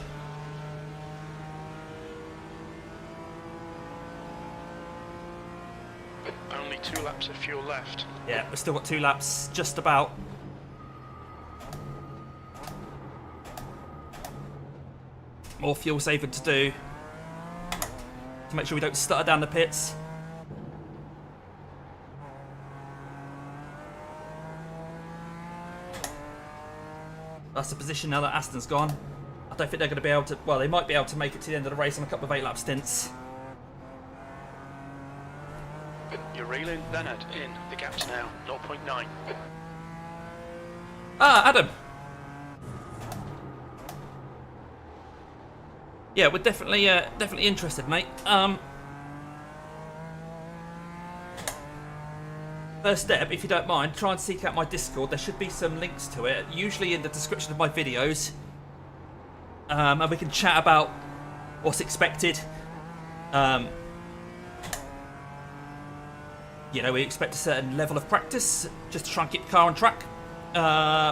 Only 2 laps of fuel left. Yeah, we've still got 2 laps, just about. More fuel saving to do. To make sure we don't stutter down the pits. That's the position now that Aston's gone. I don't think they're going to be able to... Well, they might be able to make it to the end of the race on a couple of 8-lap stints. You're reeling Leonard in. The gap's now 0.9. Ah, Adam! Yeah, we're definitely interested, mate. First step, if you don't mind, try and seek out my Discord. There should be some links to it, usually in the description of my videos. And we can chat about what's expected. You know, we expect a certain level of practice just to try and keep the car on track.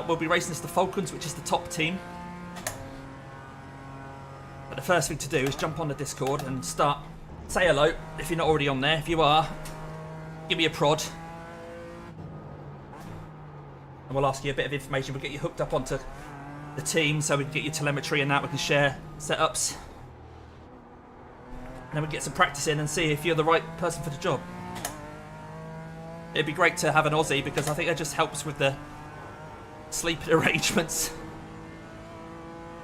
We'll be racing as the Falcons, which is the top team. But the first thing to do is jump on the Discord and start. Say hello if you're not already on there. If you are, give me a prod. And we'll ask you a bit of information. We'll get you hooked up onto the team so we can get your telemetry and that. We can share setups. And then we get some practice in and see if you're the right person for the job. It'd be great to have an Aussie because I think that just helps with the sleeping arrangements.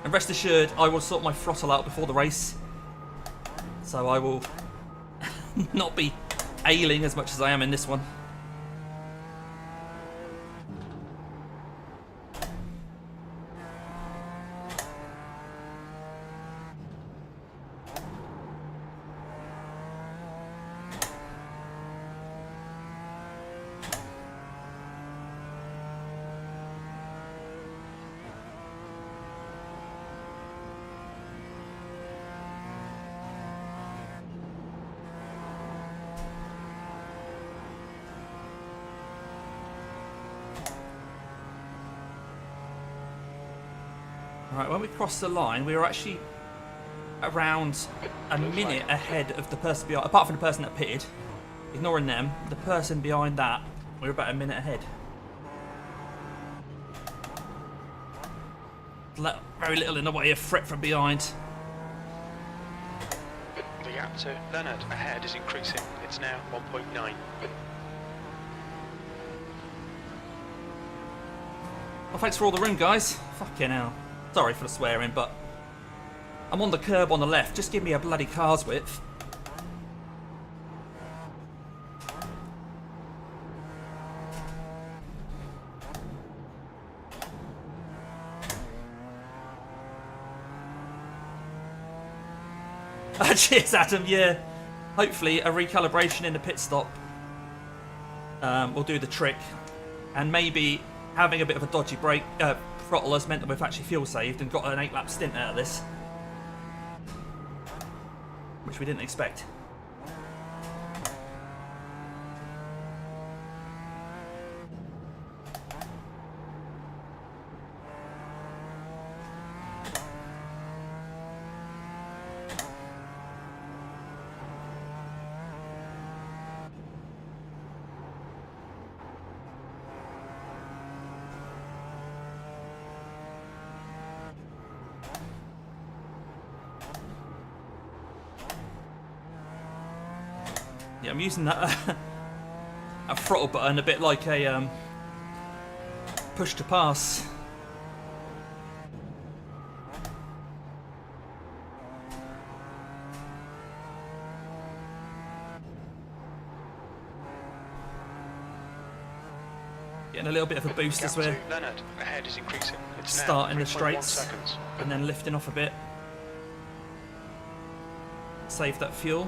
And rest assured, I will sort my throttle out before the race. So I will not be ailing as much as I am in this one. Right, when we crossed the line, we were actually around a minute ahead of the person behind, apart from the person that pitted. Ignoring them, the person behind that, we were about a minute ahead. Very little in the way of threat from behind. The gap to Leonard ahead is increasing. It's now 1.9. Well, thanks for all the room, guys. Fucking hell. Sorry for the swearing, but I'm on the curb on the left. Just give me a bloody car's width. Cheers, Adam. Yeah. Hopefully a recalibration in the pit stop will do the trick. And maybe having a bit of a dodgy brake throttle has meant that we've actually fuel saved and got an 8-lap stint out of this. Which we didn't expect. Yeah, I'm using that a throttle button a bit like a push to pass. Getting a little bit of a boost as we're Leonard, ahead is increasing. It's now starting the 3.1 straights seconds. and then lifting off a bit. Save that fuel.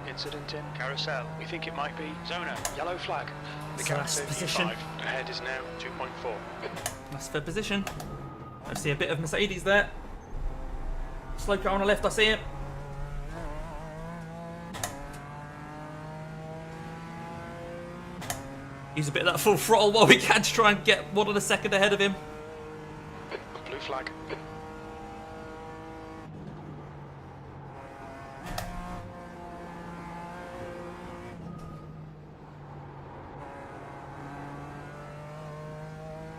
Incident in carousel. We think it might be Zona. Yellow flag. The So gap that's 35. position. Ahead is now 2.4. That's for position. I see a bit of Mercedes there. Slow car on the left, I see it. Use a bit of that full throttle while we can to try and get 1 second ahead of him. Blue flag.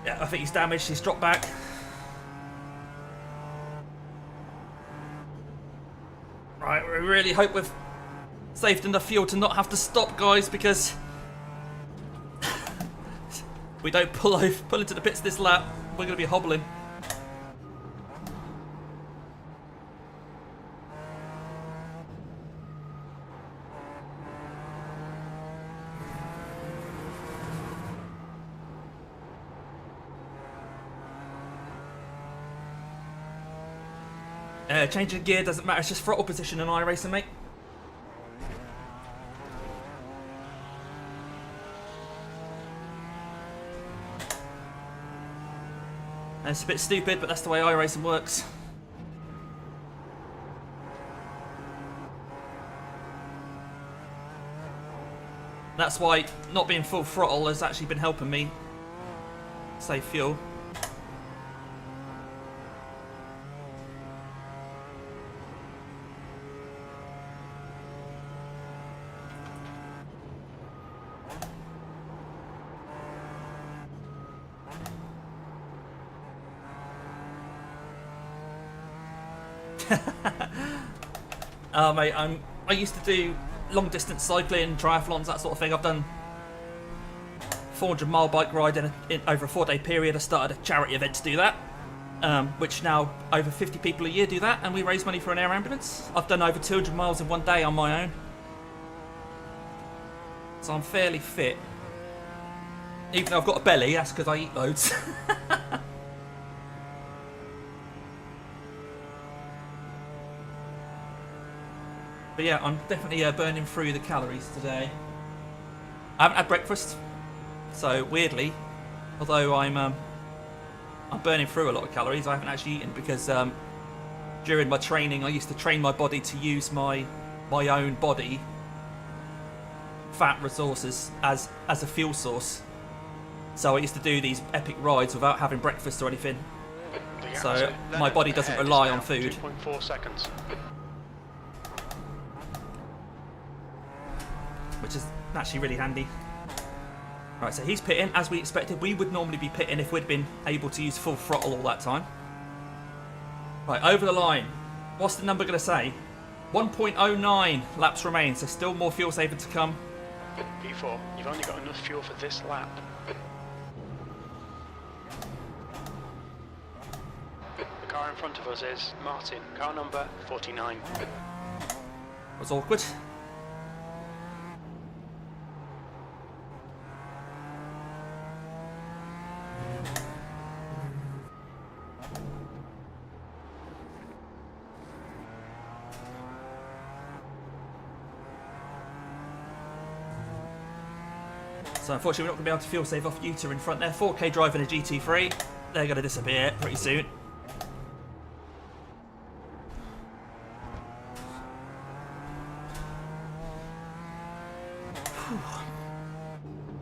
Yeah, I think he's damaged. He's dropped back. Right, we really hope we've saved enough fuel to not have to stop, guys, because if we don't pull into the pits this lap, we're going to be hobbling. Changing gear doesn't matter, it's just throttle position and iRacing, mate. And it's a bit stupid, but that's the way iRacing works. That's why not being full throttle has actually been helping me save fuel. Mate, I used to do long distance cycling, triathlons, that sort of thing. I've done 400-mile bike ride in over a 4-day period. I started a charity event to do that, which now over 50 people a year do that, and we raise money for an air ambulance. I've done over 200 miles in one day on my own, so I'm fairly fit. Even though I've got a belly, that's because I eat loads. But yeah, I'm definitely burning through the calories today. I haven't had breakfast, so weirdly, although I'm burning through a lot of calories, I haven't actually eaten because during my training, I used to train my body to use my own body fat resources as a fuel source. So I used to do these epic rides without having breakfast or anything. So my body doesn't rely on food. 2.4 seconds. Which is actually really handy. Right, so he's pitting as we expected. We would normally be pitting if we'd been able to use full throttle all that time. Right, over the line. What's the number going to say? 1.09 laps remain, so still more fuel saving to come. P4, you've only got enough fuel for this lap. The car in front of us is Martin, car number 49. Was awkward. So unfortunately we're not going to be able to fuel save off Utah in front there. 4K driving a GT3. They're going to disappear pretty soon.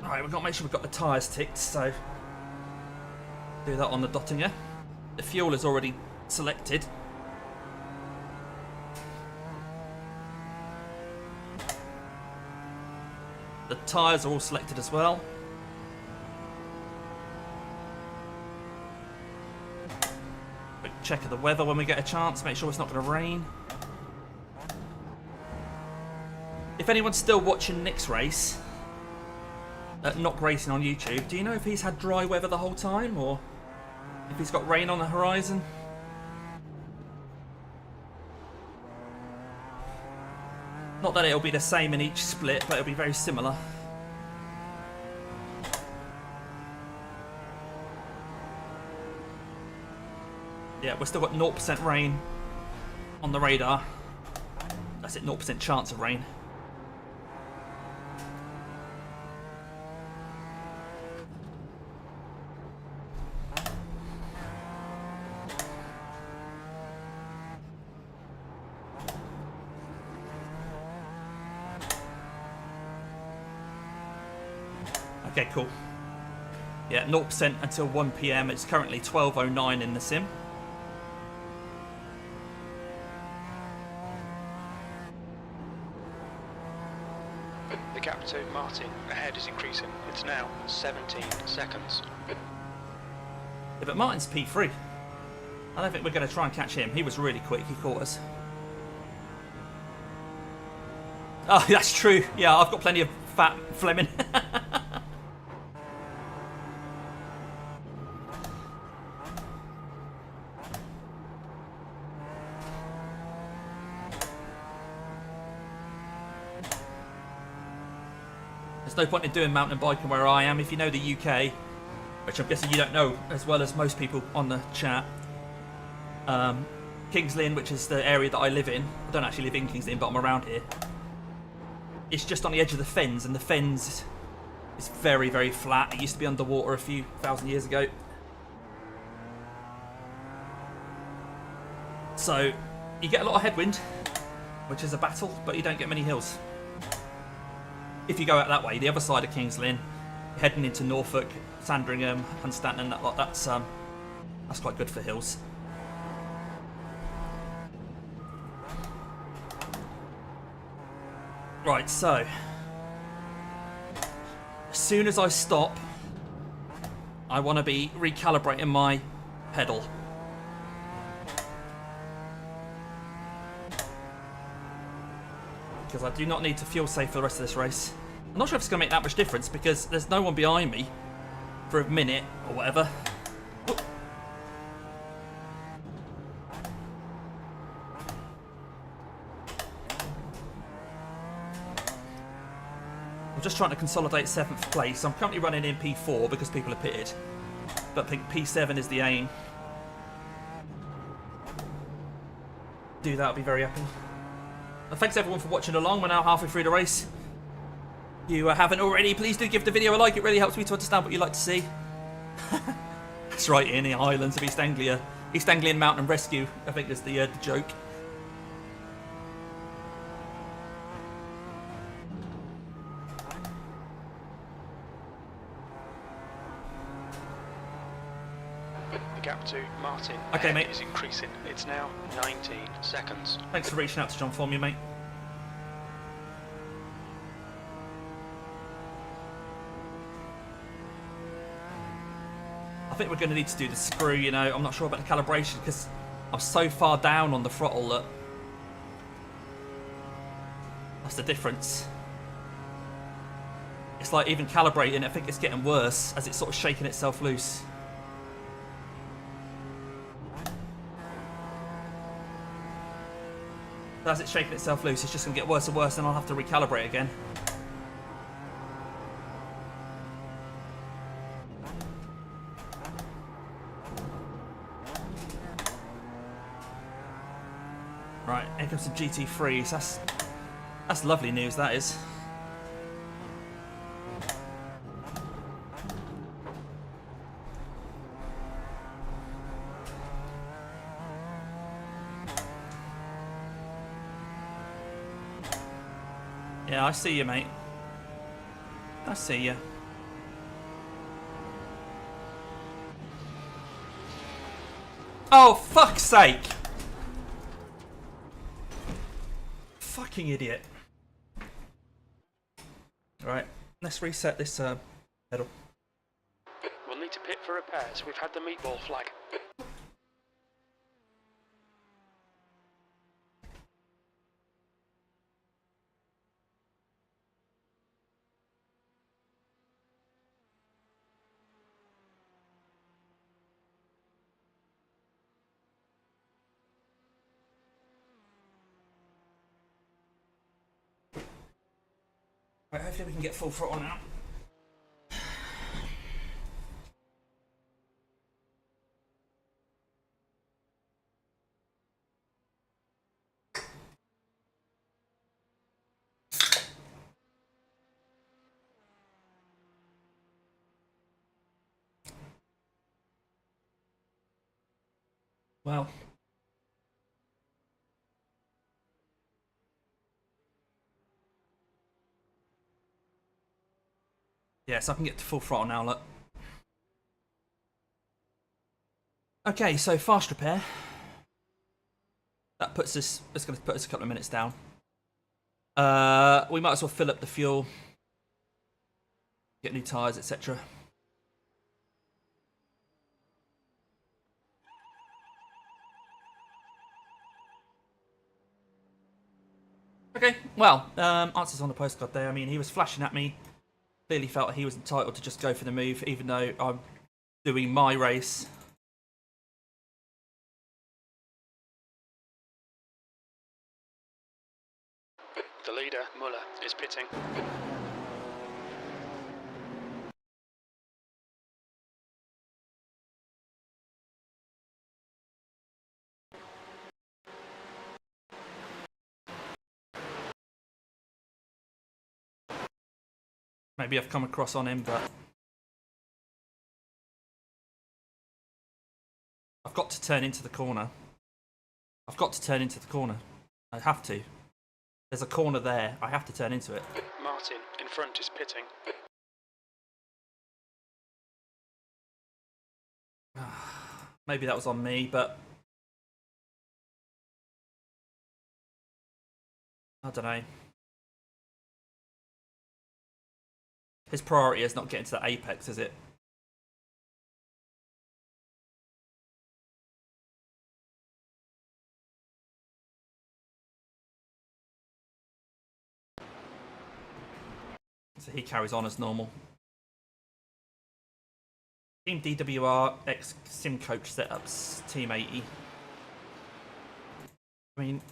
Alright, we've got to make sure we've got the tyres ticked, so do that on the Dottinger. The fuel is already selected. The tyres are all selected as well. Quick check of the weather when we get a chance, make sure it's not going to rain. If anyone's still watching Nick's race, Knock Racing on YouTube, do you know if he's had dry weather the whole time, or if he's got rain on the horizon? Not that it'll be the same in each split, but it'll be very similar. Yeah, we've still got 0% rain on the radar. That's it, 0% chance of rain. Okay, cool. Yeah, 0% until 1 PM. It's currently 12:09 in the sim. The gap to Martin ahead is increasing. It's now 17 seconds. Yeah, but Martin's P3. I don't think we're going to try and catch him. He was really quick. He caught us. Oh, that's true. Yeah, I've got plenty of fat Fleming. There's no point in doing mountain biking where I am. If you know the UK, which I'm guessing you don't know as well as most people on the chat, Kings Lynn, which is the area that I live in, I don't actually live in Kings Lynn, but I'm around here. It's just on the edge of the fens, and the fens is very, very flat. It used to be underwater a few thousand years ago. So you get a lot of headwind, which is a battle, but you don't get many hills. If you go out that way, the other side of Kings Lynn, heading into Norfolk, Sandringham, Hunstanton, that lot, that's quite good for hills. Right, so as soon as I stop, I want to be recalibrating my pedal. Because I do not need to fuel save for the rest of this race. I'm not sure if it's going to make that much difference because there's no one behind me for a minute or whatever. I'm just trying to consolidate 7th place. I'm currently running in P4 because people are pitted, but I think P7 is the aim. Do that, I'll be very happy. And thanks everyone for watching along. We're now halfway through the race. If you haven't already, please do give the video a like. It really helps me to understand what you'd like to see. That's right, in the Highlands of East Anglia. East Anglian Mountain Rescue, I think is the joke. The gap to Martin Okay, mate. is increasing. It's now 19 seconds. Thanks for reaching out to John for me, mate. I think we're going to need to do the screw, you know. I'm not sure about the calibration because I'm so far down on the throttle that that's the difference. It's like even calibrating, I think it's getting worse as it's sort of shaking itself loose. As it's shaking itself loose, it's just going to get worse and worse, and I'll have to recalibrate again. Right, here comes some GT3s. That's lovely news, that is. Yeah, I see you, mate. I see you. Oh, fuck's sake! Fucking idiot. Right, let's reset this pedal. We'll need to pit for repairs. We've had the meatball flag. Right, hopefully we can get full throttle now. Well, yes, I can get to full throttle now, look. Okay, so fast repair. That puts us, it's going to put us a couple of minutes down. We might as well fill up the fuel, get new tyres, etc. Okay, well, answers on the postcard there. I mean, he was flashing at me. Clearly felt he was entitled to just go for the move, even though I'm doing my race. The leader, Muller, is pitting. Maybe I've come across on him, but I've got to turn into the corner. I've got to turn into the corner. I have to. There's a corner there. I have to turn into it. Martin, in front, is pitting. Maybe that was on me, but I don't know. His priority is not getting to the apex, is it? So he carries on as normal. Team DWR ex sim coach setups, Team 80. I mean,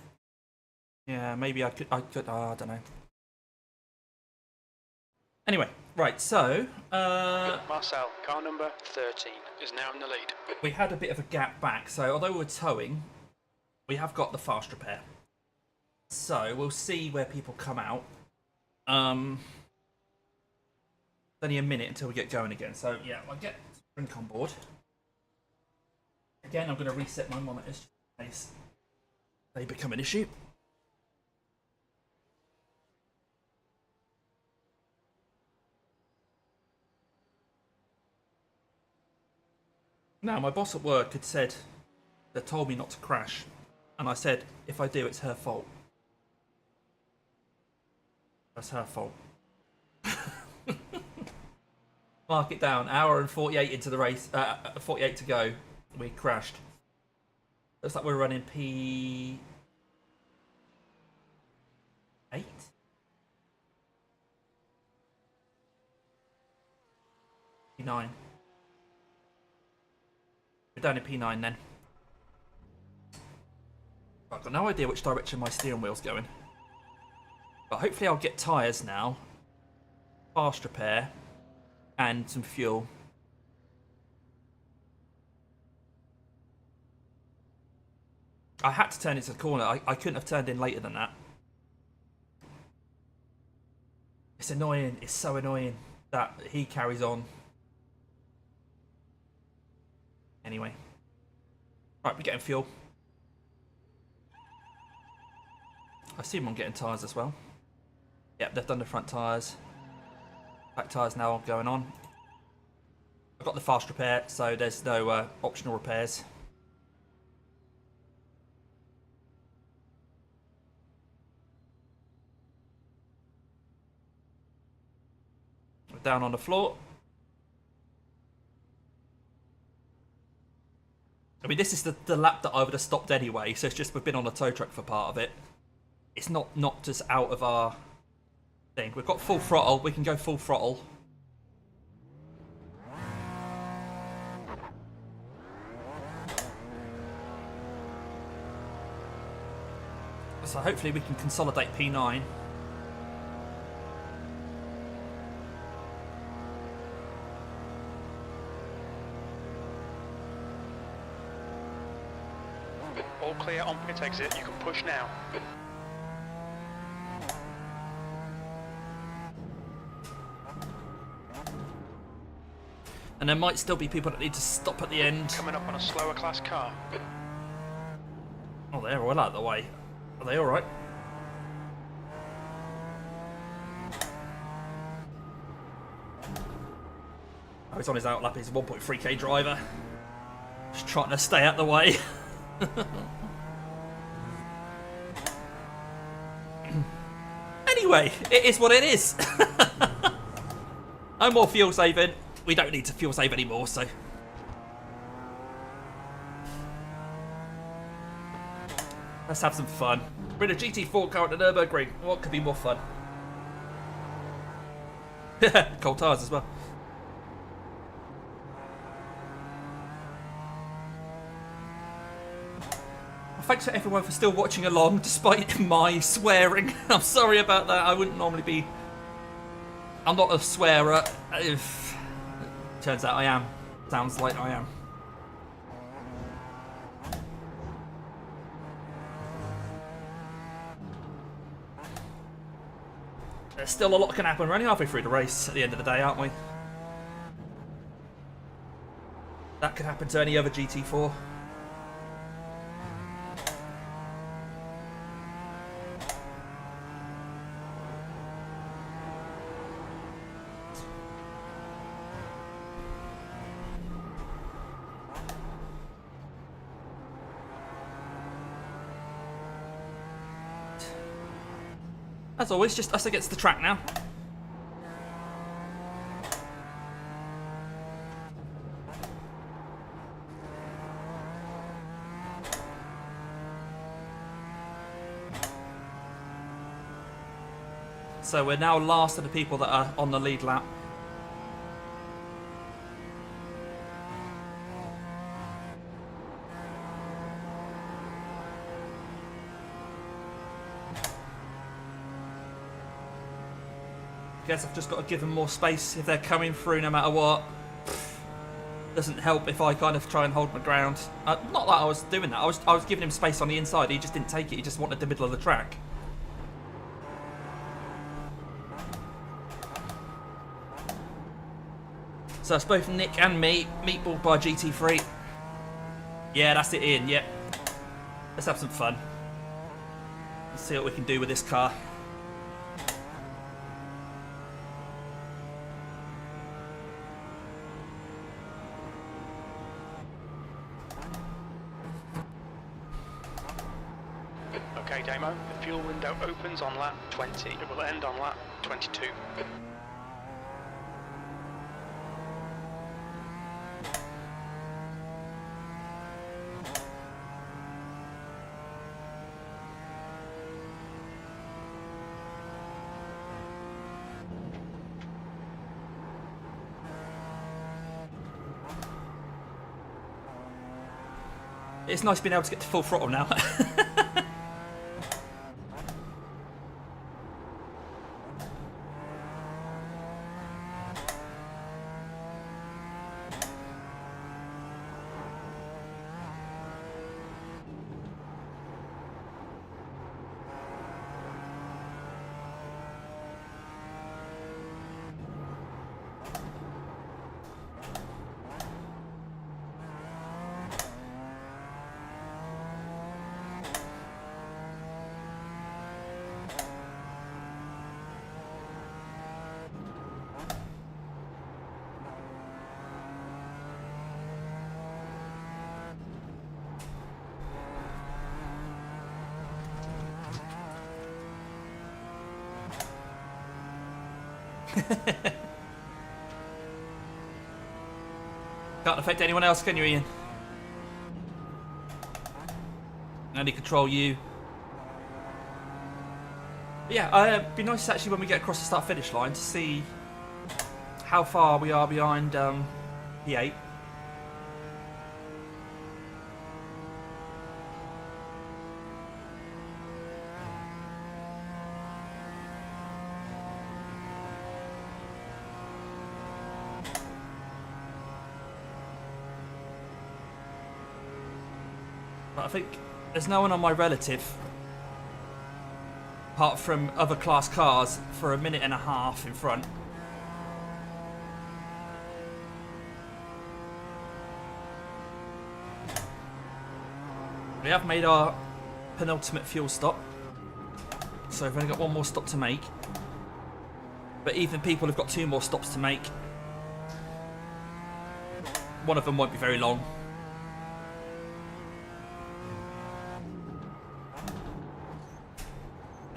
yeah, maybe I could, I don't know. Anyway, right, so Marcel, car number 13, is now in the lead. we had a bit of a gap back, so although we're towing, we have got the fast repair. So we'll see where people come out. Only a minute until we get going again. So yeah, I'll get Brink on board. Again, I'm going to reset my monitors in case they become an issue. Now, my boss at work had said, they told me not to crash. And I said, if I do, it's her fault. That's her fault. Mark it down. Hour and 48 into the race. 48 to go. We crashed. Looks like we're running P8? P9. We're down in P9 then. I've got no idea which direction my steering wheel's going. But hopefully I'll get tyres now. Fast repair. And some fuel. I had to turn into the corner. I couldn't have turned in later than that. It's annoying. It's so annoying that he carries on. Anyway. Right, we're getting fuel. I assume I'm getting tyres as well. Yep, they've done the front tyres. Back tyres now going on. I've got the fast repair, so there's no optional repairs. We're down on the floor. I mean, this is the lap that I would have stopped anyway, so it's just we've been on a tow truck for part of it. It's not knocked us out of our thing. We've got full throttle, we can go full throttle. So hopefully we can consolidate P9. All clear on pit exit, you can push now. And there might still be people that need to stop at the end. Coming up on a slower class car. Oh, they're all out of the way. Are they alright? Oh, he's on his outlap. He's a 1.3k driver. Just trying to stay out the way. Anyway, it is what it is. No more fuel saving. We don't need to fuel save anymore, so... Let's have some fun. We're in a GT4 car at the Nurburgring. What could be more fun? Cold tyres as well. Well, thanks to everyone for still watching along despite my swearing. I'm sorry about that. I wouldn't normally be... I'm not a swearer. If... Turns out I am. Sounds like I am. There's still a lot can happen. We're only halfway through the race at the end of the day, aren't we? That could happen to any other GT4. As always, just us against the track now. So we're now last of the people that are on the lead lap. Guess I've just got to give them more space if they're coming through no matter what. Doesn't help if I kind of try and hold my ground. Not that I was doing that. I was giving him space on the inside. He just didn't take it. He just wanted the middle of the track. So it's both Nick and me. Meatball by GT3. Yeah, that's it, Ian. Yep. Let's have some fun. Let's see what we can do with this car. Okay, Damo, the fuel window opens on lap 20. It will end on lap 22. It's nice being able to get to full throttle now. Can't affect anyone else, can you, Ian? Only control you. But yeah, it'd be nice actually when we get across the start-finish line to see how far we are behind P8. But I think there's no one on my relative, apart from other class cars, for a minute and a half in front. We have made our penultimate fuel stop, so we've only got one more stop to make. But even people have got 2 more stops to make. One of them won't be very long.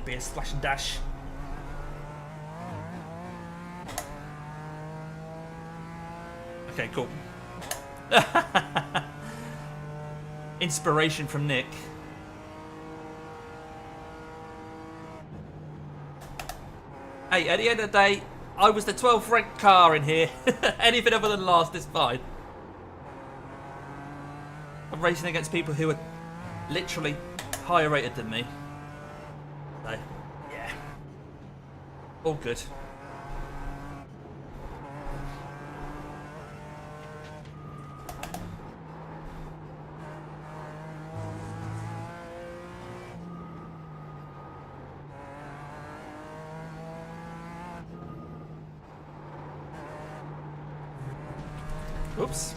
Be a splash and dash. Okay, cool. Inspiration from Nick. Hey, at the end of the day, I was the 12th ranked car in here. Anything other than last is fine. I'm racing against people who are literally higher rated than me. So, yeah. All good. Oops.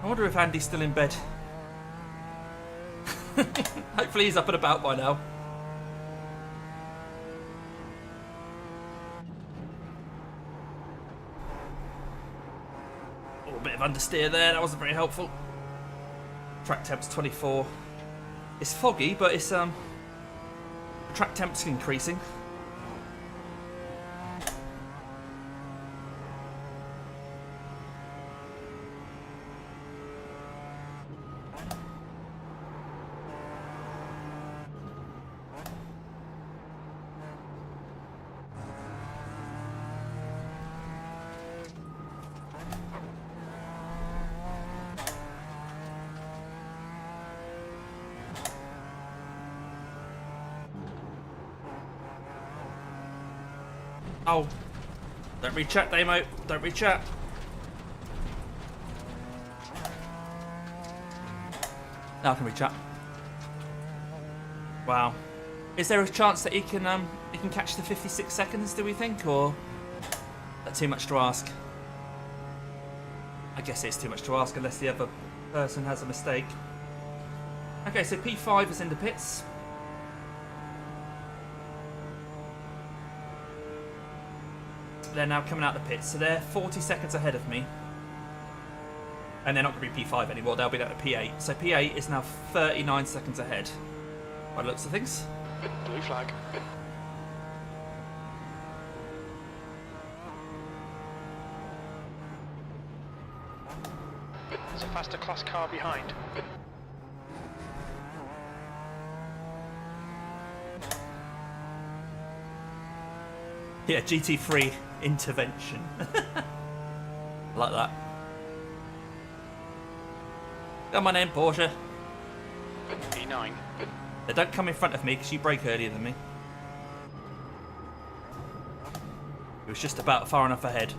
I wonder if Andy's still in bed. Hopefully he's up and about by now. Oh, a bit of understeer there, that wasn't very helpful. Track temp's 24. It's foggy, but it's track temp's increasing. Oh, don't read chat, Damo. Don't read chat. Now I can read chat. Wow. Is there a chance that he can catch the 56 seconds? Do we think, or is that too much to ask? I guess it's too much to ask unless the other person has a mistake. Okay, so P5 is in the pits. They're now coming out the pits, so they're 40 seconds ahead of me. And they're not going to be P5 anymore, they'll be down to P8. So P8 is now 39 seconds ahead, by the looks of things. Blue flag. There's a faster class car behind. Yeah, GT3 intervention. I like that. Come on in, Porsche. E9. They don't come in front of me because you brake earlier than me. It was just about far enough ahead.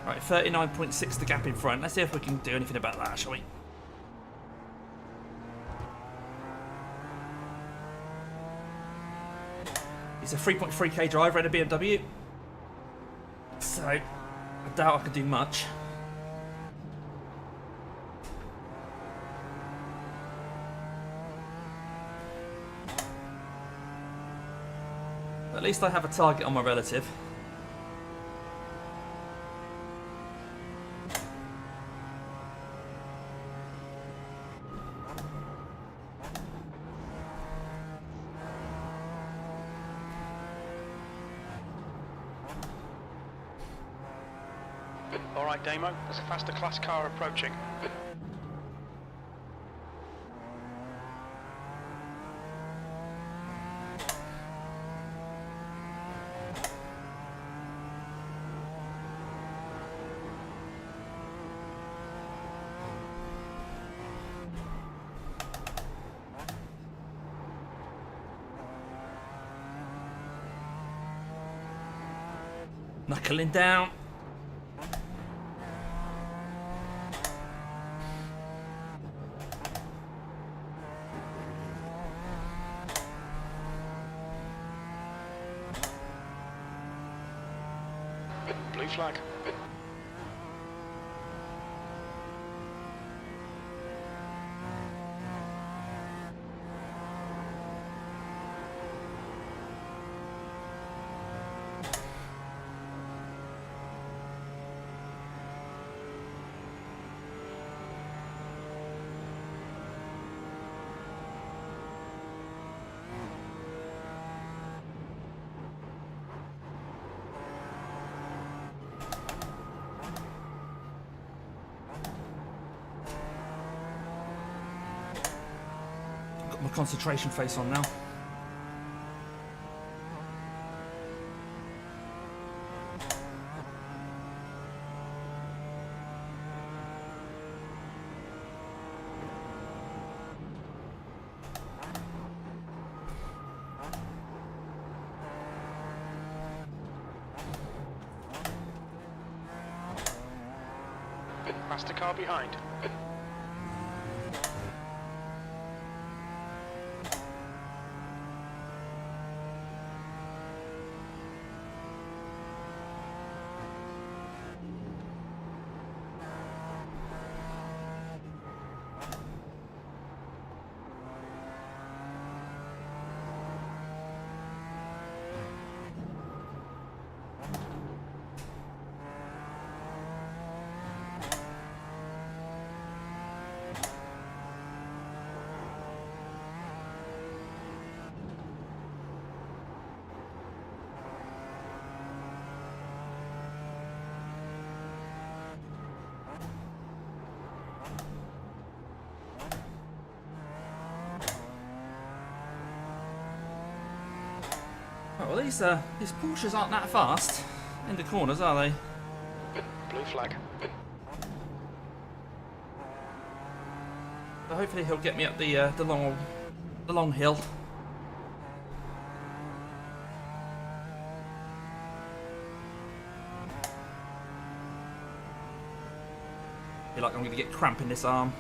Right, 39.6 the gap in front. Let's see if we can do anything about that, shall we? He's a 3.3k driver in a BMW. So, I doubt I could do much. But at least I have a target on my relative. All right, Damo, there's a faster class car approaching. Knuckling down. Blue flag. Got my concentration face on now. Faster car behind. Well, these Porsches aren't that fast in the corners, are they? Blue flag. So hopefully he'll get me up the long hill. I feel like I'm going to get cramp in this arm.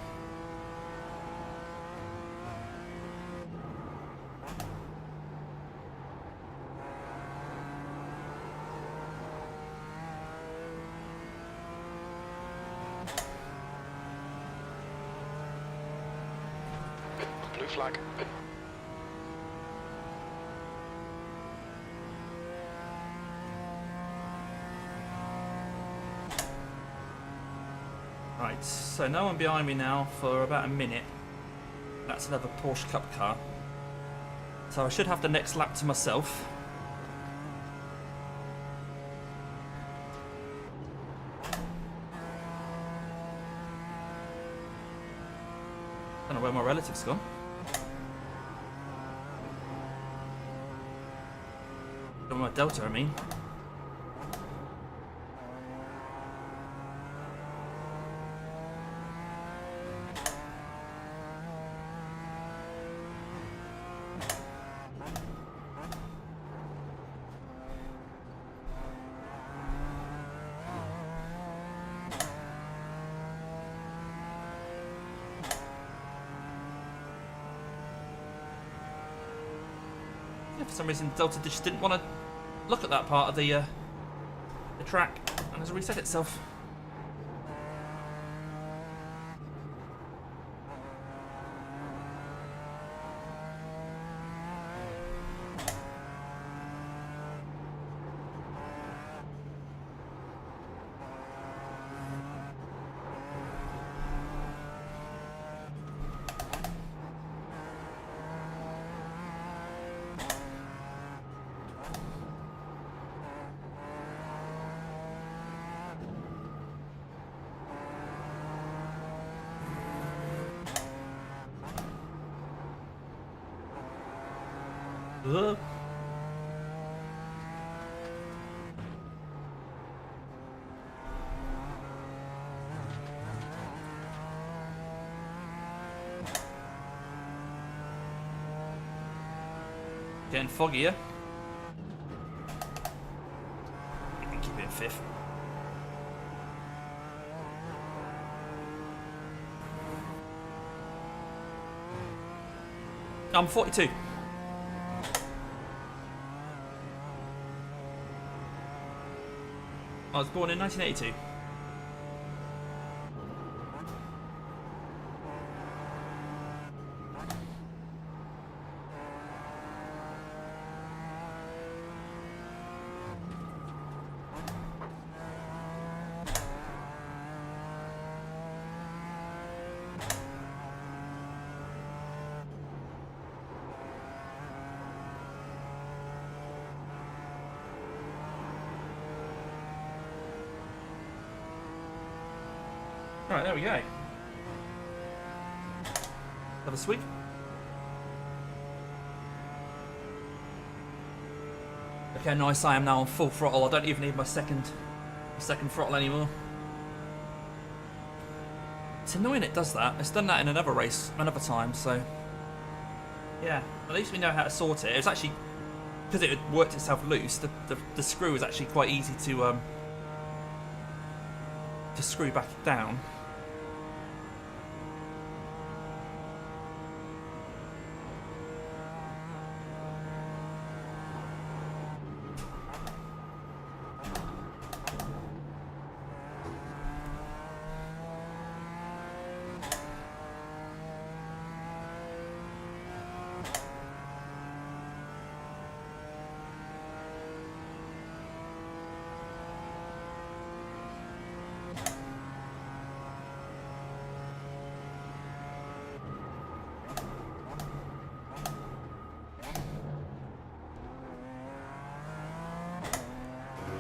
Blue flag. Right, so no one behind me now for about a minute. That's another Porsche Cup car. So I should have the next lap to myself. Don't know where my relative's gone. Don't know my Delta, I mean. for some reason Delta just didn't want to look at that part of the track, and has reset itself. Ugh. Getting foggier. Keep it in fifth. I'm 42. I was born in 1982. Right, there we go. Have a sweep. Look how nice I am now on full throttle. I don't even need my second throttle anymore. It's annoying it does that. It's done that in another race, another time, so... Yeah, at least we know how to sort it. It was actually... Because it had worked itself loose, the screw was actually quite easy to screw back down.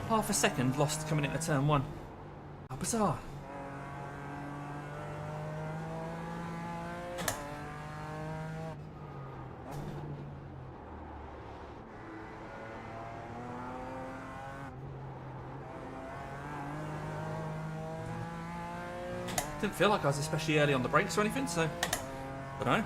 Half a second lost coming into turn one. How bizarre. Didn't feel like I was especially early on the brakes or anything, so I don't know.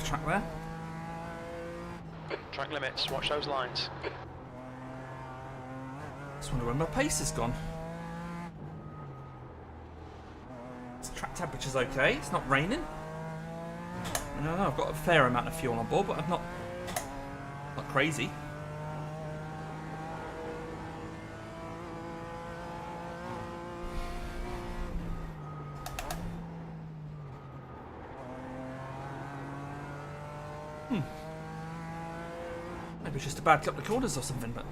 Track there. Track limits, watch those lines. Just wonder where my pace has gone. This track temperature's okay, it's not raining. I don't know, I've got a fair amount of fuel on board, but I'm not crazy. Maybe it's just a bad couple of corners or something, but...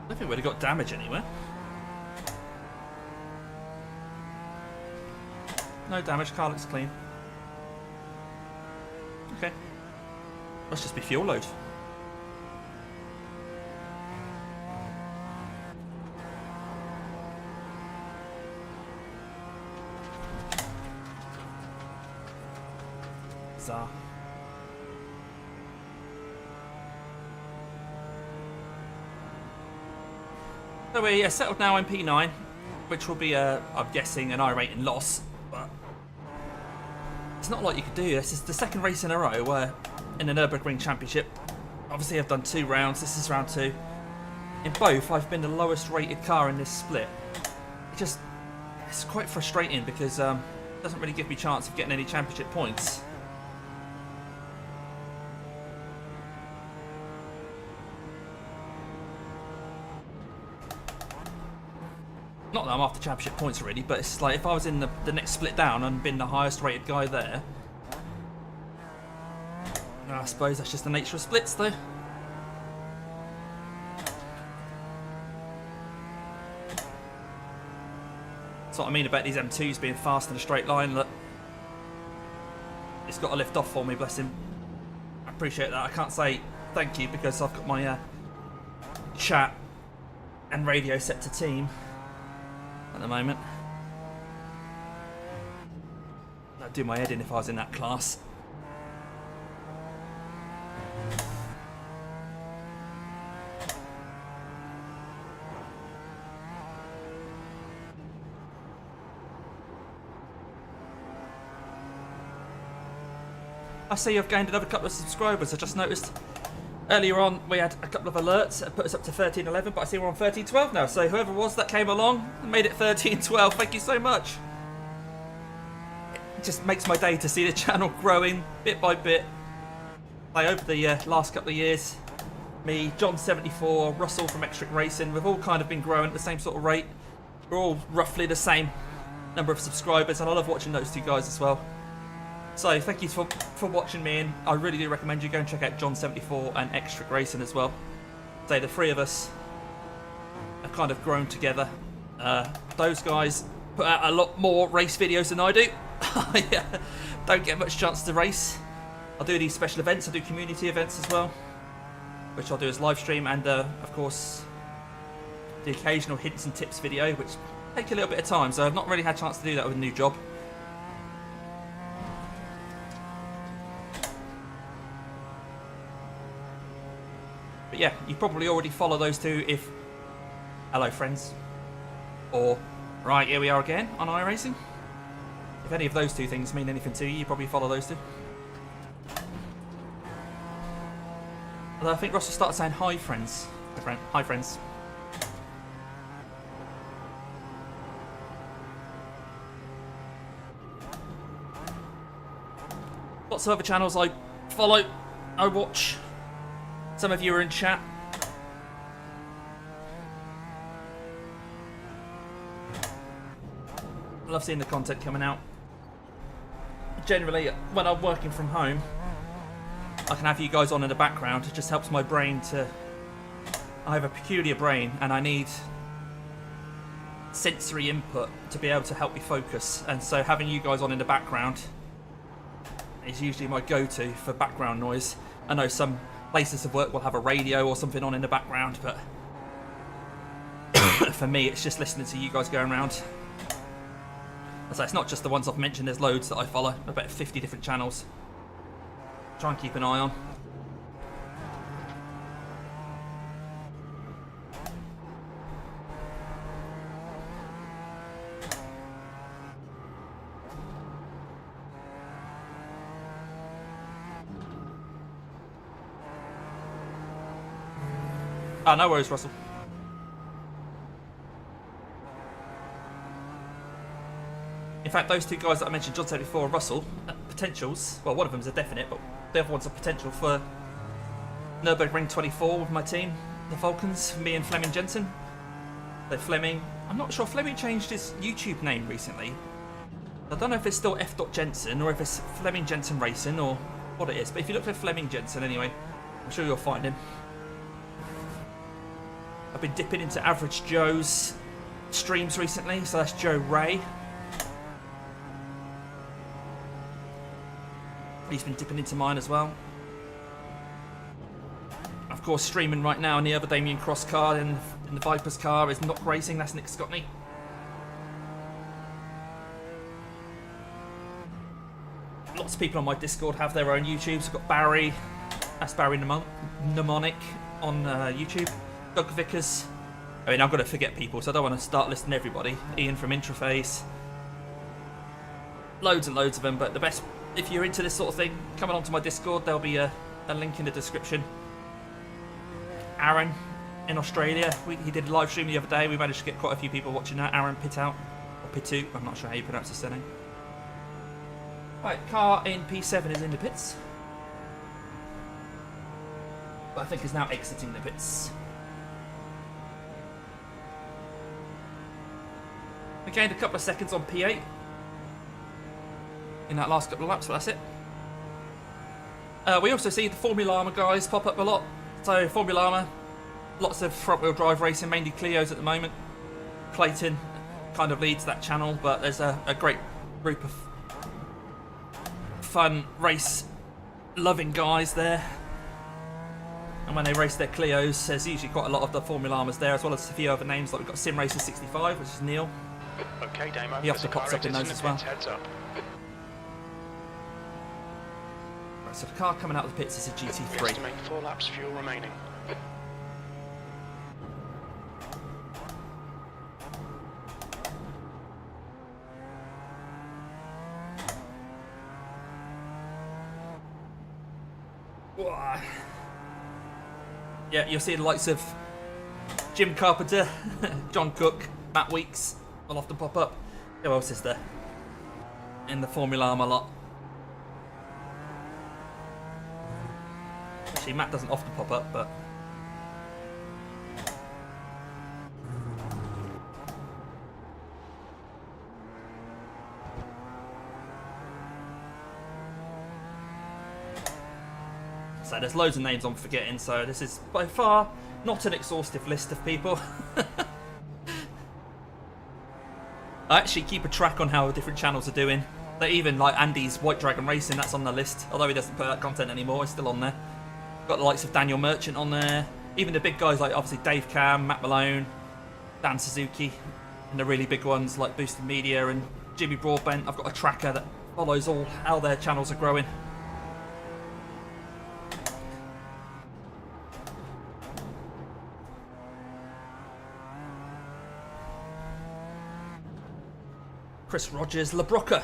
I don't think we'd have got damage anywhere. No damage, car looks clean. Okay. Must just be fuel load. bizarre. So we're settled now in P9, which will be, I'm guessing, an iRating loss, but it's not like you could do. This is the second race in a row where, in the Nurburgring Championship, obviously I've done 2 rounds, this is round 2. In both, I've been the lowest rated car in this split. It's quite frustrating because it doesn't really give me a chance of getting any championship points. Not that I'm after championship points already, but it's like if I was in the next split down and been the highest rated guy there, I suppose that's just the nature of splits though. That's what I mean about these M2s being fast in a straight line. Look, it's got to lift off for me, bless him. I appreciate that. I can't say thank you because I've got my chat and radio set to team at the moment. I'd do my head in if I was in that class. I see you've gained another couple of subscribers. I just noticed earlier on we had a couple of alerts that put us up to 1311, but I see we're on 1312 now. So whoever it was that came along and made it 1312, thank you so much. It just makes my day to see the channel growing bit by bit. Over the last couple of years, me, John74, Russell from Extric Racing, we've all kind of been growing at the same sort of rate. We're all roughly the same number of subscribers, and I love watching those two guys as well. So thank you for watching me, and I really do recommend you go and check out John74 and Extric Racing as well. So the three of us have kind of grown together. Those guys put out a lot more race videos than I do. I don't get much chance to race. I do these special events, I do community events as well, which I'll do as live stream, and of course the occasional hints and tips video, which take a little bit of time, so I've not really had a chance to do that with a new job. But yeah, you probably already follow those two if... Hello friends. Or, right, here we are again on iRacing. If any of those two things mean anything to you, you probably follow those two. Although I think Russell started saying hi friends. Hi friends. Lots of other channels I follow, I watch. Some of you are in chat. I love seeing the content coming out. Generally, when I'm working from home, I can have you guys on in the background. It just helps my brain to... I have a peculiar brain and I need sensory input to be able to help me focus. And so having you guys on in the background is usually my go-to for background noise. I know some places of work will have a radio or something on in the background, but for me it's just listening to you guys going around. So it's not just the ones I've mentioned, there's loads that I follow, about 50 different channels. Try and keep an eye on. Ah, no worries, Russell. In fact, those two guys that I mentioned, John74 and Russell, potentials, well, one of them's a definite, but the other one's a potential for Nurburgring 24 with my team, the Falcons, me and Fleming Jensen. So Fleming, I'm not sure, Fleming changed his YouTube name recently. I don't know if it's still F.Jensen or if it's Fleming Jensen Racing or what it is, but if you look for Fleming Jensen anyway, I'm sure you'll find him. I've been dipping into Average Joe's streams recently, so that's Joe Ray. He's been dipping into mine as well. Of course, streaming right now in the other Damien Cross car in the Viper's car is Knock Racing, that's Nick Scotney. lots of people on my Discord have their own YouTubes. I've got Barry, that's Barry Mnemonic on YouTube. Doug Vickers. I mean, I'm going to forget people, so I don't want to start listing everybody. Ian from Intraface. Loads and loads of them, but the best, if you're into this sort of thing, coming onto my Discord, there'll be a link in the description. Aaron in Australia, he did a live stream the other day. We managed to get quite a few people watching that. Aaron Pitout, or Pitout, I'm not sure how you pronounce his surname. Right, car in P7 is in the pits. But I think is now exiting the pits. We gained a couple of seconds on P8 in that last couple of laps, but that's it. We also see the Formula Armour guys pop up a lot. So Formula Armour, lots of front-wheel drive racing, mainly Clios at the moment. Clayton kind of leads that channel, but there's a great group of fun race-loving guys there. And when they race their Clios, there's usually quite a lot of the Formula Armours there, as well as a few other names, like we've got Sim Racer 65, which is Neil. Okay, Damo. He often pops up in those as well. Heads up. Right, so the car coming out of the pits is a We GT3. estimate 4 laps fuel remaining. Whoa. Yeah, you'll see the likes of Jim Carpenter, John Cook, Matt Weeks will often pop up. Who else is there in the Formula Armour lot? Actually, Matt doesn't often pop up, but so there's loads of names I'm forgetting, so this is by far not an exhaustive list of people. I actually keep a track on how different channels are doing. They even like Andy's White Dragon Racing, that's on the list. Although he doesn't put out content anymore, it's still on there. Got the likes of Daniel Merchant on there. Even the big guys like obviously Dave Cam, Matt Malone, Dan Suzuki, and the really big ones like Boosted Media and Jimmy Broadbent. I've got a tracker that follows all how their channels are growing. Chris Rogers, LaBrocca,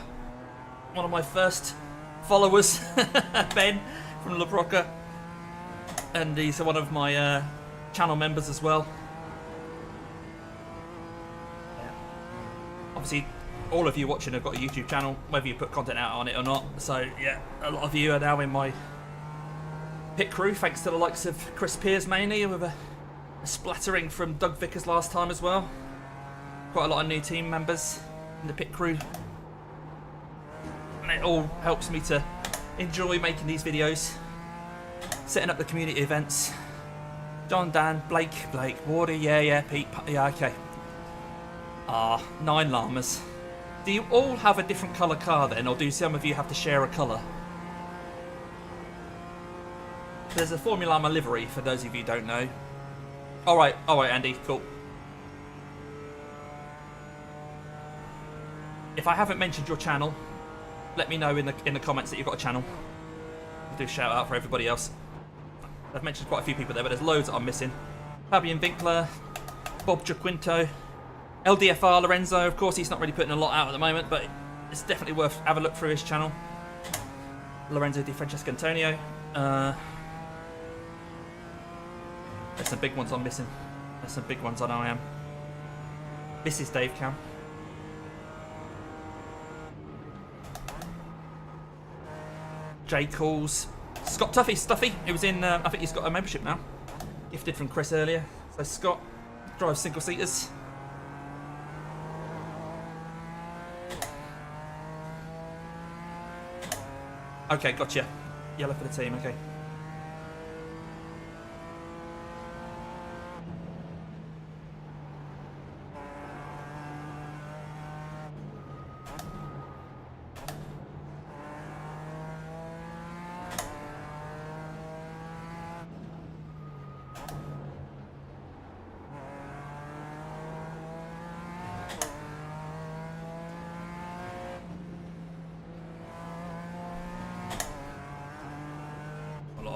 one of my first followers, Ben from LaBrocca, and he's one of my channel members as well. Obviously, all of you watching have got a YouTube channel, whether you put content out on it or not. So yeah, a lot of you are now in my pit crew, thanks to the likes of Chris Pears mainly, with a splattering from Doug Vickers last time as well. Quite a lot of new team members in the pit crew, and it all helps me to enjoy making these videos, setting up the community events. John, Dan, Blake, Wardy, yeah, Pete, yeah, okay. 9 llamas. Do you all have a different colour car then, or do some of you have to share a colour? There's a Formula Llama livery for those of you who don't know. Alright, Andy, cool. If I haven't mentioned your channel, let me know in the comments that you've got a channel. I'll do a shout out for everybody else. I've mentioned quite a few people there, but there's loads that I'm missing. Fabian Winkler, Bob Jaquinto, LDFR Lorenzo. Of course, he's not really putting a lot out at the moment, but it's definitely worth having a look through his channel. Lorenzo Di Francesco Antonio. There's some big ones I'm missing. There's some big ones I know I am. This is Dave Cam. Jay Calls, Scott Stuffy, who was in, I think he's got a membership now, gifted from Chris earlier. So Scott drives single seaters. Okay, gotcha. Yellow for the team, okay.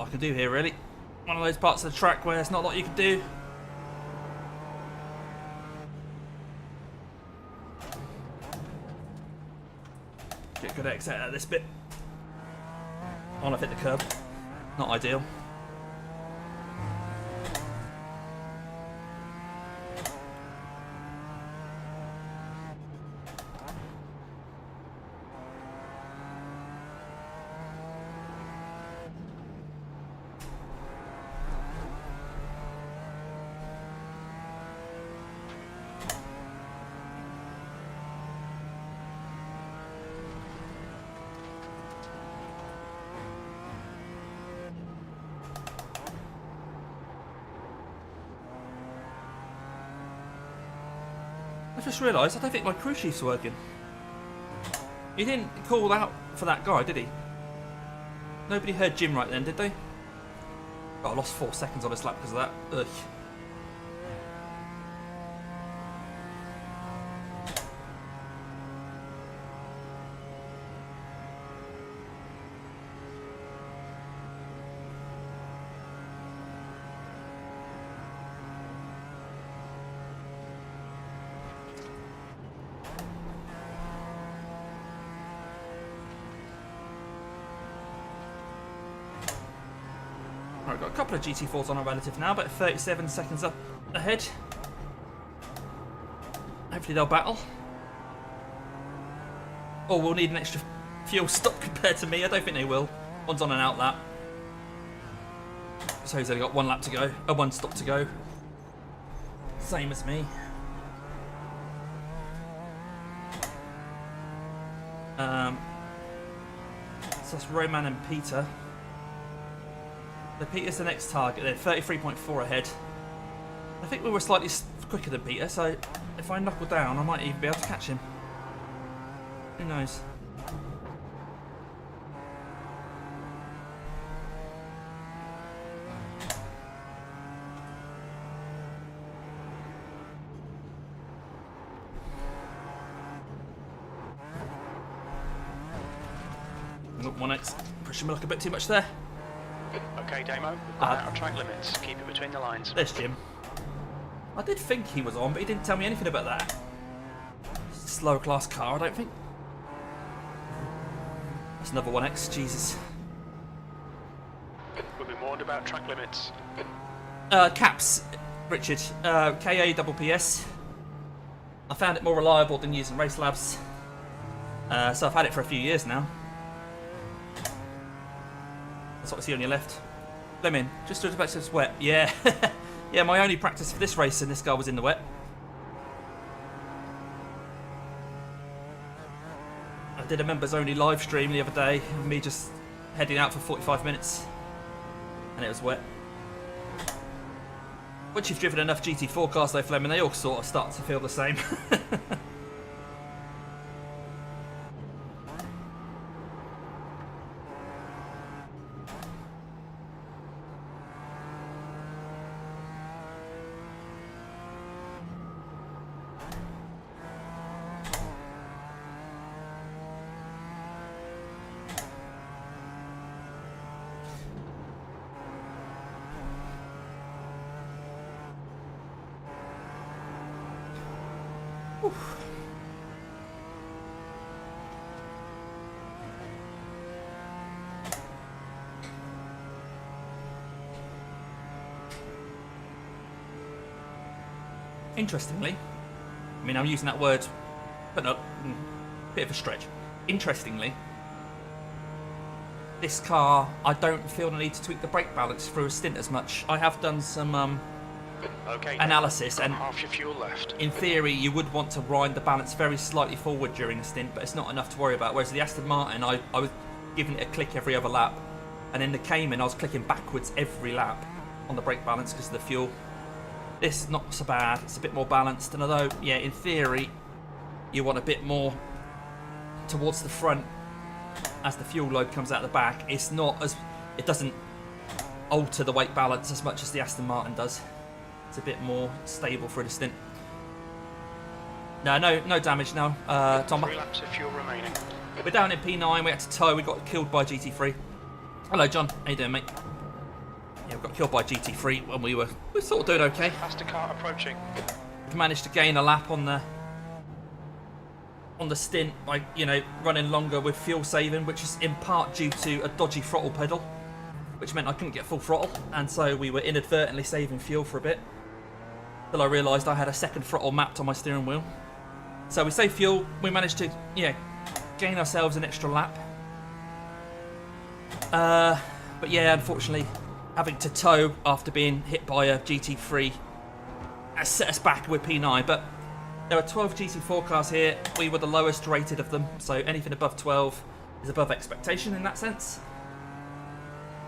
lot I can do here, really. One of those parts of the track where there's not a lot you can do. Get good exit out of this bit. I want to hit the curb. Not ideal. I just realised I don't think my crew chief's working. He didn't call out for that guy, did he? Nobody heard Jim right then, did they? Oh, I lost 4 seconds on this lap because of that. Ugh. Right, got a couple of GT4s on our relative now, but 37 seconds up ahead. Hopefully they'll battle. Or we'll need an extra fuel stop compared to me. I don't think they will. One's on an out lap. So he's only got 1 lap to go. One stop to go. Same as me. So that's Roman and Peter. So Peter's the next target. They're 33.4 ahead. I think we were slightly quicker than Peter, so if I knuckle down, I might even be able to catch him. Who knows? Look, 1x. Pushing my luck a bit too much there. Okay, Damo, out of track limits. Keep it between the lines. There's Jim. I did think he was on, but he didn't tell me anything about that. Slow class car, I don't think. That's another 1x, Jesus. We'll be warned about track limits. Caps, Richard. KA-PPS. I found it more reliable than using Race Labs. So I've had it for a few years now. That's what I see on your left. Damien, just to back to this wet. Yeah. Yeah, my only practice for this race in this car was in the wet. I did a members only live stream the other day of me just heading out for 45 minutes. And it was wet. Once you've driven enough GT4 cars though, Fleming, they all sort of start to feel the same. Interestingly, I mean, I'm using that word, but not bit of a stretch. Interestingly, this car, I don't feel the need to tweak the brake balance through a stint as much. I have done some analysis, and half your fuel left. In theory, you would want to wind the balance very slightly forward during a stint, but it's not enough to worry about. Whereas the Aston Martin, I was giving it a click every other lap, and in the Cayman, I was clicking backwards every lap on the brake balance because of the fuel. This not so bad. It's a bit more balanced, and although, yeah, in theory, you want a bit more towards the front as the fuel load comes out the back. It's not as, it doesn't alter the weight balance as much as the Aston Martin does. It's a bit more stable for the stint. No damage now, Tom. 3 laps of fuel remaining. We're down in P9. We had to tow. We got killed by GT3. Hello, John. How you doing, mate? yeah, we got killed by GT3 when we were sort of doing okay. Faster car approaching. We've managed to gain a lap on the stint by, you know, running longer with fuel saving, which is in part due to a dodgy throttle pedal, which meant I couldn't get full throttle, and so we were inadvertently saving fuel for a bit, till I realised I had a second throttle mapped on my steering wheel. So we saved fuel, we managed to, yeah, gain ourselves an extra lap. But yeah, unfortunately, having to tow after being hit by a GT3 has set us back with P9, but there are 12 GT4 cars here. We were the lowest rated of them, so anything above 12 is above expectation in that sense.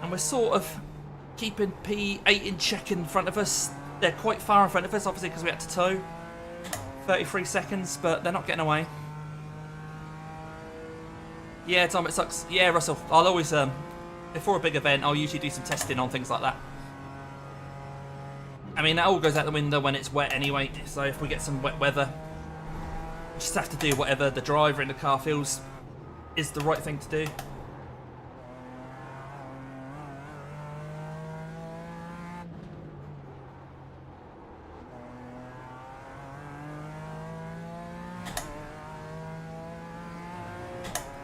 And we're sort of keeping P8 in check in front of us. They're quite far in front of us, obviously, because we had to tow. 33 seconds, but they're not getting away. Yeah, Tom, it sucks. Yeah, Russell, I'll always, before a big event, I'll usually do some testing on things like that. I mean, that all goes out the window when it's wet anyway, so if we get some wet weather, we just have to do whatever the driver in the car feels is the right thing to do.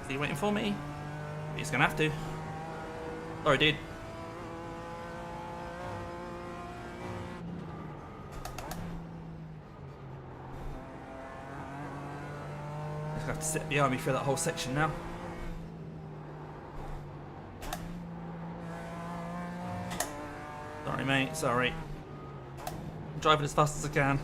Is he waiting for me? He's gonna have to. Sorry, dude. I have to sit behind me for that whole section now. Sorry, mate. Sorry. I'm driving as fast as I can.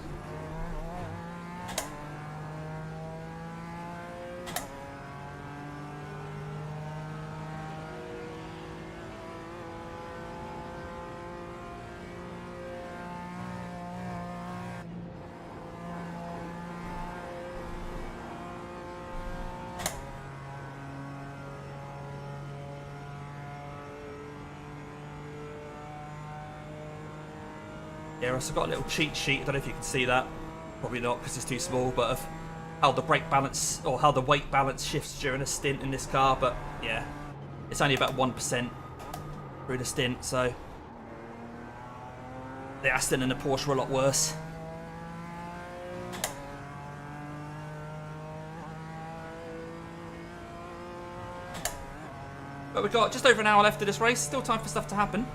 Yeah, I've got a little cheat sheet. I don't know if you can see that. Probably not because it's too small, but of how the brake balance or how the weight balance shifts during a stint in this car. But yeah, it's only about 1% through the stint, so the Aston and the Porsche were a lot worse. But we've got just over an hour left of this race. Still time for stuff to happen.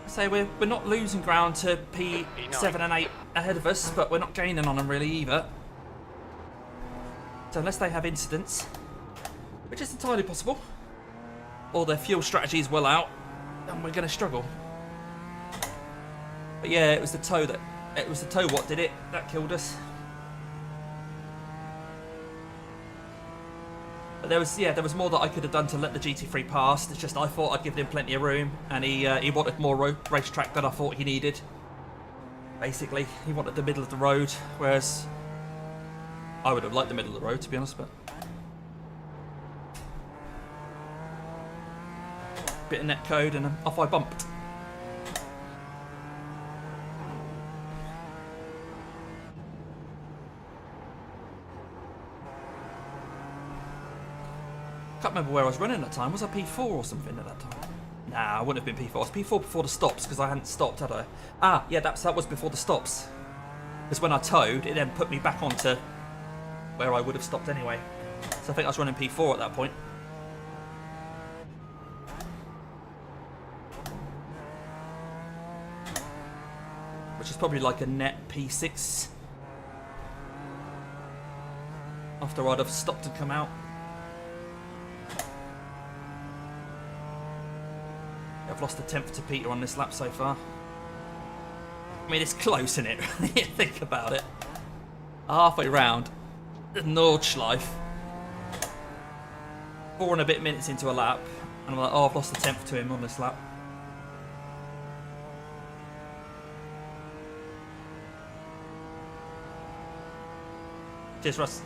So we're not losing ground to P7 and 8 ahead of us, but we're not gaining on them really either. So unless they have incidents, which is entirely possible, or their fuel strategy is well out, then we're going to struggle. But yeah, it was the tow what did it. That killed us. But there was more that I could have done to let the GT3 pass. It's just I thought I'd given him plenty of room, and he wanted more racetrack than I thought he needed. Basically, he wanted the middle of the road, whereas I would have liked the middle of the road, to be honest. But bit of net code, and off I bumped. Can't remember where I was running at that time. Was I P4 or something at that time? Nah, I wouldn't have been P4. I was P4 before the stops because I hadn't stopped, had I? Ah, yeah, that was before the stops. Because when I towed, it then put me back onto where I would have stopped anyway. So I think I was running P4 at that point. Which is probably like a net P6. After I'd have stopped and come out. I've lost a tenth to Peter on this lap so far. I mean, it's close, isn't it? When you think about it. Halfway round, the Nordschleife. 4 and a bit minutes into a lap, and I'm like, oh, I've lost a tenth to him on this lap. Cheers, Russ.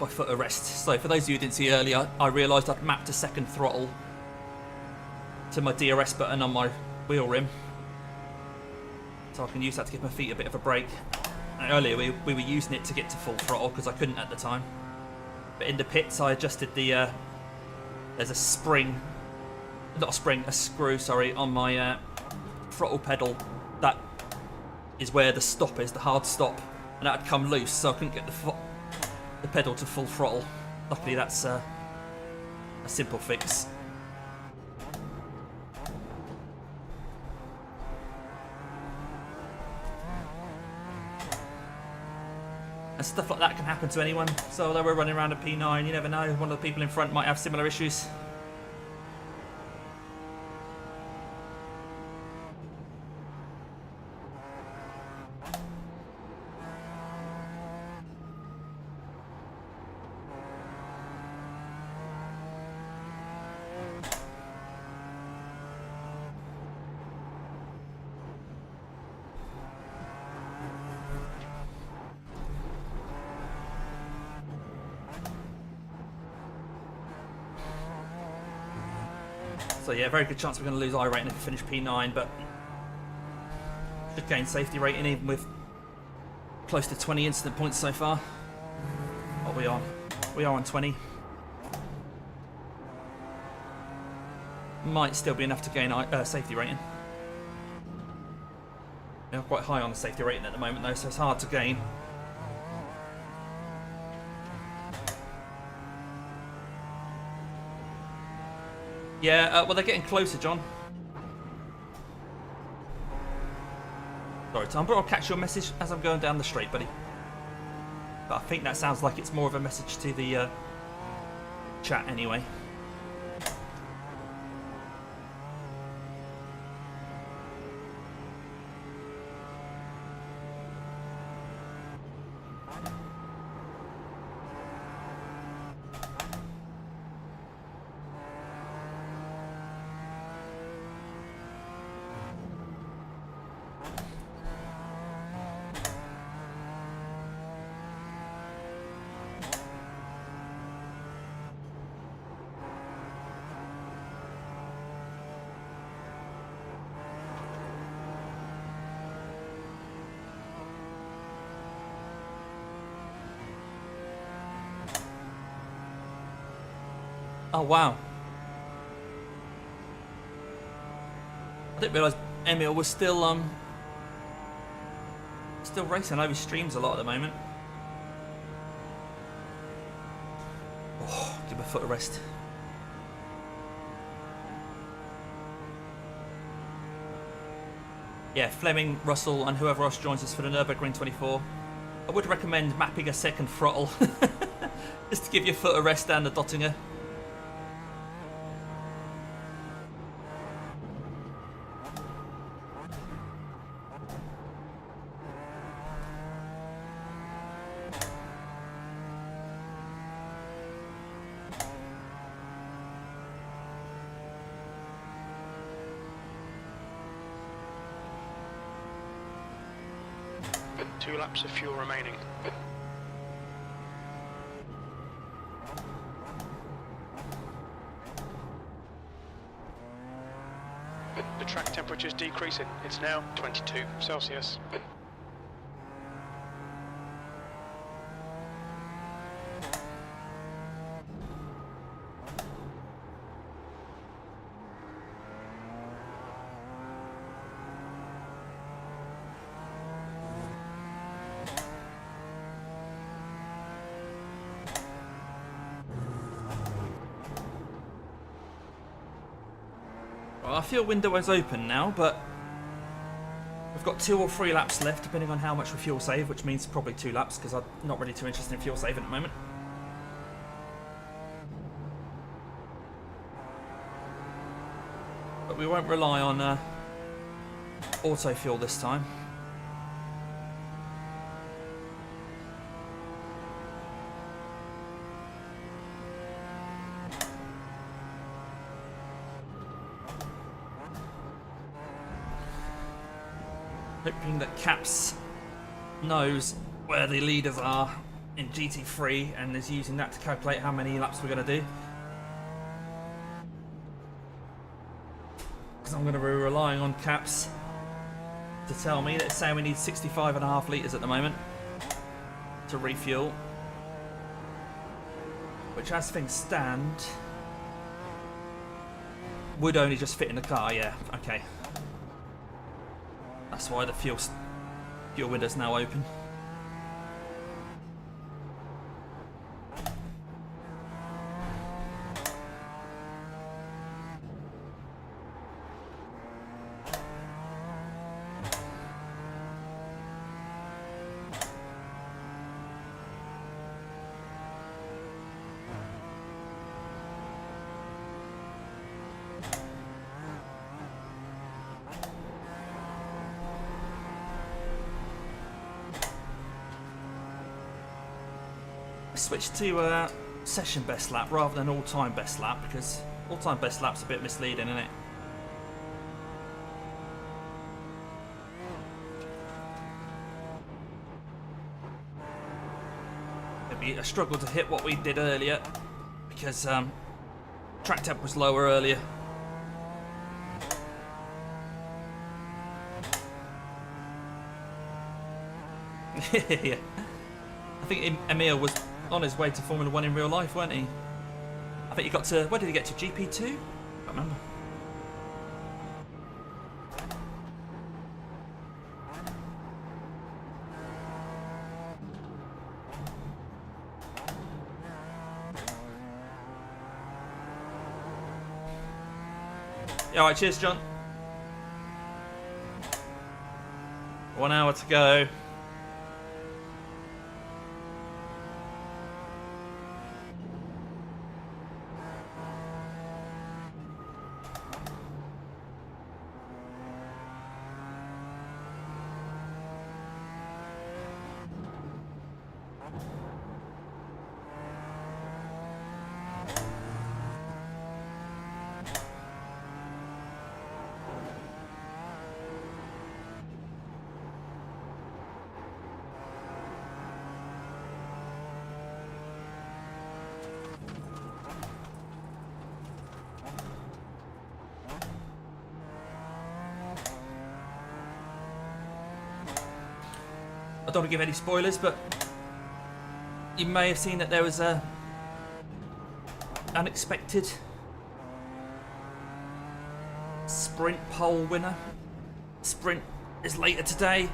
My foot arrest. So for those of you who didn't see earlier, I realised I'd mapped a second throttle to my DRS button on my wheel rim, so I can use that to give my feet a bit of a break. Earlier we were using it to get to full throttle because I couldn't at the time. But in the pits I adjusted the, there's a spring, not a spring, a screw, sorry, on my throttle pedal. That is where the stop is, the hard stop. And that had come loose, so I couldn't get the pedal to full throttle. Luckily that's a simple fix. And stuff like that can happen to anyone. So although we're running around a P9, you never know. One of the people in front might have similar issues. So yeah, very good chance we're going to lose iRating if we finish P9, but should gain safety rating even with close to 20 incident points so far. Oh, we are on 20. Might still be enough to gain safety rating. We're quite high on the safety rating at the moment though, so it's hard to gain. Yeah, well, they're getting closer, John. Sorry, Tom, but I'll catch your message as I'm going down the straight, buddy. But I think that sounds like it's more of a message to the chat anyway. Oh wow. I didn't realise Emil was still racing. I know he streams a lot at the moment. Oh, give him a foot of rest. Yeah, Fleming, Russell and whoever else joins us for the Nurburgring 24. I would recommend mapping a second throttle just to give your foot a rest down the Dottinger. Two laps of fuel remaining. The track temperature is decreasing. It's now 22 Celsius. Our fuel window is open now, but we've got 2 or 3 laps left, depending on how much we fuel save, which means probably 2 laps, because I'm not really too interested in fuel saving at the moment. But we won't rely on auto fuel this time. Hoping that Caps knows where the leaders are in GT3 and is using that to calculate how many laps we're going to do. Because I'm going to be relying on Caps to tell me that it's saying we need 65.5 litres at the moment to refuel. Which, as things stand, would only just fit in the car. Yeah, okay. That's why the fuel window's now open. Switch to session best lap rather than all-time best lap, because all-time best lap's a bit misleading, isn't it? It'd be a struggle to hit what we did earlier because track temp was lower earlier. Yeah. I think Emil was on his way to Formula 1 in real life, weren't he? I think he got to... Where did he get to? GP2? I can't remember. Yeah, alright, cheers, John. 1 hour to go. I don't want to give any spoilers, but you may have seen that there was a unexpected sprint pole winner. Sprint is later today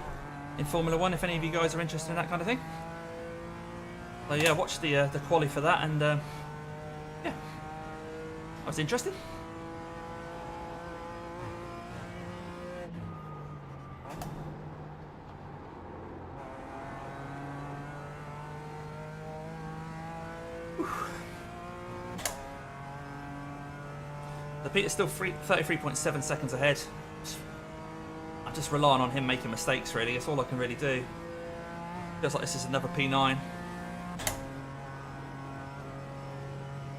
in Formula 1, if any of you guys are interested in that kind of thing. So yeah, watch the quali for that, and yeah, that was interesting. The Peter's still 33.7 seconds ahead. I'm just relying on him making mistakes, really. That's all I can really do. Feels like this is another P9.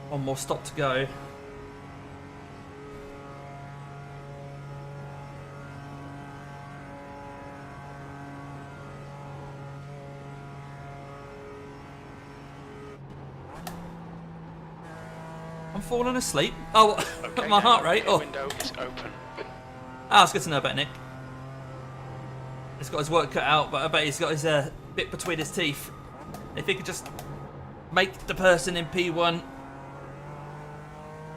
One more stop to go. I'm falling asleep. Oh, Okay, my heart rate. Oh, window is open. it's good to know about Nick. He's got his work cut out, but I bet he's got his bit between his teeth. If he could just make the person in P1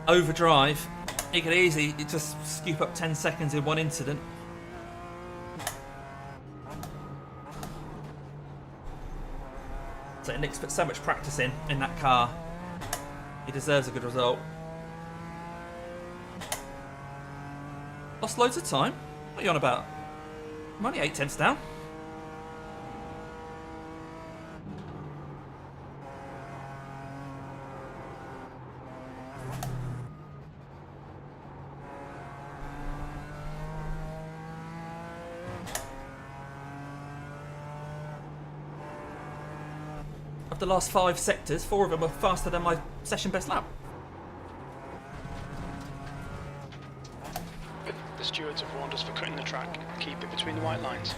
overdrive, he could easily just scoop up 10 seconds in one incident. So Nick's put so much practice in that car. He deserves a good result. Lost loads of time? What are you on about? I'm only 8/10 down. Of the last 5 sectors, 4 of them are faster than my session best lap. The stewards have warned us for cutting the track. Keep it between the white lines.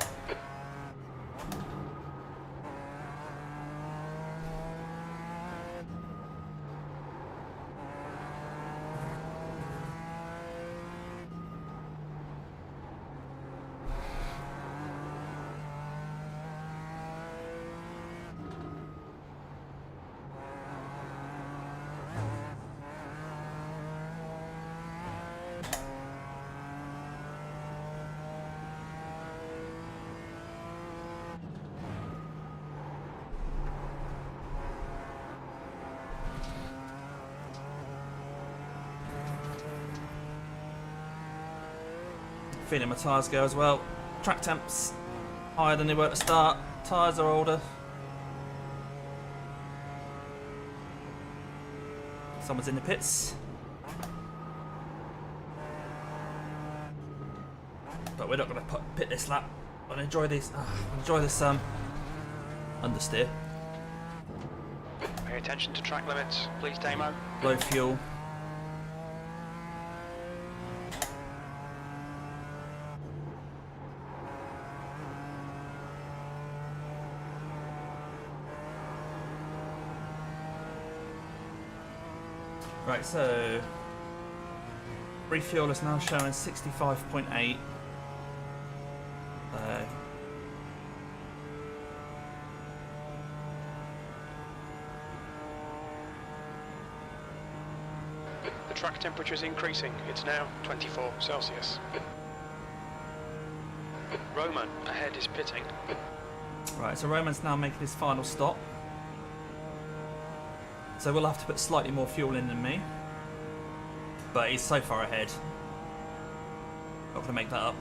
Feeling my tyres go as well. Track temps higher than they were at the start. Tyres are older. Someone's in the pits. But we're not going to pit this lap. I'll enjoy these. Enjoy this understeer. Pay attention to track limits, please, Damo. Low fuel. Right, so refuel is now showing 65.8. The track temperature is increasing. It's now 24 Celsius. Roman ahead is pitting. Right, so Roman's now making his final stop. So we'll have to put slightly more fuel in than me. But he's so far ahead. Not going to make that up.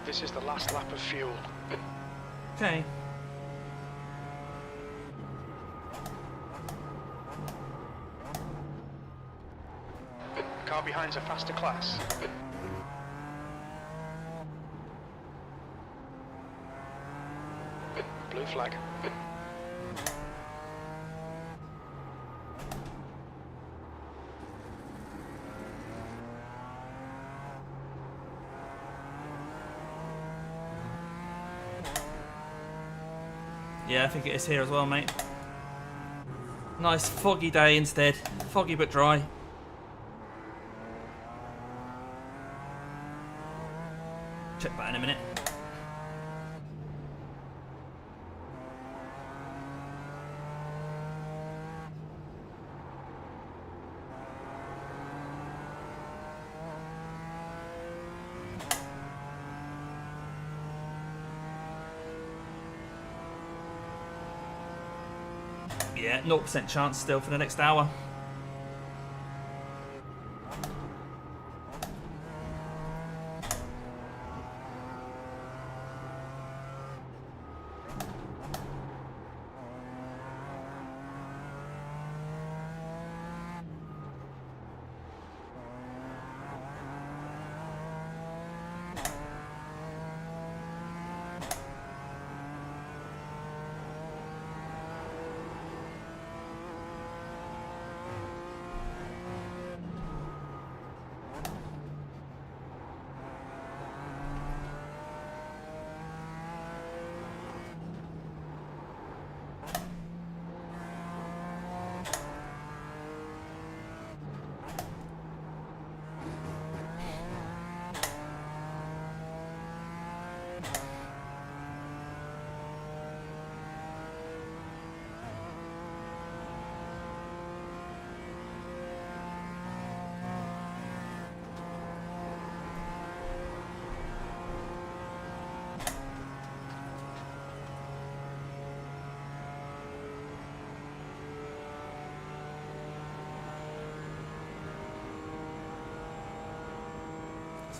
This is the last lap of fuel. Okay. Car behind's a faster class. Blue flag. Yeah, I think it is here as well, mate. Nice foggy day instead. Foggy but dry. Check that in a minute. Yeah, 0% chance still for the next hour.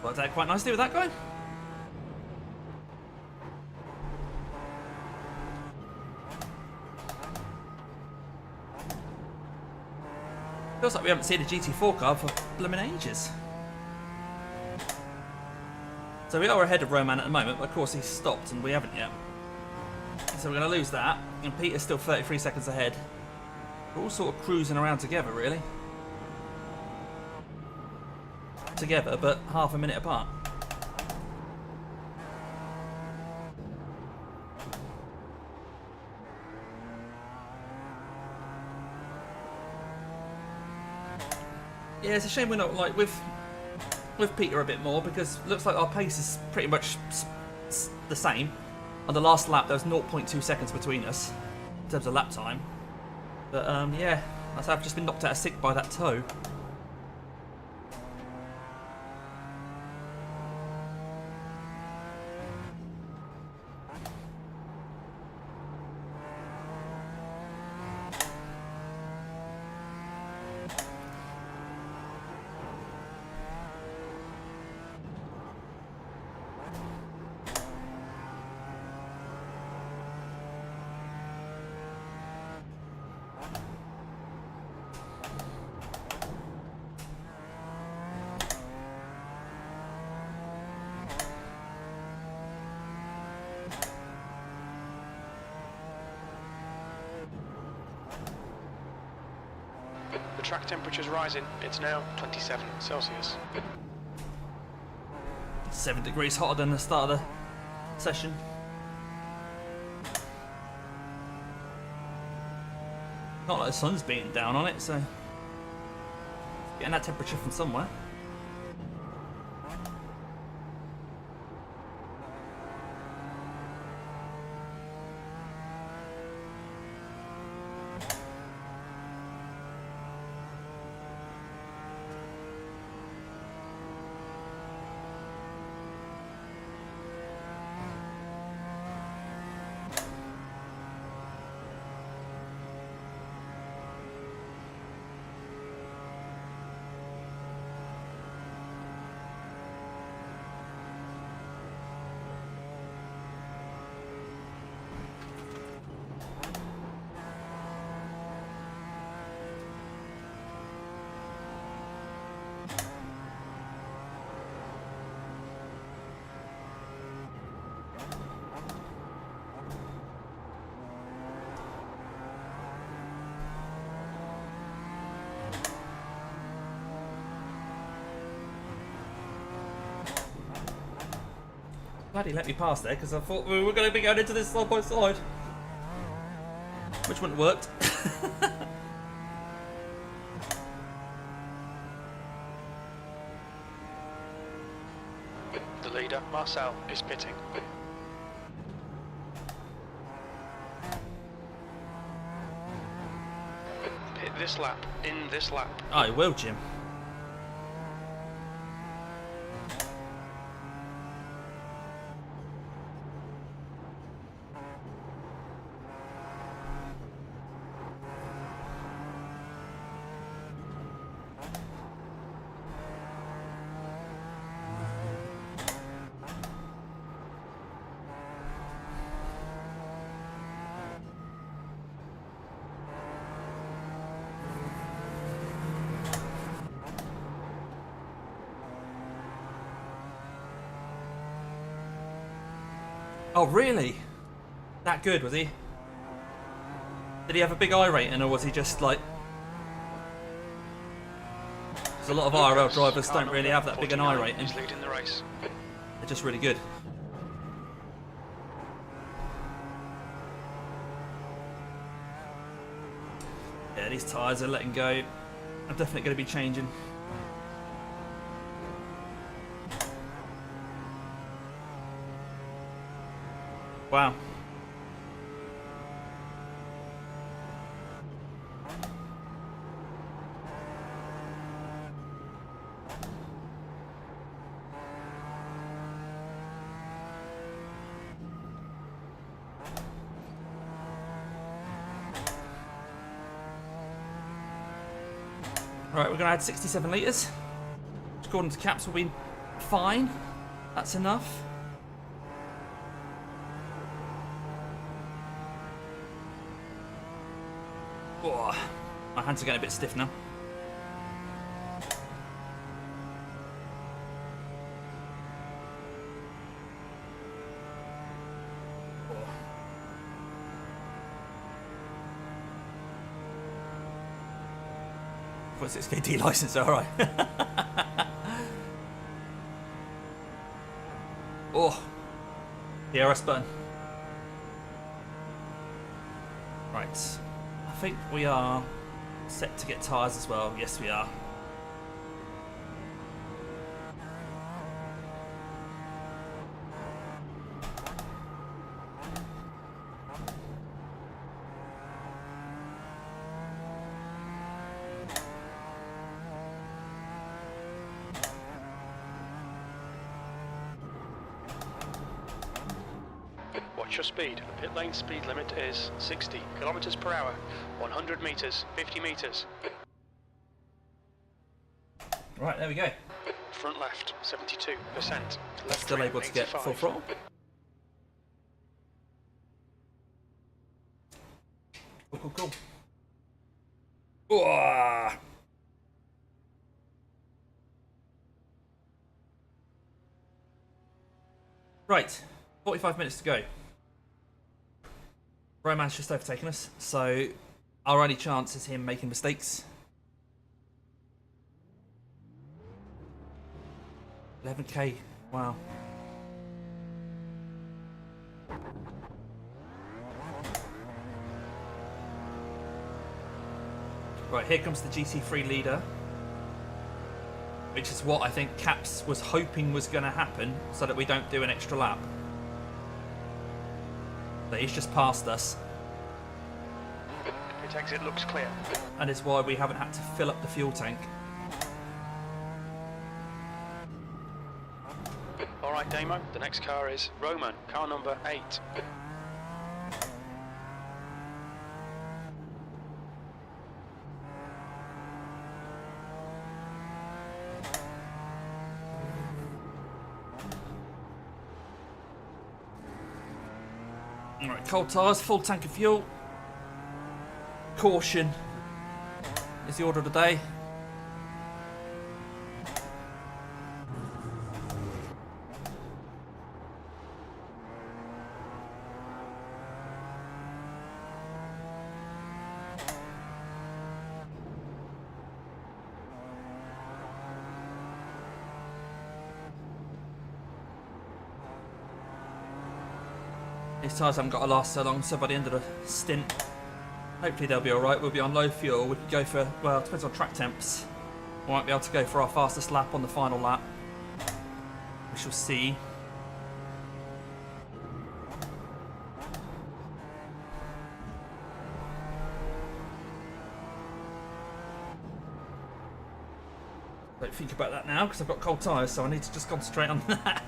Worked out quite nicely with that guy. Feels like we haven't seen a GT4 car for blooming ages. So we are ahead of Roman at the moment, but of course he's stopped and we haven't yet. So we're going to lose that, and Peter's still 33 seconds ahead. We're all sort of cruising around together, really. Together, but half a minute apart. Yeah, it's a shame we're not like with Peter a bit more, because it looks like our pace is pretty much the same. On the last lap, there was 0.2 seconds between us in terms of lap time. But yeah, I've just been knocked out of sick by that toe. The track temperature's rising. It's now 27 Celsius. 7 degrees hotter than the start of the session. Not like the sun's beating down on it, so getting that temperature from somewhere. Glad he let me pass there, because I thought we were going to be going into this side by side. Which wouldn't have worked. The leader, Marcel, is pitting. Pit this lap, in this lap. I will, Jim. Oh, really? That good, was he? Did he have a big I rating, or was he just like... Because a lot of IRL drivers don't really have that big an I rating. He's leading the race. They're just really good. Yeah, these tyres are letting go. I'm definitely going to be changing. Wow. Right, we're going to add 67 litres. According to caps will be fine. That's enough. Oh, my hands are getting a bit stiff now. Oh. 6KD license, alright. Oh, the Aorus button. Right. I think we are set to get tyres as well. Yes, we are. Watch your speed. The pit lane speed limit is 60 kilometers per hour, 100 meters, 50 meters. Right, there we go. Front left, 72%. Left Still rear, able to get 85. full throttle. Cool. Whoa. Right, 45 minutes to go. Roman's just overtaken us, so our only chance is him making mistakes. 11k, wow. Right, here comes the GT3 leader, which is what I think Caps was hoping was going to happen so that we don't do an extra lap. But he's just passed us. Pit exit looks clear. And it's why we haven't had to fill up the fuel tank. Alright, Damo, the next car is Roman, car number 8. Alright, cold tyres, full tank of fuel. Caution is the order of the day. These tyres haven't got to last so long, so by the end of the stint, hopefully they'll be alright. We'll be on low fuel. We could go for, well, it depends on track temps. We might be able to go for our fastest lap on the final lap. We shall see. Don't think about that now because I've got cold tyres, so I need to just concentrate on that.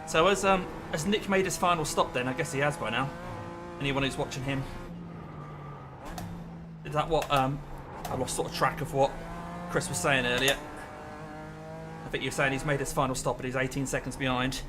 So has Nick made his final stop then? I guess he has by now. Anyone who's watching him. Is that what, I lost sort of track of what Chris was saying earlier. I think you were saying he's made his final stop, but he's 18 seconds behind.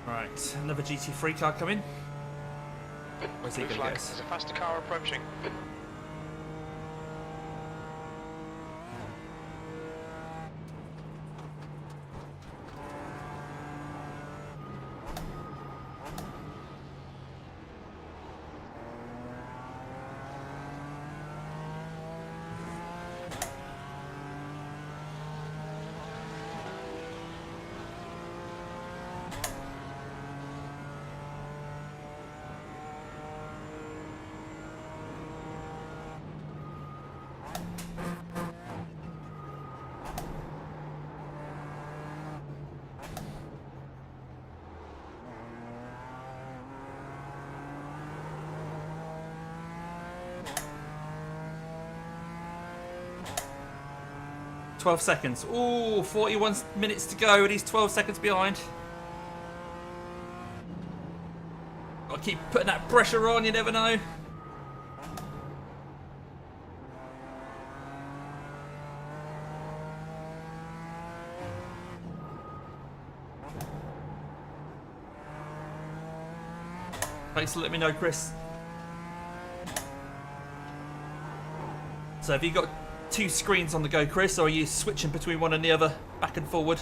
Right, another GT3 car coming. Where's he Blue going to flag, get us? there's a faster car approaching. "12 seconds. Ooh, 41 minutes to go and he's 12 seconds behind. Gotta keep putting that pressure on, you never know. Thanks for letting me know, Chris. So have you got two screens on the go, Chris, or are you switching between one and the other, back and forward?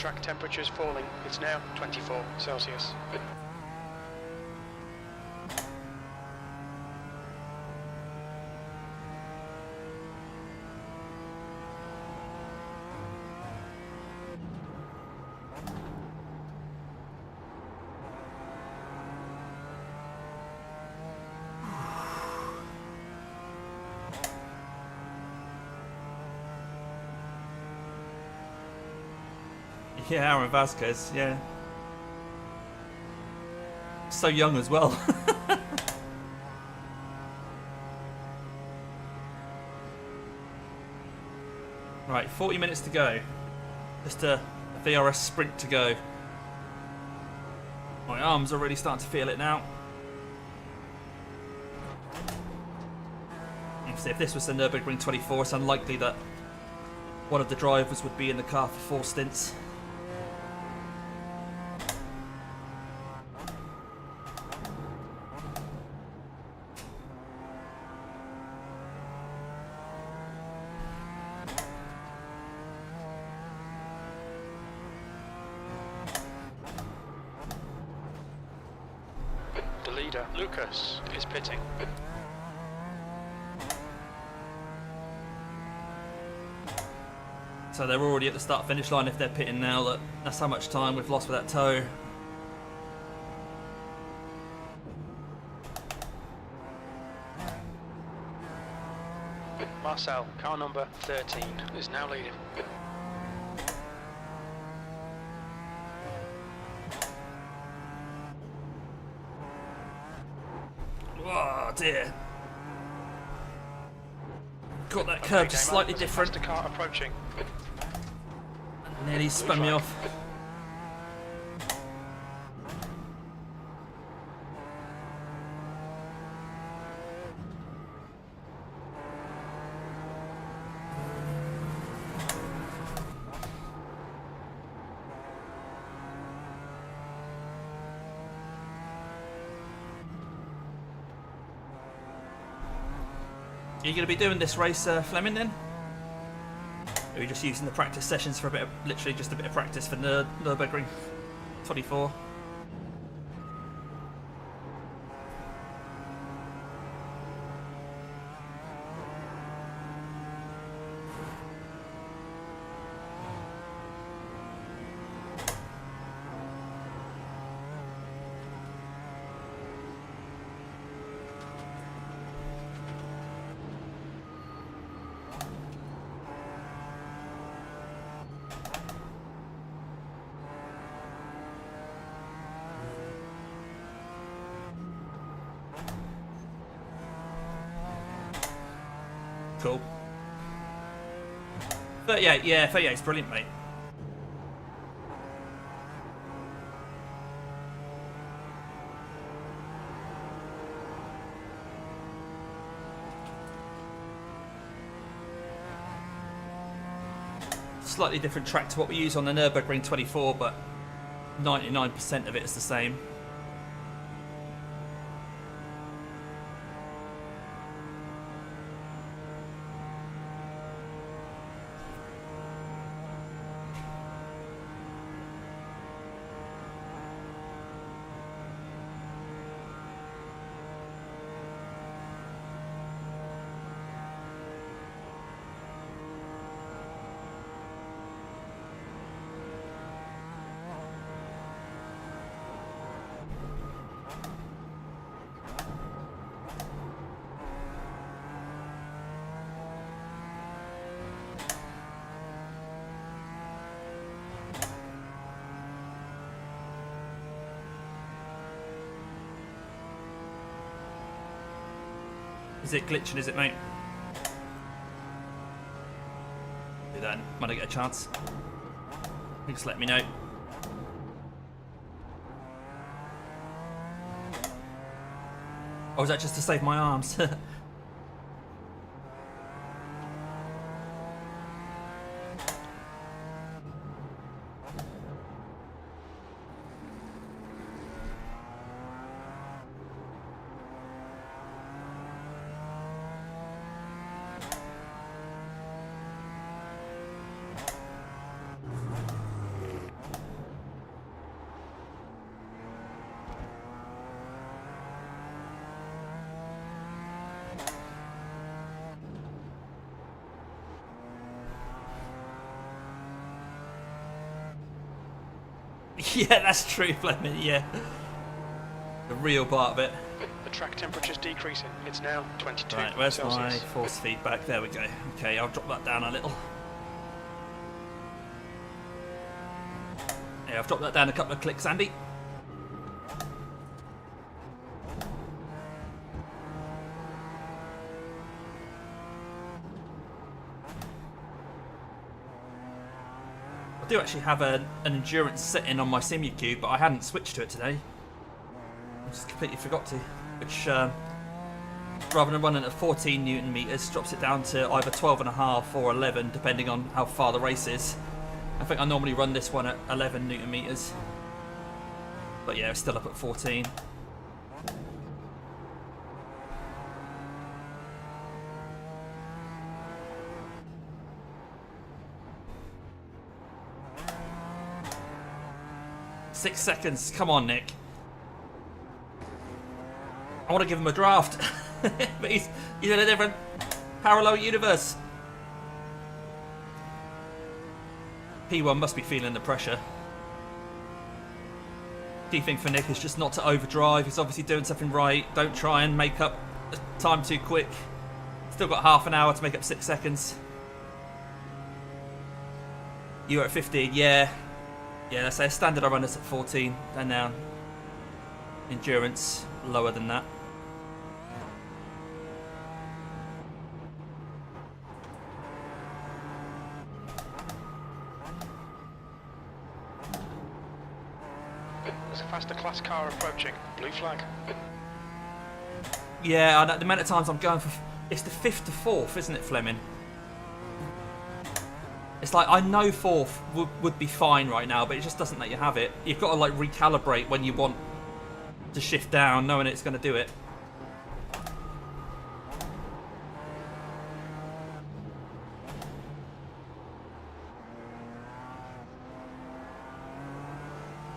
track temperature's falling. It's now 24 Celsius. Yeah, Aaron Vasquez, yeah. So young as well. Right, 40 minutes to go. Just a VRS sprint to go. My arms are really starting to feel it now. Obviously, if this was the Nurburgring 24, it's unlikely that one of the drivers would be in the car for 4 stints. The leader, Lucas, is pitting. So they're already at the start-finish line if they're pitting now. That's how much time we've lost with that tow. Marcel, car number 13, is now leading. Oh dear. Got that curve just slightly different. The car approaching. Nearly spun me off. Are you going to be doing this race, Fleming, then? Or are you just using the practice sessions for a bit of, literally just a bit of practice for Nurburgring 24? Cool. 38, yeah, 38 is brilliant, mate. Slightly different track to what we use on the Nurburgring 24, but 99% of it is the same. Is it glitching, is it, mate? Do that when I get a chance. Just let me know. Or is that just to save my arms? Yeah, that's true, Fleming, yeah. The real part of it. The track temperature's decreasing. It's now 22 Right, where's Celsius. my force feedback? There we go. Okay, I'll drop that down a little. Yeah, I've dropped that down a couple of clicks, Andy. I do actually have an endurance setting on my Simucube, but I hadn't switched to it today. I just completely forgot to. Which, rather than running at 14 Newton meters, drops it down to either 12.5 or 11, depending on how far the race is. I think I normally run this one at 11 Newton meters. But yeah, it's still up at 14. Six seconds. Come on, Nick. I want to give him a draft. But he's in a different parallel universe. P1 must be feeling the pressure. Key thing for Nick is just not to overdrive. He's obviously doing something right. Don't try and make up time too quick. Still got half an hour to make up 6 seconds. You're at 15, yeah. Yeah, let's say standard I run is at 14, and now endurance lower than that. There's a faster class car approaching. Blue flag. Yeah, I know the amount of times I'm going for... It's the 5th to 4th, isn't it, Fleming? It's like, I know 4th would be fine right now, but it just doesn't let you have it. You've got to like recalibrate when you want to shift down, knowing it's going to do it.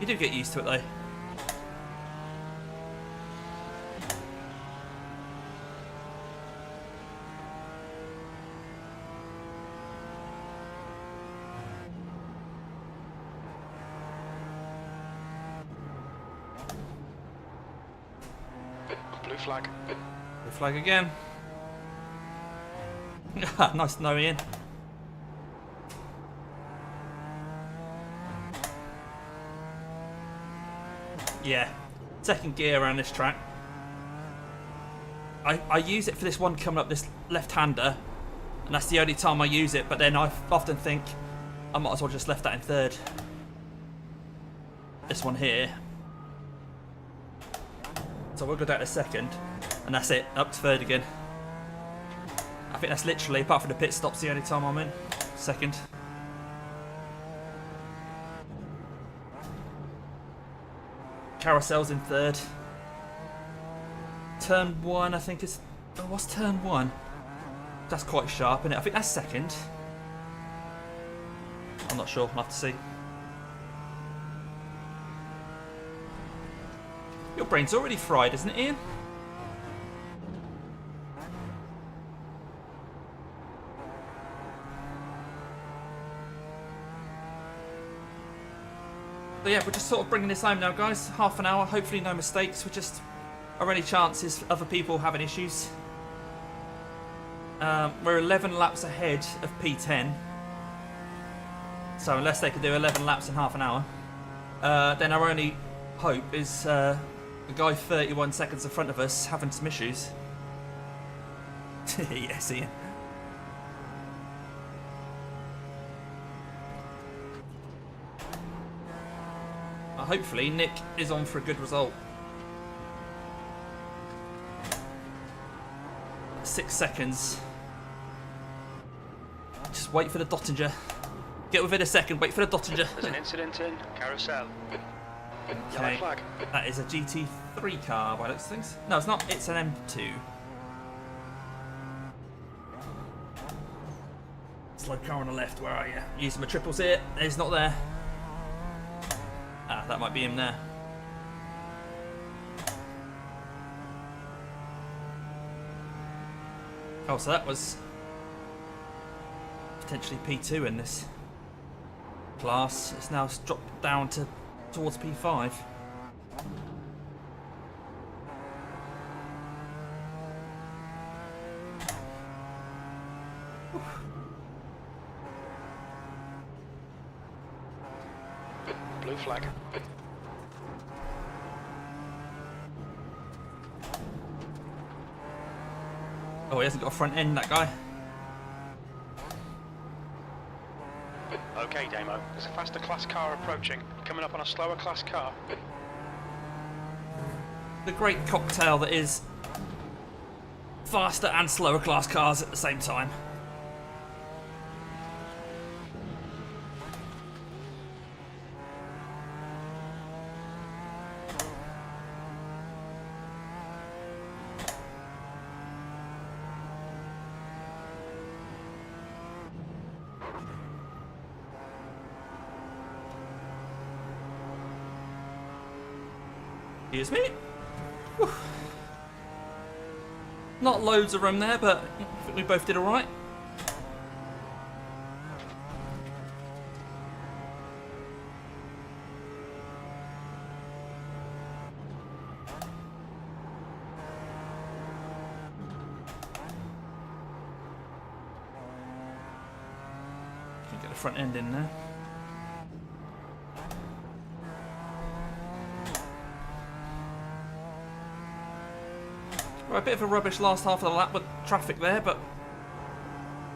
You do get used to it though. Blue flag. Blue flag again. Nice to know, Ian. Yeah, second gear around this track. I use it for this one coming up this left-hander, and that's the only time I use it, but then I often think I might as well just left that in third. This one here. So we'll go down to second, and that's it, up to third again. I think that's literally, apart from the pit stops, the only time I'm in. Second. Carousel's in third. Turn 1, I think is... Oh, what's turn 1? That's quite sharp, isn't it? I think that's second. I'm not sure, I'll have to see. Your brain's already fried, isn't it, Ian? So yeah, we're just sort of bringing this home now, guys. Half an hour, hopefully no mistakes. We're just... Are any chances of other people having issues? We're 11 laps ahead of P10. So unless they can do 11 laps in half an hour, then our only hope is the guy 31 seconds in front of us having some issues. Yes, Ian. Hopefully Nick is on for a good result. 6 seconds. Just wait for the Dottinger. Get within a second, wait for the Dottinger. There's an incident in carousel. Yellow Okay, flag. that is a GT3 car by looks of things. No, it's not, it's an M2. Slow car on the left, where are you? Using my triples here, it's not there. Ah, that might be him there. Oh, so that was potentially P2 in this class. It's now dropped down to towards P5. Blue flag. Oh, he hasn't got a front end, that guy. Okay, Damo. There's a faster class car approaching. Coming up on a slower class car. The great cocktail that is faster and slower class cars at the same time. Excuse me. Whew. Not loads of room there, but I think we both did alright. Can get the front end in there. A bit of a rubbish last half of the lap with traffic there, but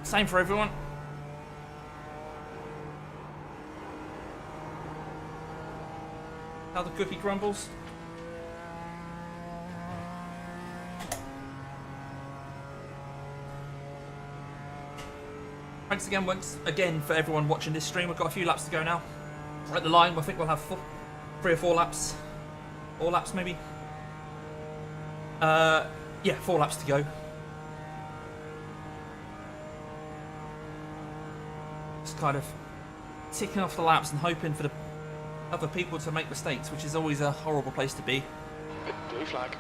same for everyone. How the cookie crumbles. Thanks again once again for everyone watching this stream. We've got a few laps to go now. We're at the line. I think we'll have 3 or 4 laps. 4 laps maybe. Yeah, 4 laps to go. Just kind of ticking off the laps and hoping for the other people to make mistakes, which is always a horrible place to be. Blue flag.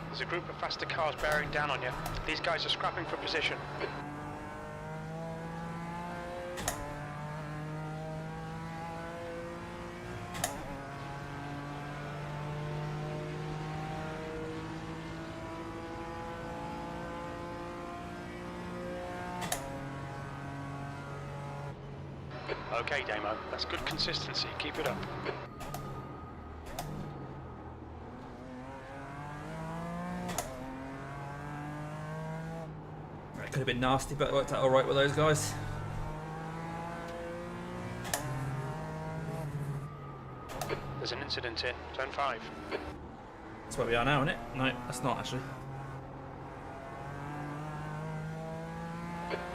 There's a group of faster cars bearing down on you. These guys are scrapping for position. Okay, Damo, that's good consistency. Keep it up. That could have been nasty, but it worked out alright with those guys. There's an incident in turn 5. That's where we are now, isn't it? No, that's not actually.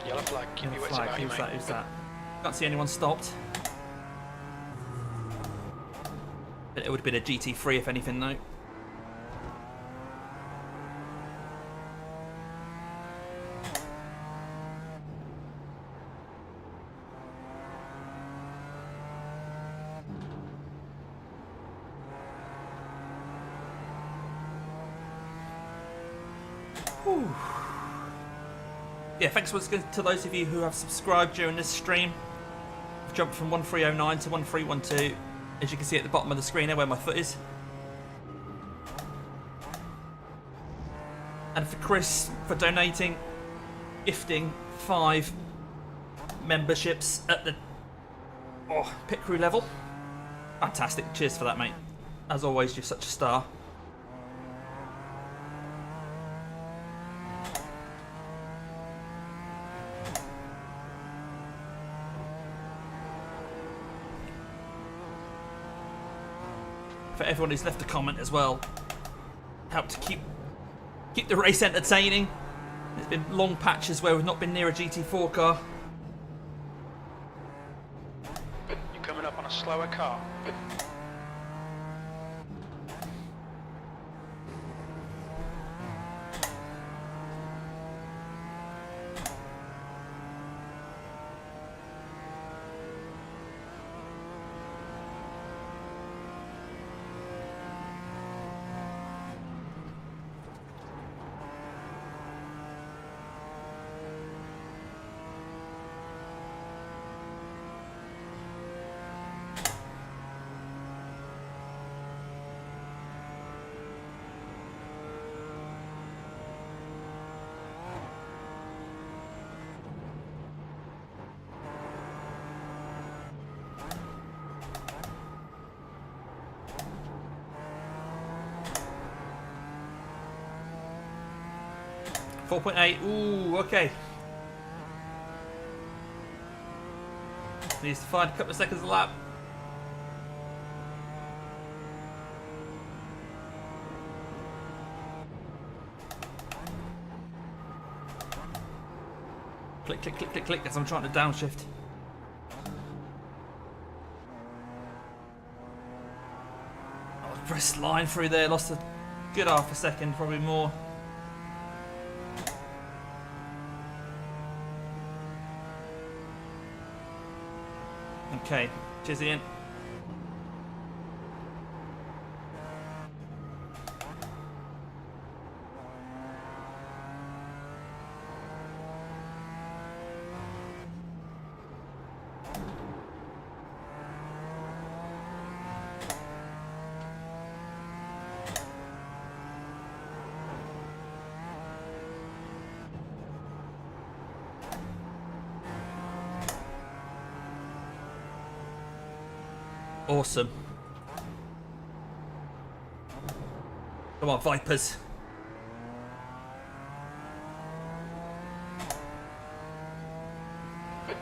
Yellow flag. Keep Yellow your wits flag. about you, Who's mate. that? Who's that? Can't see anyone stopped. But it would have been a GT3 if anything, though. Whew. Yeah, thanks once again to those of you who have subscribed during this stream. I've jumped from 1309 to 1312, as you can see at the bottom of the screen there where my foot is. And for Chris for donating, gifting 5 memberships at the pit crew level. Fantastic, cheers for that, mate. As always, you're such a star. For everyone who's left a comment as well, help to keep the race entertaining. There's been long patches where we've not been near a GT4 car. You're coming up on a slower car. 4.8. Ooh, okay. Needs to find a couple of seconds a lap. Click, click, click, click, click as I'm trying to downshift. Oh, pressed line through there, lost a good half a second, probably more. Okay, cheers Ian. Awesome. Come on, Vipers.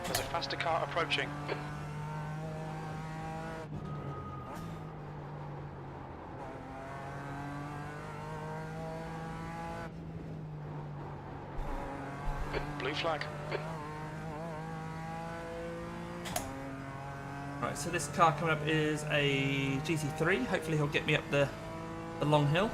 There's a faster car approaching. Blue flag. Right, so this car coming up is a GT3. Hopefully he'll get me up the long hill.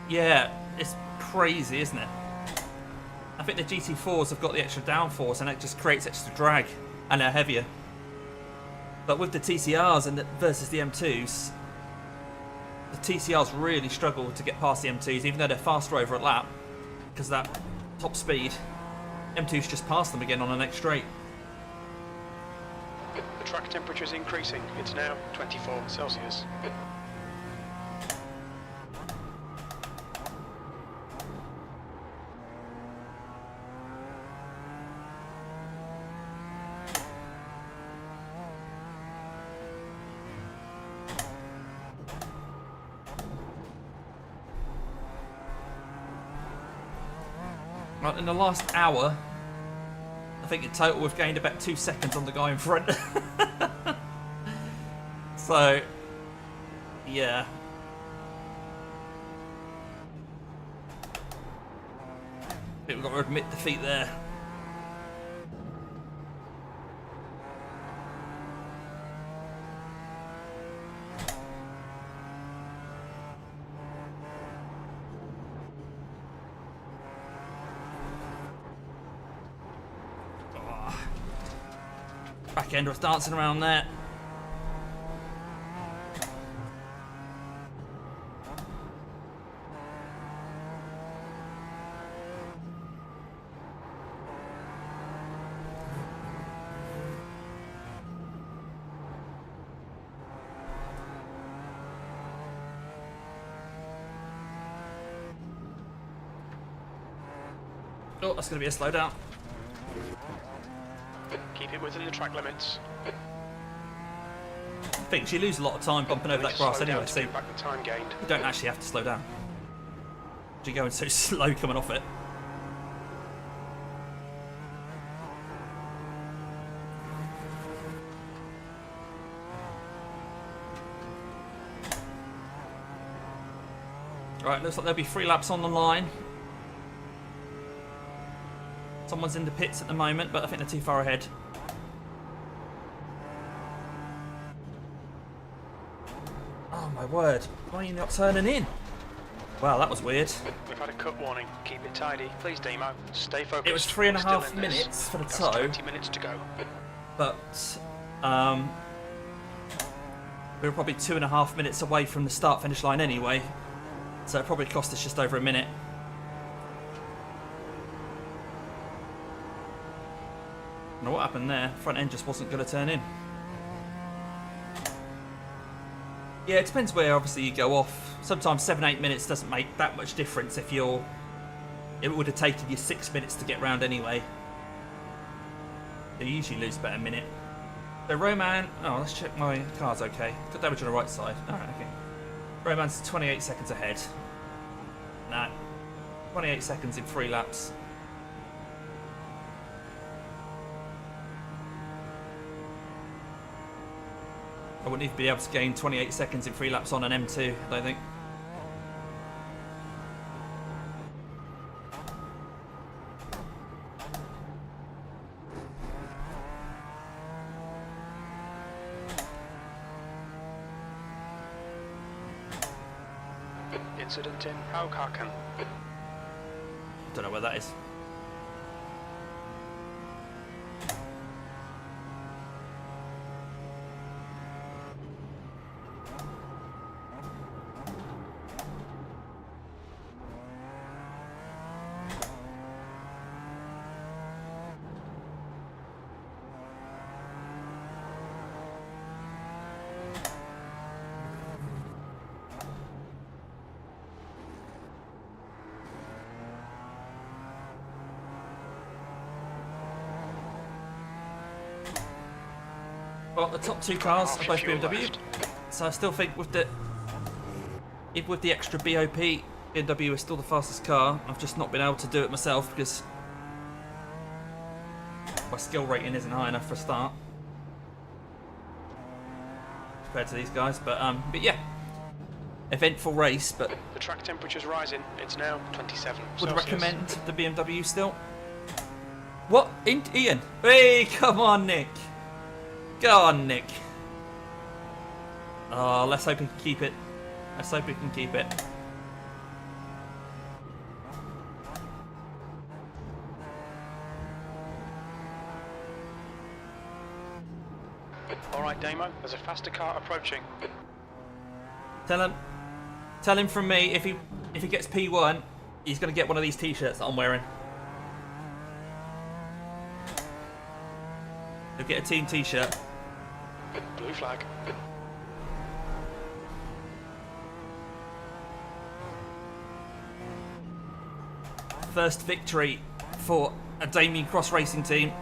Yeah, it's crazy, isn't it? I think the GT4s have got the extra downforce and it just creates extra drag and they're heavier. But with the TCRs and versus the M2s, the TCRs really struggle to get past the M2s even though they're faster over a lap because of that top speed. M2s just pass them again on the next straight. The track temperature is increasing. It's now 24 Celsius. Right, in the last hour, I think in total we've gained about 2 seconds on the guy in front. So, yeah. I think we've got to admit defeat there. Back end was dancing around there. Oh, that's going to be a slowdown. Keep it within the track limits. I think you lose a lot of time bumping over that grass anyway, so you back the time gained. don't actually have to slow down. You're going so slow coming off it. Right, looks like there'll be 3 laps on the line. Someone's in the pits at the moment, but I think they're too far ahead. Oh my word, why are you not turning in? Wow, that was weird. We've had a cut warning. Keep it tidy. Please, Demo. Stay focused. It was 3.5 minutes for the tow. 20 minutes to go. But we were probably 2.5 minutes away from the start-finish line anyway. So it probably cost us just over a minute. I don't know what happened there. Front end just wasn't going to turn in. Yeah, it depends where obviously you go off. Sometimes 7-8 minutes doesn't make that much difference if you're... It would have taken you 6 minutes to get round anyway. You usually lose about a minute. So Roman... Oh, let's check my car's okay. Got damage on the right side. Alright, okay. Roman's 28 seconds ahead. Nah. 28 seconds in 3 laps. I wouldn't even be able to gain 28 seconds in 3 laps on an M2, I don't think. Incident in Falcons. Don't know where that is. Well, the top 2 cars are both BMW, so I still think with the even with the extra BOP, BMW is still the fastest car. I've just not been able to do it myself because my skill rating isn't high enough for a start compared to these guys. But yeah, eventful race. But The track temperature's rising. It's now 27 would Celsius. recommend the BMW still. What? Ian? Hey, come on, Nick. Go on, Nick. Oh, let's hope he can keep it. Let's hope he can keep it. All right, Damo. There's a faster car approaching. Tell him from me if he gets P1, he's gonna get one of these T-shirts that I'm wearing. He'll get a team T-shirt. Blue flag. First victory for a Damien Cross Racing team.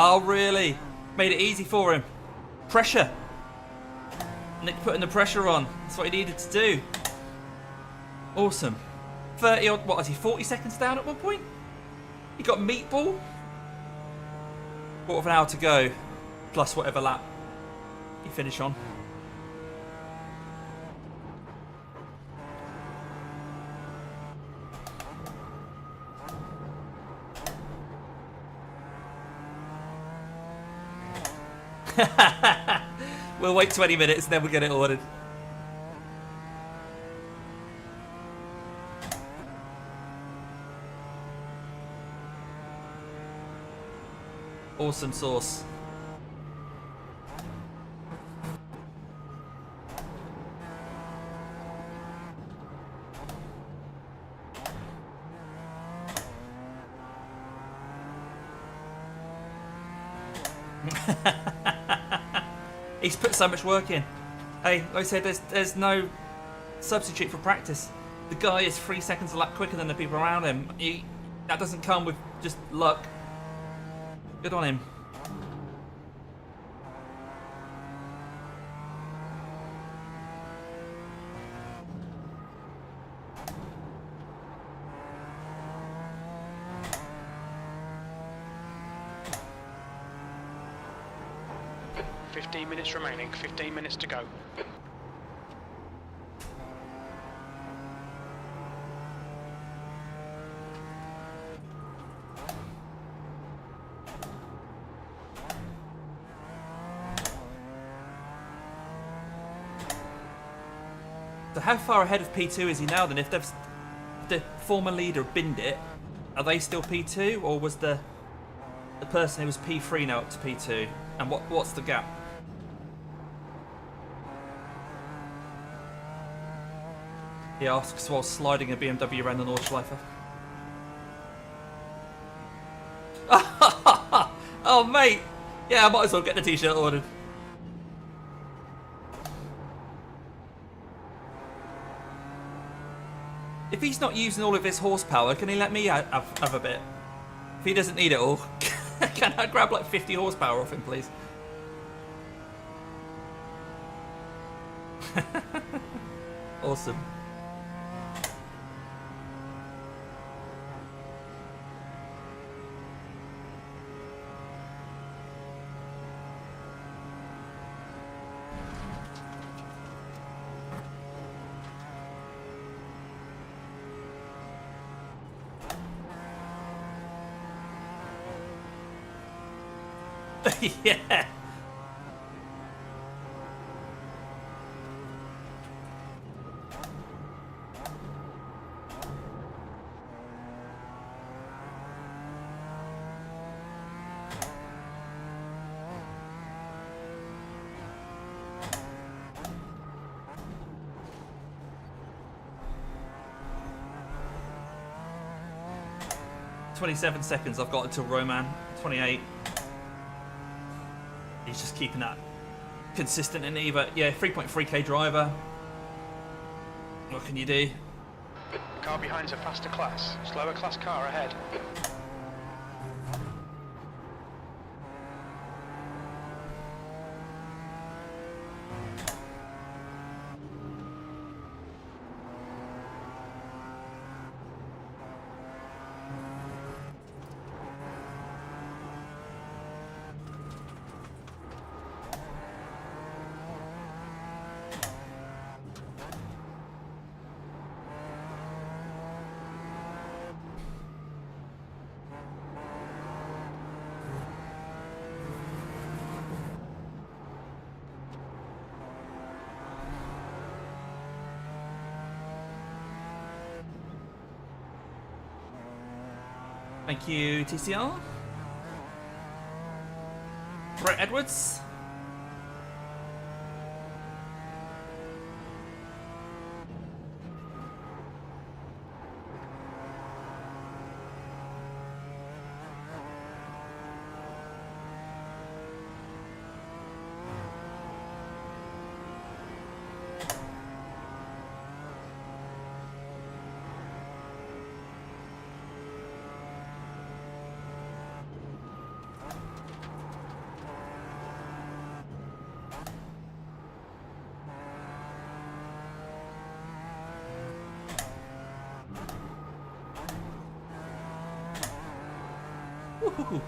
Oh, really? Made it easy for him. Pressure. Nick putting the pressure on. That's what he needed to do. Awesome. 30 odd, what is he, 40 seconds down at one point? He got meatball. Quarter of an hour to go, plus whatever lap you finish on. We'll wait 20 minutes and then we'll get it ordered. Awesome sauce. He's put so much work in. Hey, like I said, there's no substitute for practice. The guy is 3 seconds a lap quicker than the people around him. That doesn't come with just luck. Good on him. $15 minutes remaining, 15 minutes to go. So how far ahead of P2 is he now then? If the former leader binned it, are they still P2, or was the person who was P3 now up to P2? And what's the gap? He asks while sliding a BMW around the Nordschleife. Oh, mate! Yeah, I might as well get the t-shirt ordered. If he's not using all of his horsepower, can he let me have a bit? If he doesn't need it all, can I grab like 50 horsepower off him, please? Awesome. Yeah. "27 seconds I've got until Roman. 28. He's just keeping that consistent in E, but yeah, 3.3k driver. What can you do? Car behind's a faster class. Slower class car ahead. 'Thank you, TCR. Brett Edwards. Woohoo.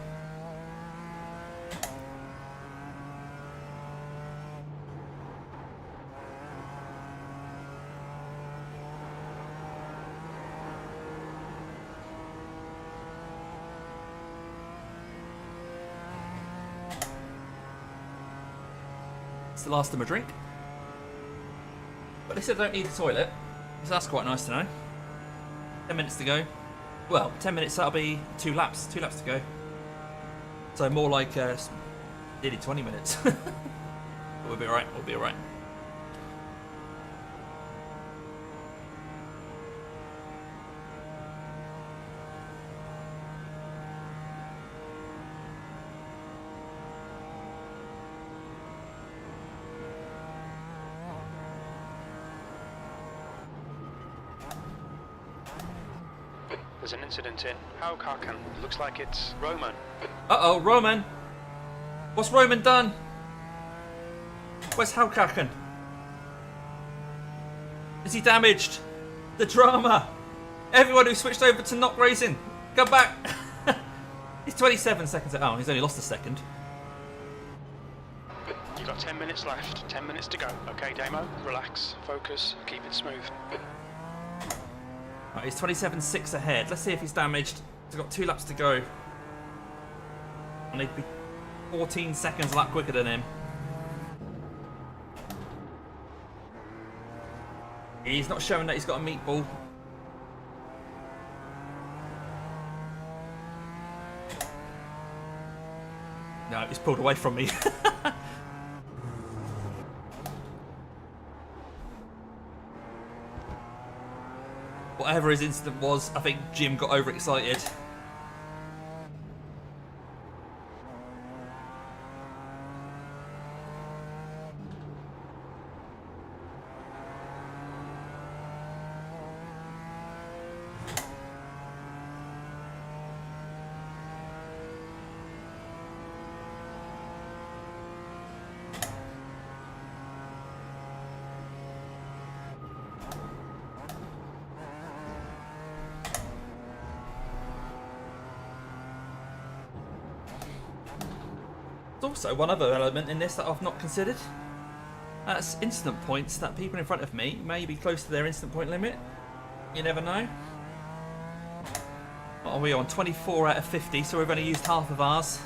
It's the last of my drink. But they said I don't need a toilet, so that's quite nice to know. 10 minutes to go. Well, 10 minutes, that'll be 2 laps. 2 laps to go. So more like nearly 20 minutes. But we'll be alright, we'll be alright. There's an incident in Haukaken. Looks like it's Roman. Uh-oh, Roman! What's Roman done? Where's Haukaken? Is he damaged? The drama! Everyone who switched over to not racing, come back! He's 27 seconds. Oh, he's only lost a second. You've got 10 minutes left. 10 minutes to go. Okay, Damo, relax, focus, keep it smooth. Right, he's 27.6 ahead. Let's see if he's damaged. He's got 2 laps to go. And he'd be 14 seconds a lap quicker than him. He's not showing that he's got a meatball. No, it's pulled away from me. Whatever his incident was, I think Jim got overexcited. There's also one other element in this that I've not considered. That's incident points that people in front of me may be close to their incident point limit. You never know. What are we on? 24 out of 50, so we've only used half of ours.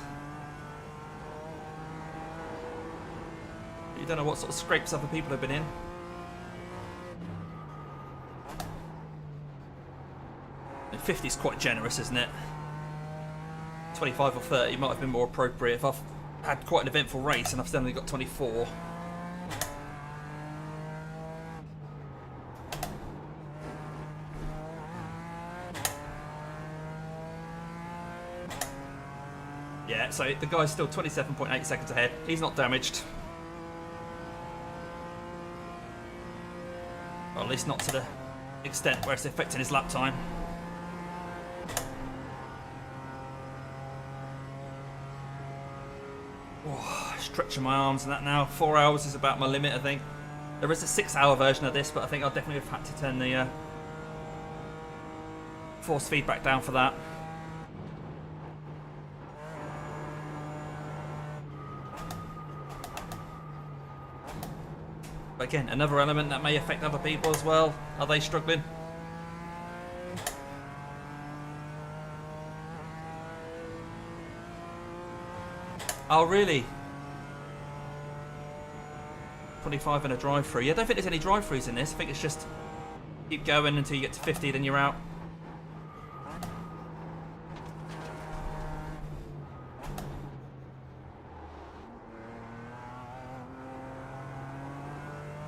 You don't know what sort of scrapes other people have been in. And 50 is quite generous, isn't it? 25 or 30 might have been more appropriate if I've had quite an eventful race and I've still only got 24. Yeah, so the guy's still 27.8 seconds ahead. He's not damaged. Well, at least not to the extent where it's affecting his lap time. Oh, stretching my arms and that now. 4 hours is about my limit, I think. There is a 6-hour version of this, but I think I'll definitely have had to turn the force feedback down for that. But again, another element that may affect other people as well. Are they struggling? Oh, really? 25 and a drive-through. Yeah, I don't think there's any drive-throughs in this. I think it's just keep going until you get to 50, then you're out.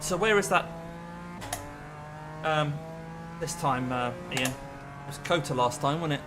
So where is that this time, Ian? It was Kota last time, wasn't it?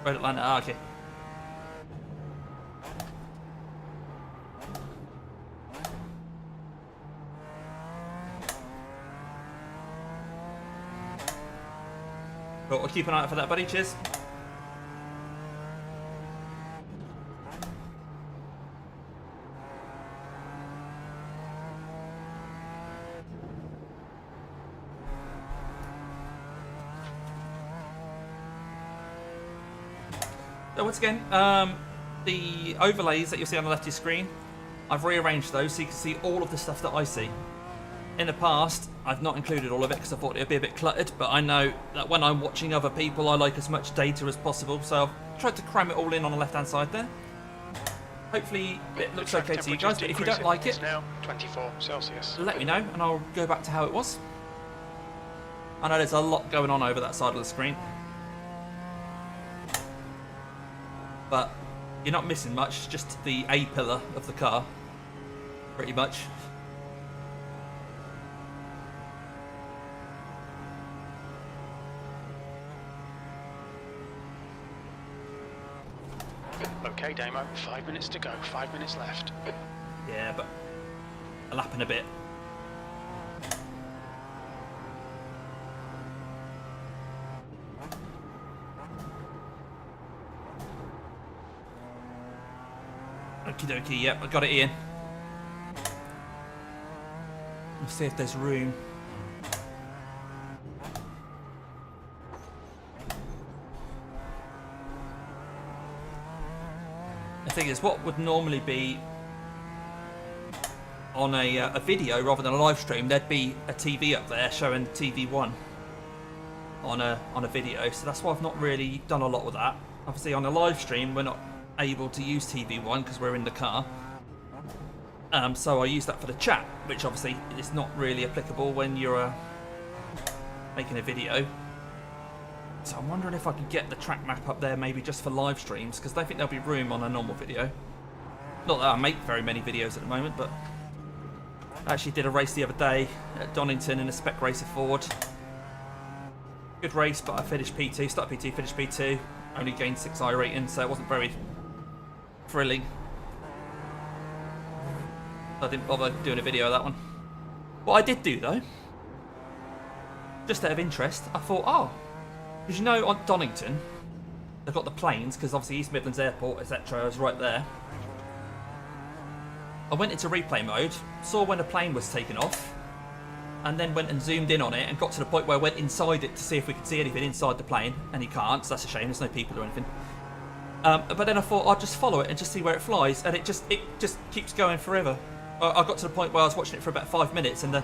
Red Atlanta, ah, okay. Cool, we'll keep an eye out for that, buddy. Cheers. So once again, the overlays that you'll see on the left of your screen, I've rearranged those so you can see all of the stuff that I see. In the past, I've not included all of it because I thought it would be a bit cluttered, but I know that when I'm watching other people, I like as much data as possible, so I've tried to cram it all in on the left-hand side there. Hopefully it looks okay to you guys, but if you don't like it, now 24 Celsius. Let me know and I'll go back to how it was. I know there's a lot going on over that side of the screen, but you're not missing much, just the A pillar of the car, pretty much. Okay, Damo, 5 minutes to go, 5 minutes left. Yeah, but a lap and a bit. Okie dokie, yep, I got it in. Let's see if there's room. The thing is, what would normally be on a video rather than a live stream, there'd be a TV up there showing TV1 on a video. So that's why I've not really done a lot with that. Obviously, on a live stream, we're not able to use TV1 because we're in the car. So I use that for the chat, which obviously is not really applicable when you're making a video. So I'm wondering if I could get the track map up there maybe just for live streams, because I don't think there'll be room on a normal video. Not that I make very many videos at the moment, but I actually did a race the other day at Donington in a Spec Racer Ford. Good race, but I finished P2, started P2, finished P2, only gained 6 iRating, so it wasn't very thrilling. I didn't bother doing a video of that one. What I did do though, just out of interest, I thought, oh, because you know on Donington, they've got the planes, because obviously East Midlands Airport, etc. is right there. I went into replay mode, saw when a plane was taken off, and then went and zoomed in on it and got to the point where I went inside it to see if we could see anything inside the plane, and you can't, so that's a shame, there's no people or anything. But then I thought I'd just follow it and just see where it flies, and it just keeps going forever. I got to the point where I was watching it for about 5 minutes, and the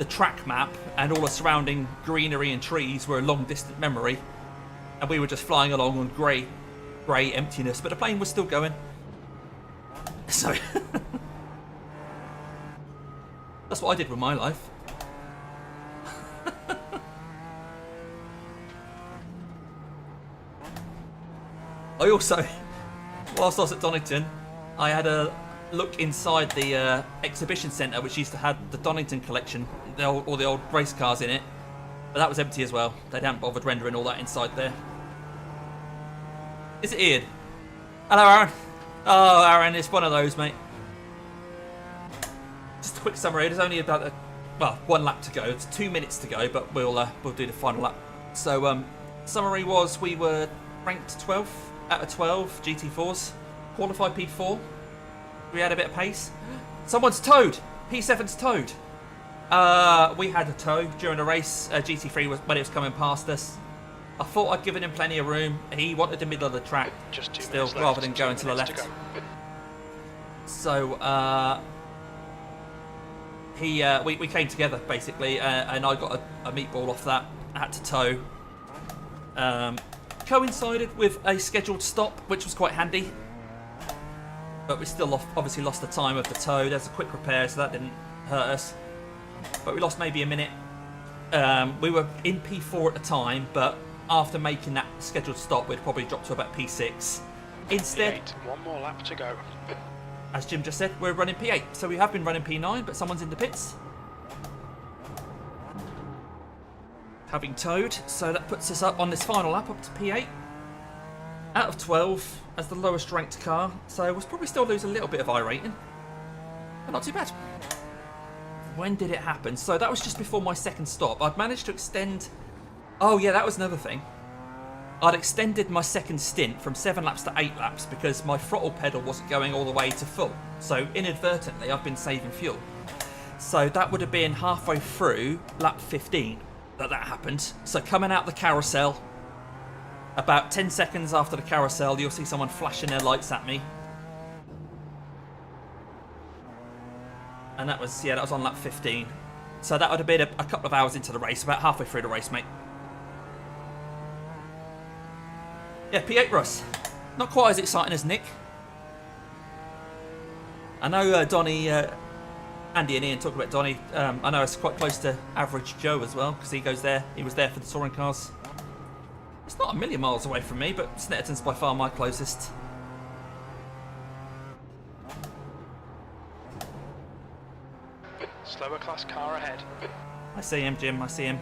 track map and all the surrounding greenery and trees were a long distant memory, and we were just flying along on grey emptiness, but the plane was still going. So that's what I did with my life. I also, whilst I was at Donington, I had a look inside the exhibition centre, which used to have the Donington collection, all the old race cars in it, but that was empty as well. They hadn't bothered rendering all that inside there. Is it Ian? Hello, Aaron. Oh, Aaron, it's one of those, mate. Just a quick summary. There's only about one lap to go. It's 2 minutes to go, but we'll do the final lap. So, summary was we were ranked 12th out of 12 GT4s, qualified P4. We had a bit of pace. Someone's towed. P7's towed. We had a tow during the race. GT3 was when it was coming past us. I thought I'd given him plenty of room. He wanted the middle of the track still, rather than going to the left. So we came together basically, and I got a meatball off that. I had to tow. Coincided with a scheduled stop, which was quite handy. But we still obviously lost the time of the tow. There's a quick repair, so that didn't hurt us. But we lost maybe a minute. We were in P4 at the time, but after making that scheduled stop, we'd probably dropped to about P6. Instead, P8, one more lap to go. As Jim just said, we're running P8. So we have been running P9, but someone's in the pits, having towed. So that puts us up on this final lap up to P8. Out of 12 as the lowest ranked car. So we'll probably still lose a little bit of iRating, but not too bad. When did it happen? So that was just before my second stop. I'd managed to extend... Oh yeah, that was another thing. I'd extended my second stint from 7 laps to 8 laps because my throttle pedal wasn't going all the way to full. So inadvertently, I've been saving fuel. So that would have been halfway through lap 15 that happened. So coming out the carousel, about 10 seconds after the carousel, you'll see someone flashing their lights at me. And that was on lap 15. So that would have been a couple of hours into the race, about halfway through the race, mate. Yeah, P8 Russ. Not quite as exciting as Nick. I know Donny, Andy and Ian talk about Donny. I know it's quite close to Average Joe as well, because he goes there. He was there for the touring cars. It's not a million miles away from me, but Snetterton's by far my closest. Slower class car ahead. I see him, Jim. I see him.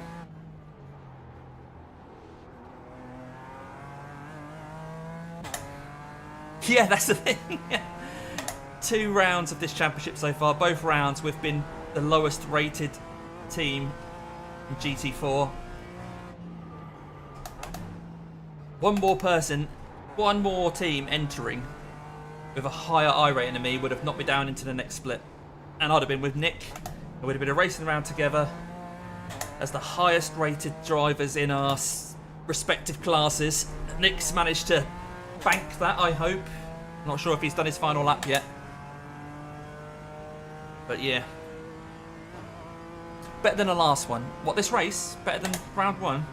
Yeah, that's the thing. 2 rounds of this championship so far. Both rounds we've been the lowest rated team in GT4. One more team entering with a higher iRating than me would have knocked me down into the next split. And I'd have been with Nick. And we'd have been racing around together as the highest rated drivers in our respective classes. Nick's managed to bank that, I hope. Not sure if he's done his final lap yet. But yeah. Better than the last one. What, this race? Better than round one?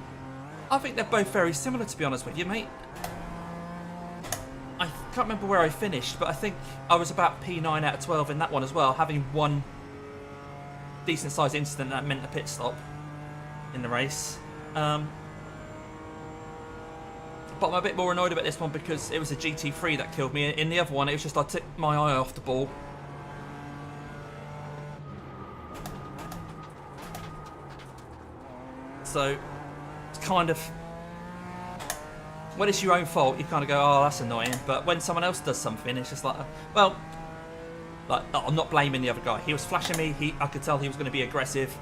I think they're both very similar, to be honest with you, mate. I can't remember where I finished, but I think I was about P9 out of 12 in that one as well, having one decent-sized incident that meant a pit stop in the race. But I'm a bit more annoyed about this one because it was a GT3 that killed me. In the other one, it was just I took my eye off the ball. So, it's kind of... when it's your own fault, you kind of go, oh, that's annoying. But when someone else does something, it's just like, well... like, I'm not blaming the other guy. He was flashing me. I could tell he was going to be aggressive.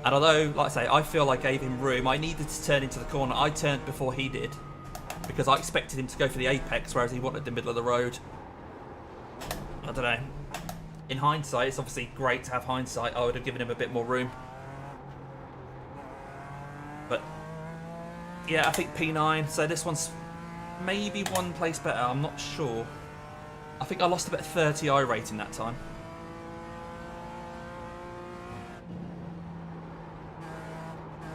And although, like I say, I feel I gave him room, I needed to turn into the corner. I turned before he did. Because I expected him to go for the apex, whereas he wanted the middle of the road. I don't know. In hindsight, it's obviously great to have hindsight. I would have given him a bit more room. But, yeah, I think P9. So this one's maybe one place better. I'm not sure. I think I lost about 30 I rating that time.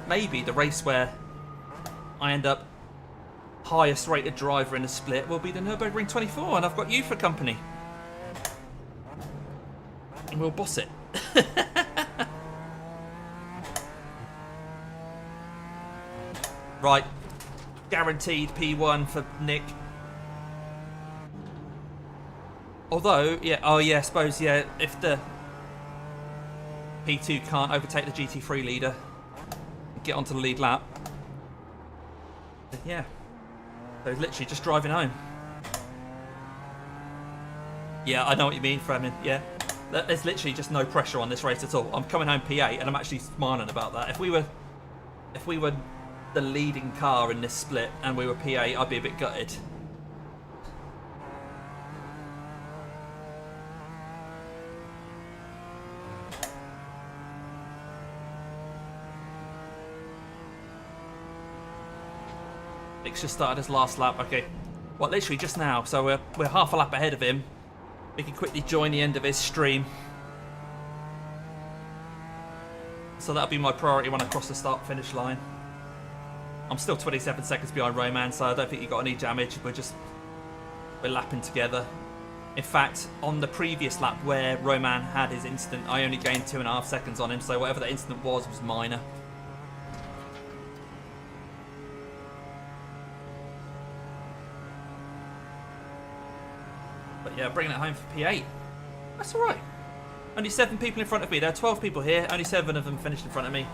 Maybe the race where I end up highest rated driver in the split will be the Nurburgring 24, and I've got you for company. And we'll boss it. Right. Guaranteed P1 for Nick. Although, yeah, oh yeah, I suppose, yeah, if the P2 can't overtake the GT3 leader and get onto the lead lap, then yeah. So he's literally just driving home. Yeah, I know what you mean, Fremen, yeah. There's literally just no pressure on this race at all. I'm coming home P8 and I'm actually smiling about that. If we were the leading car in this split and we were P8, I'd be a bit gutted. Nick's just started his last lap. Okay, well, literally just now. So we're half a lap ahead of him. We can quickly join the end of his stream. So that'll be my priority when I cross the start-finish line. I'm still 27 seconds behind Roman, so I don't think he got any damage. We're lapping together. In fact, on the previous lap where Roman had his incident, I only gained 2.5 seconds on him. So whatever that incident was minor. But yeah, bringing it home for P8. That's alright. Only 7 people in front of me. There are 12 people here. Only 7 of them finished in front of me.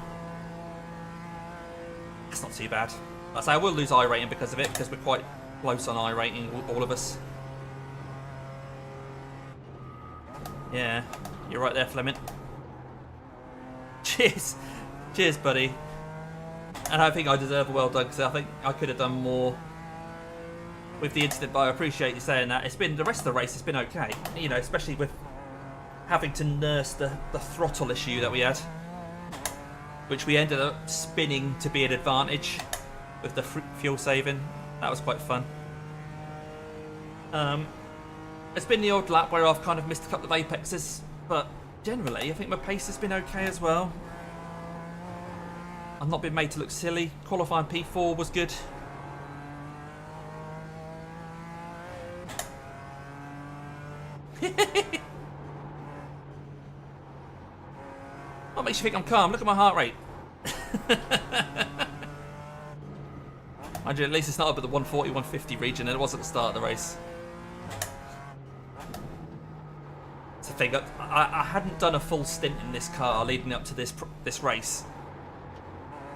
That's not too bad. Like I say, I will lose I rating because of it, because we're quite close on I rating, all of us. Yeah, you're right there, Fleming. Cheers. Cheers, buddy. And I think I deserve a well done, because I think I could have done more with the incident, but I appreciate you saying that. It's been, the rest of the race has been okay, you know, especially with having to nurse the throttle issue that we had, which we ended up spinning to be an advantage with the fuel saving. That was quite fun. It's been the odd lap where I've kind of missed a couple of apexes, but generally I think my pace has been okay as well. I've not been made to look silly. Qualifying P4 was good. What makes you think I'm calm? Look at my heart rate. Mind you, at least it's not up at the 140, 150 region, and it was at the start of the race. It's the thing, I hadn't done a full stint in this car leading up to this race.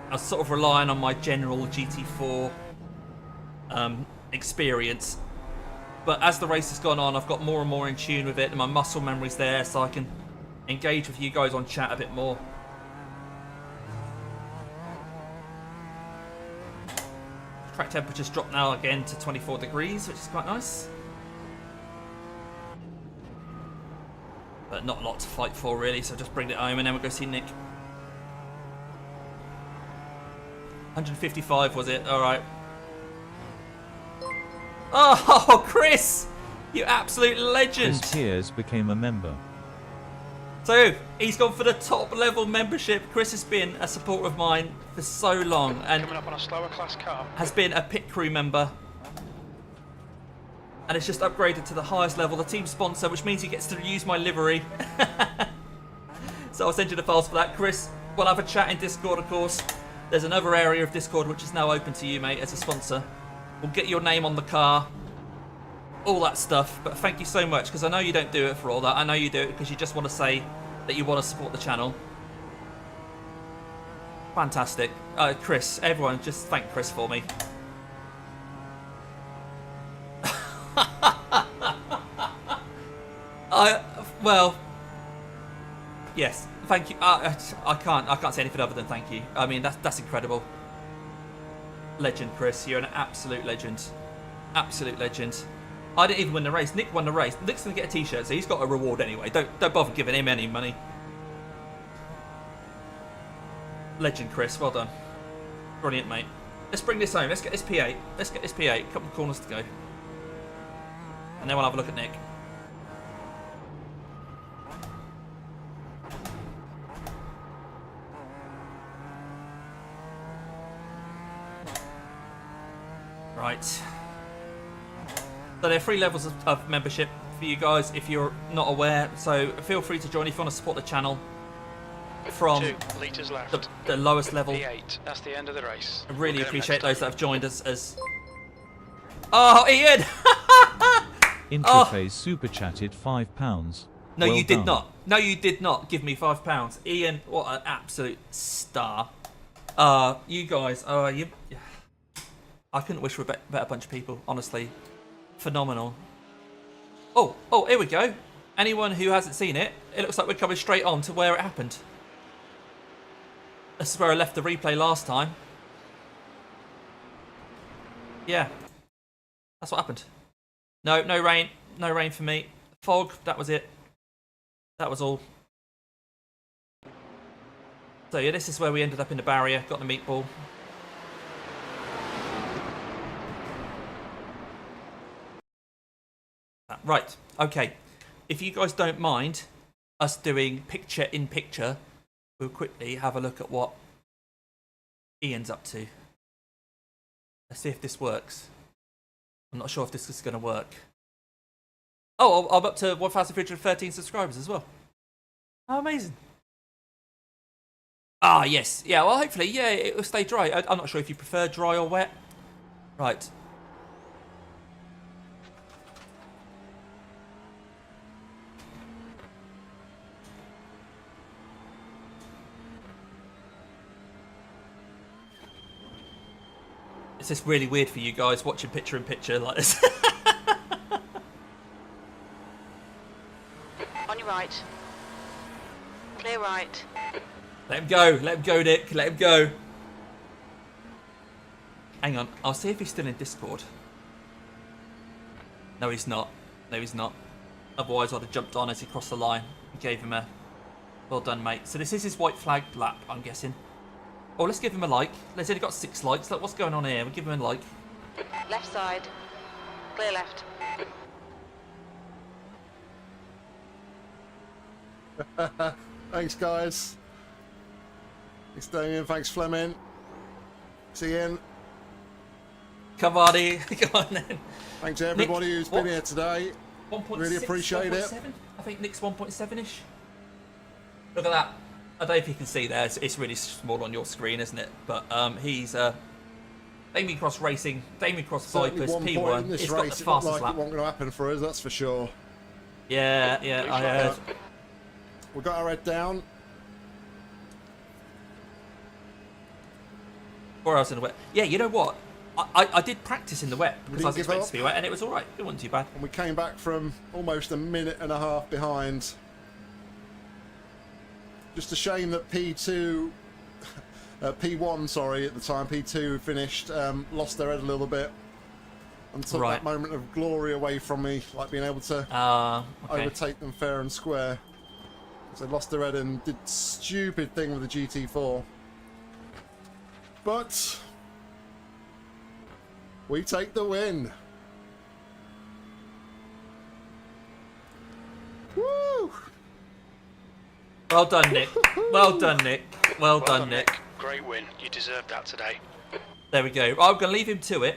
I was sort of relying on my general GT4 experience. But as the race has gone on, I've got more and more in tune with it, and my muscle memory's there, so I can engage with you guys on chat a bit more. Track temperature's dropped now again to 24 degrees, which is quite nice. But not a lot to fight for, really, so just bring it home and then we'll go see Nick. 155 was it? Alright. Oh, Chris! You absolute Chris legend! Tears became a member. So, he's gone for the top level membership. Chris has been a supporter of mine for so long and Coming up on a slower class car. has been a pit crew member. And it's just upgraded to the highest level, the team sponsor, which means he gets to use my livery. So I'll send you the files for that. Chris, we'll have a chat in Discord, of course. There's another area of Discord which is now open to you, mate, as a sponsor. We'll get your name on the car. All that stuff. But thank you so much, because I know you don't do it for all that. I know you do it because you just want to say that you want to support the channel. Fantastic. Chris, everyone, just thank Chris for me. Well, yes, thank you. I can't say anything other than thank you. I mean, that's incredible. Legend, Chris. You're an absolute legend. Absolute legend. I didn't even win the race. Nick won the race. Nick's gonna get a T-shirt, so he's got a reward anyway. Don't bother giving him any money. Legend, Chris. Well done. Brilliant, mate. Let's bring this home. Let's get this P8. Let's get this P8. A couple of corners to go, and then we'll have a look at Nick. Right. So there are 3 levels of membership for you guys if you're not aware. So feel free to join if you want to support the channel from 2 litres left. the lowest level. P8. That's the end of the race. I really We'll get appreciate him those that have joined us as... Oh, Ian! Interface super chatted £5. No, Well you did done. not. No, you did not give me £5. Ian, what an absolute star. You guys, I couldn't wish for a better bunch of people, honestly. Phenomenal. Oh, here we go. Anyone who hasn't seen it, it looks like we're coming straight on to where it happened. This is where I left the replay last time. Yeah. That's what happened. No rain. No rain for me. Fog, that was it. That was all. So yeah, this is where we ended up in the barrier. Got the meatball. Right, okay. If you guys don't mind us doing picture in picture, we'll quickly have a look at what Ian's up to. Let's see if this works. I'm not sure if this is going to work. Oh, I'm up to 1,313 subscribers as well. How amazing. Ah, yes. Yeah, well, hopefully, yeah, it will stay dry. I'm not sure if you prefer dry or wet. Right. It's just really weird for you guys watching picture in picture like this. On your right. Clear right. Let him go. Let him go, Nick. Let him go. Hang on. I'll see if he's still in Discord. No, he's not. No, he's not. Otherwise, I'd have jumped on as he crossed the line and gave him a well done, mate. So this is his white flag lap, I'm guessing. Oh, let's give him a like. He's only got 6 likes. Look, what's going on here? We'll give him a like. Left side. Clear left. Thanks, guys. Thanks, Damien. Thanks, Fleming. See you in. Come on, Ian. Come on, then. Thanks, everybody Nick, who's what? been here today. 1.6, Really appreciate it. 1.7? I think Nick's 1.7-ish. Look at that. I don't know if you can see there. It's really small on your screen, isn't it? But he's Damien Cross Racing, Damien Cross Certainly Vipers, 1 point P1. in this He's got race, the it looked fastest like lap. it wasn't going to happen for us, that's for sure. Yeah, I heard. We got our head down. 4 hours in the wet. Yeah, you know what? I did practice in the wet because I was didn't give expecting up? to be wet, and it was all right. It wasn't too bad. And we came back from almost a minute and a half behind. Just a shame that P1, sorry, at the time, P2 finished, lost their head a little bit and took Right. that moment of glory away from me, like being able to Okay. overtake them fair and square. So they lost their head and did stupid thing with the GT4. But we take the win. Well done, Nick. Well done, Nick. Well done, Nick. Great win. You deserved that today. There we go. I'm going to leave him to it.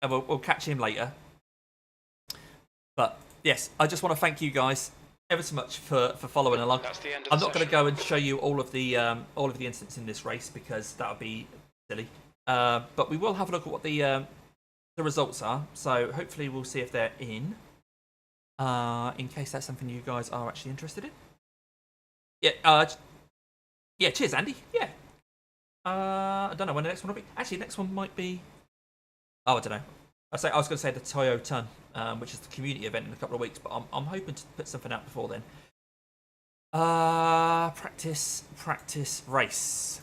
And we'll catch him later. But yes, I just want to thank you guys ever so much for following along. That's the end of I'm the not going to session. go and show you all of the incidents in this race because that would be silly. But we will have a look at what the results are. So hopefully we'll see if they're in case that's something you guys are actually interested in. Yeah. Yeah. Cheers, Andy. Yeah. I don't know when the next one will be. Actually, the next one might be. Oh, I don't know. I was going to say the Toyota, which is the community event in a couple of weeks, but I'm hoping to put something out before then. Practice, race.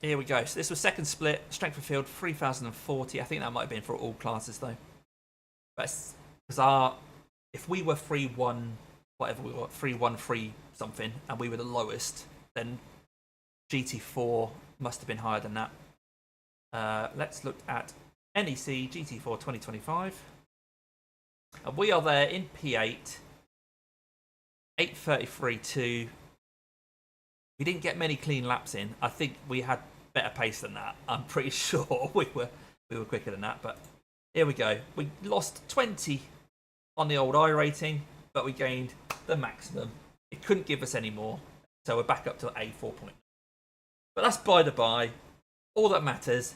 Here we go. So this was second split, strength of field 3040. I think that might have been for all classes though. But because if we were 3-1, whatever we were, 3-1-3 something, and we were the lowest, then GT4 must have been higher than that. Let's look at NEC GT4 2025. And we are there in P8. 8:33.2. We didn't get many clean laps in. I think we had better pace than that. I'm pretty sure we were quicker than that. But here we go. We lost 20 on the old iRating, but we gained the maximum. It couldn't give us any more. So we're back up to A4. But that's by the by. All that matters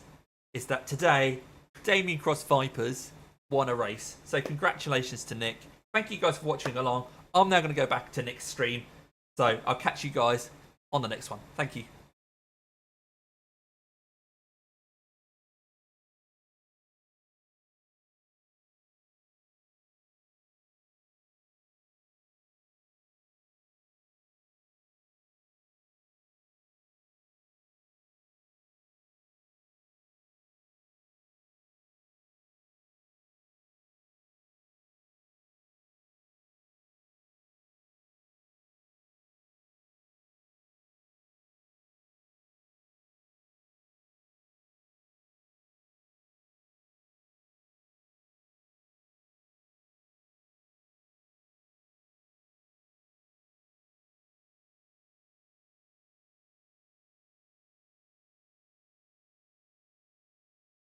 is that today, Damien Cross Vipers won a race. So congratulations to Nick. Thank you guys for watching along. I'm now going to go back to Nick's stream. So I'll catch you guys on the next one. Thank you.